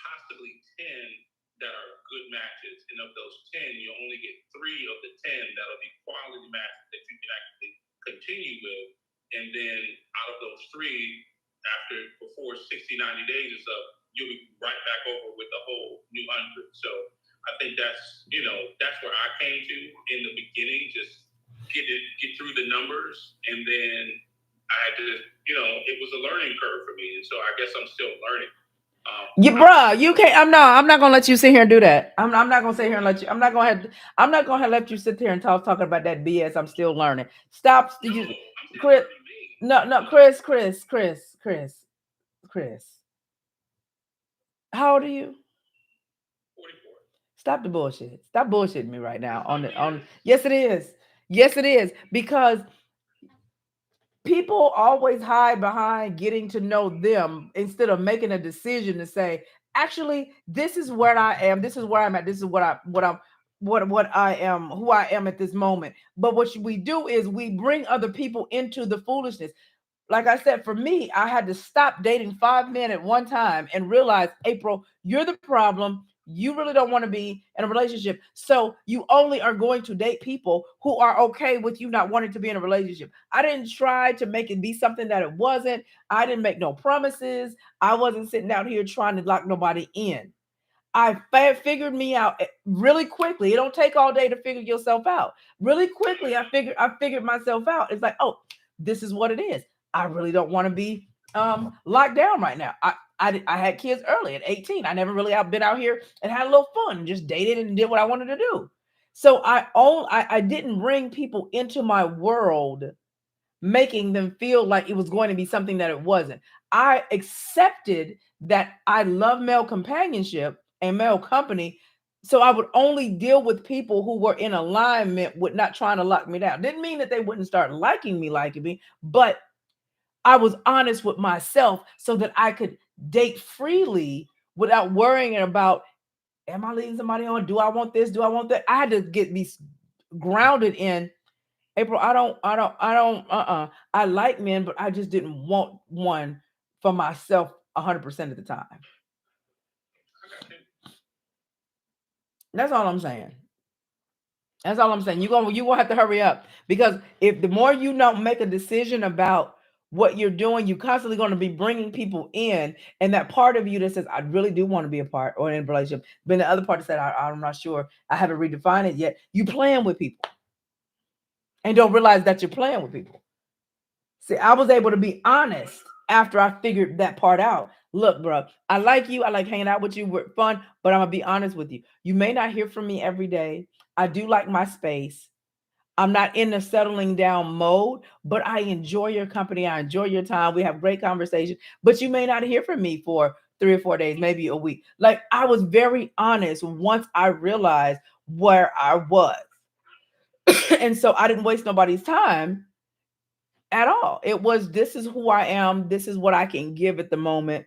possibly 10 that are good matches. And of those 10, you only get 3 of the 10 that'll be quality matches that you can actually continue with. And then out of those 3, before 60, 90 days is up, you'll be right back over with the whole new 100. So I think that's where I came to in the beginning, just get through the numbers. And then I had to, it was a learning curve for me. And so I guess I'm still learning. You, bruh, you can't. I'm not gonna let you sit here and do that. I'm not gonna sit here and let you. I'm not gonna let you sit here and talking about that BS. I'm still learning. Stop. No, I'm still Chris. learning me. No, Chris. How old are you? 44. Stop the bullshit. Stop bullshitting me right now. Yes, it is. Yes, it is. Because people always hide behind getting to know them instead of making a decision to say, actually, this is where I am. This is where I'm at. This is what I am, who I am at this moment. But what we do is we bring other people into the foolishness. Like I said, for me, I had to stop dating 5 men at one time and realize, April, you're the problem. You really don't want to be in a relationship. So you only are going to date people who are okay with you not wanting to be in a relationship. I didn't try to make it be something that it wasn't. I didn't make no promises. I wasn't sitting out here trying to lock nobody in. I figured me out really quickly. It don't take all day to figure yourself out. Really quickly, I figured myself out. It's like, oh, this is what it is. I really don't want to be locked down right now. I had kids early at 18. I never really been out here and had a little fun, just dated and did what I wanted to do. So I didn't bring people into my world making them feel like it was going to be something that it wasn't. I accepted that I love male companionship and male company. So I would only deal with people who were in alignment with not trying to lock me down. Didn't mean that they wouldn't start liking me, but I was honest with myself so that I could date freely without worrying about, am I leading somebody on? Do I want this? Do I want that? I had to get me grounded in, April, I like men, but I just didn't want one for myself 100% of the time. That's all I'm saying. That's all I'm saying. You gonna have to hurry up, because if the more you don't make a decision about what you're doing, you're constantly going to be bringing people in, and that part of you that says, I really do want to be a part or in a relationship, but the other part that said, I'm not sure, I haven't redefined it yet. You playing with people and don't realize that you're playing with people. See, I was able to be honest after I figured that part out. Look, bro, I like you. I like hanging out with you. We're fun, but I'm gonna be honest with you. You may not hear from me every day. I do like my space. I'm not in the settling down mode, but I enjoy your company. I enjoy your time. We have great conversation, but you may not hear from me for 3 or 4 days, maybe a week. Like, I was very honest once I realized where I was. And so I didn't waste nobody's time at all. It was, this is who I am. This is what I can give at the moment.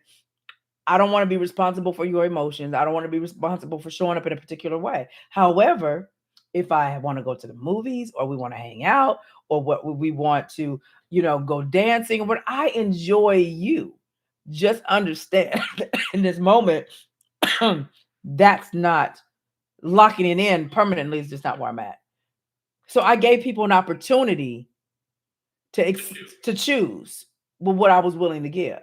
I don't want to be responsible for your emotions. I don't want to be responsible for showing up in a particular way. However, if I want to go to the movies, or we want to hang out, or what we want to, go dancing, what I enjoy you, just understand in this moment, that's not locking it in permanently. It's just not where I'm at. So I gave people an opportunity to choose what I was willing to give.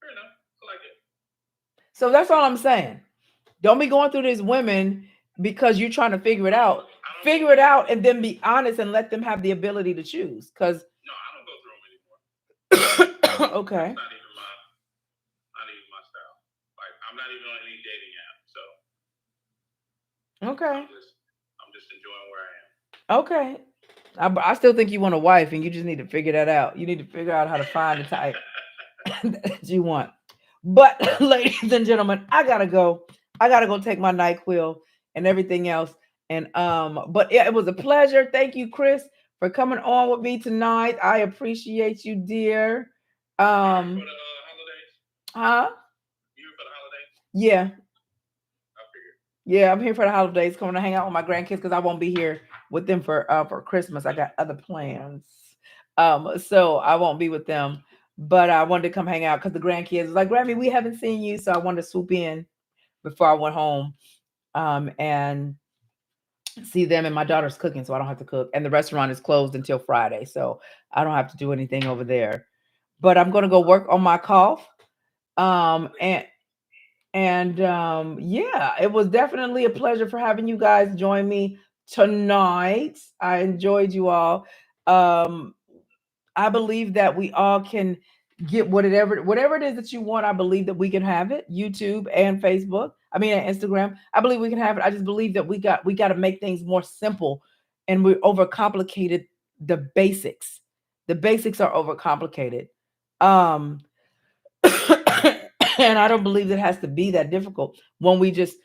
Fair enough. I like it. So that's all I'm saying. Don't be going through these women because you're trying to figure it out. Figure it out and then be honest and let them have the ability to choose. Because no, I don't go through them anymore. Okay. Not even my style. Like, I'm not even on any dating app, so Okay. I'm just enjoying where I am. Okay. I still think you want a wife, and you just need to figure that out. You need to figure out how to find the type that you want. But ladies and gentlemen, I gotta go. I gotta go take my NyQuil and everything else. And but it was a pleasure. Thank you, Chris, for coming on with me tonight. I appreciate you, dear. Um, for the holidays? huh? You here for the holidays? Yeah, I figured. yeah. I'm here for the holidays. Coming to hang out with my grandkids because I won't be here with them for Christmas. I got other plans. So I won't be with them. But I wanted to come hang out because the grandkids was like, Grammy, we haven't seen you, so I wanted to swoop in before I went home. And see them, and my daughter's cooking, so I don't have to cook. And the restaurant is closed until Friday, so I don't have to do anything over there. But I'm gonna go work on my cough. Um, and yeah, it was definitely a pleasure for having you guys join me tonight. I enjoyed you all. Um, I believe that we all can get whatever it is that you want. I believe that we can have it. YouTube and Facebook. I mean, and Instagram. I believe we can have it. I just believe that we got to make things more simple, and we overcomplicated the basics. The basics are overcomplicated. Um, and I don't believe it has to be that difficult when we just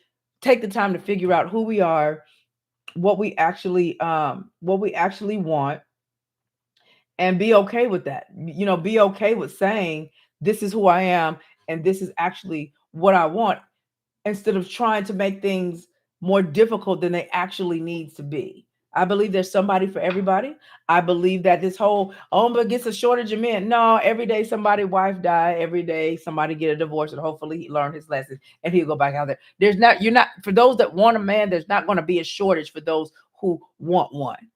take the time to figure out who we are, what we actually want, and be okay with that. Be okay with saying this is who I am and this is actually what I want, instead of trying to make things more difficult than they actually needs to be. I believe there's somebody for everybody. I believe that this whole but gets a shortage of men. No, every day somebody wife die, every day somebody get a divorce, and hopefully he learned his lesson and he'll go back out there. There's not you're not For those that want a man, there's not going to be a shortage for those who want one,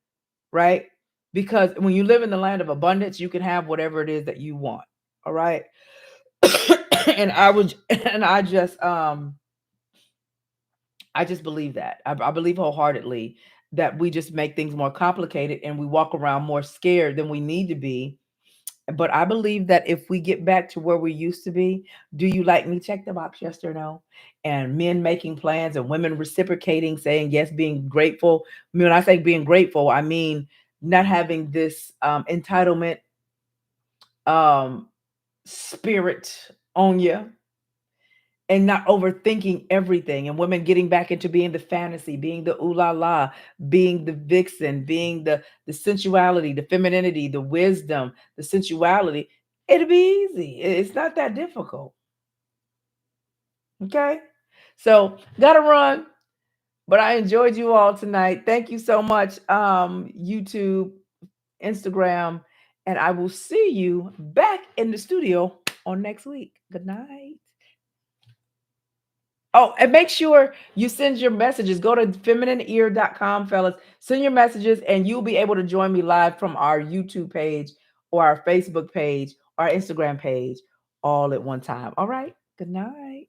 right? Because when you live in the land of abundance, you can have whatever it is that you want. All right. and I would and I just believe that. I believe wholeheartedly that we just make things more complicated and we walk around more scared than we need to be. But I believe that if we get back to where we used to be, do you like me? Check the box, yes or no. And men making plans and women reciprocating, saying yes, being grateful. When I say being grateful, I mean not having this entitlement um, spirit on you, and not overthinking everything, and women getting back into being the fantasy, being the ooh la la, being the vixen, being the sensuality, the femininity, the wisdom, the sensuality. It'll be easy. It's not that difficult. Okay. So gotta run, but I enjoyed you all tonight. Thank you so much, YouTube, Instagram, and I will see you back in the studio on next week. Good night. Oh, and make sure you send your messages. Go to feminineear.com, fellas. Send your messages, and you'll be able to join me live from our YouTube page or our Facebook page, our Instagram page, all at one time. All right. Good night.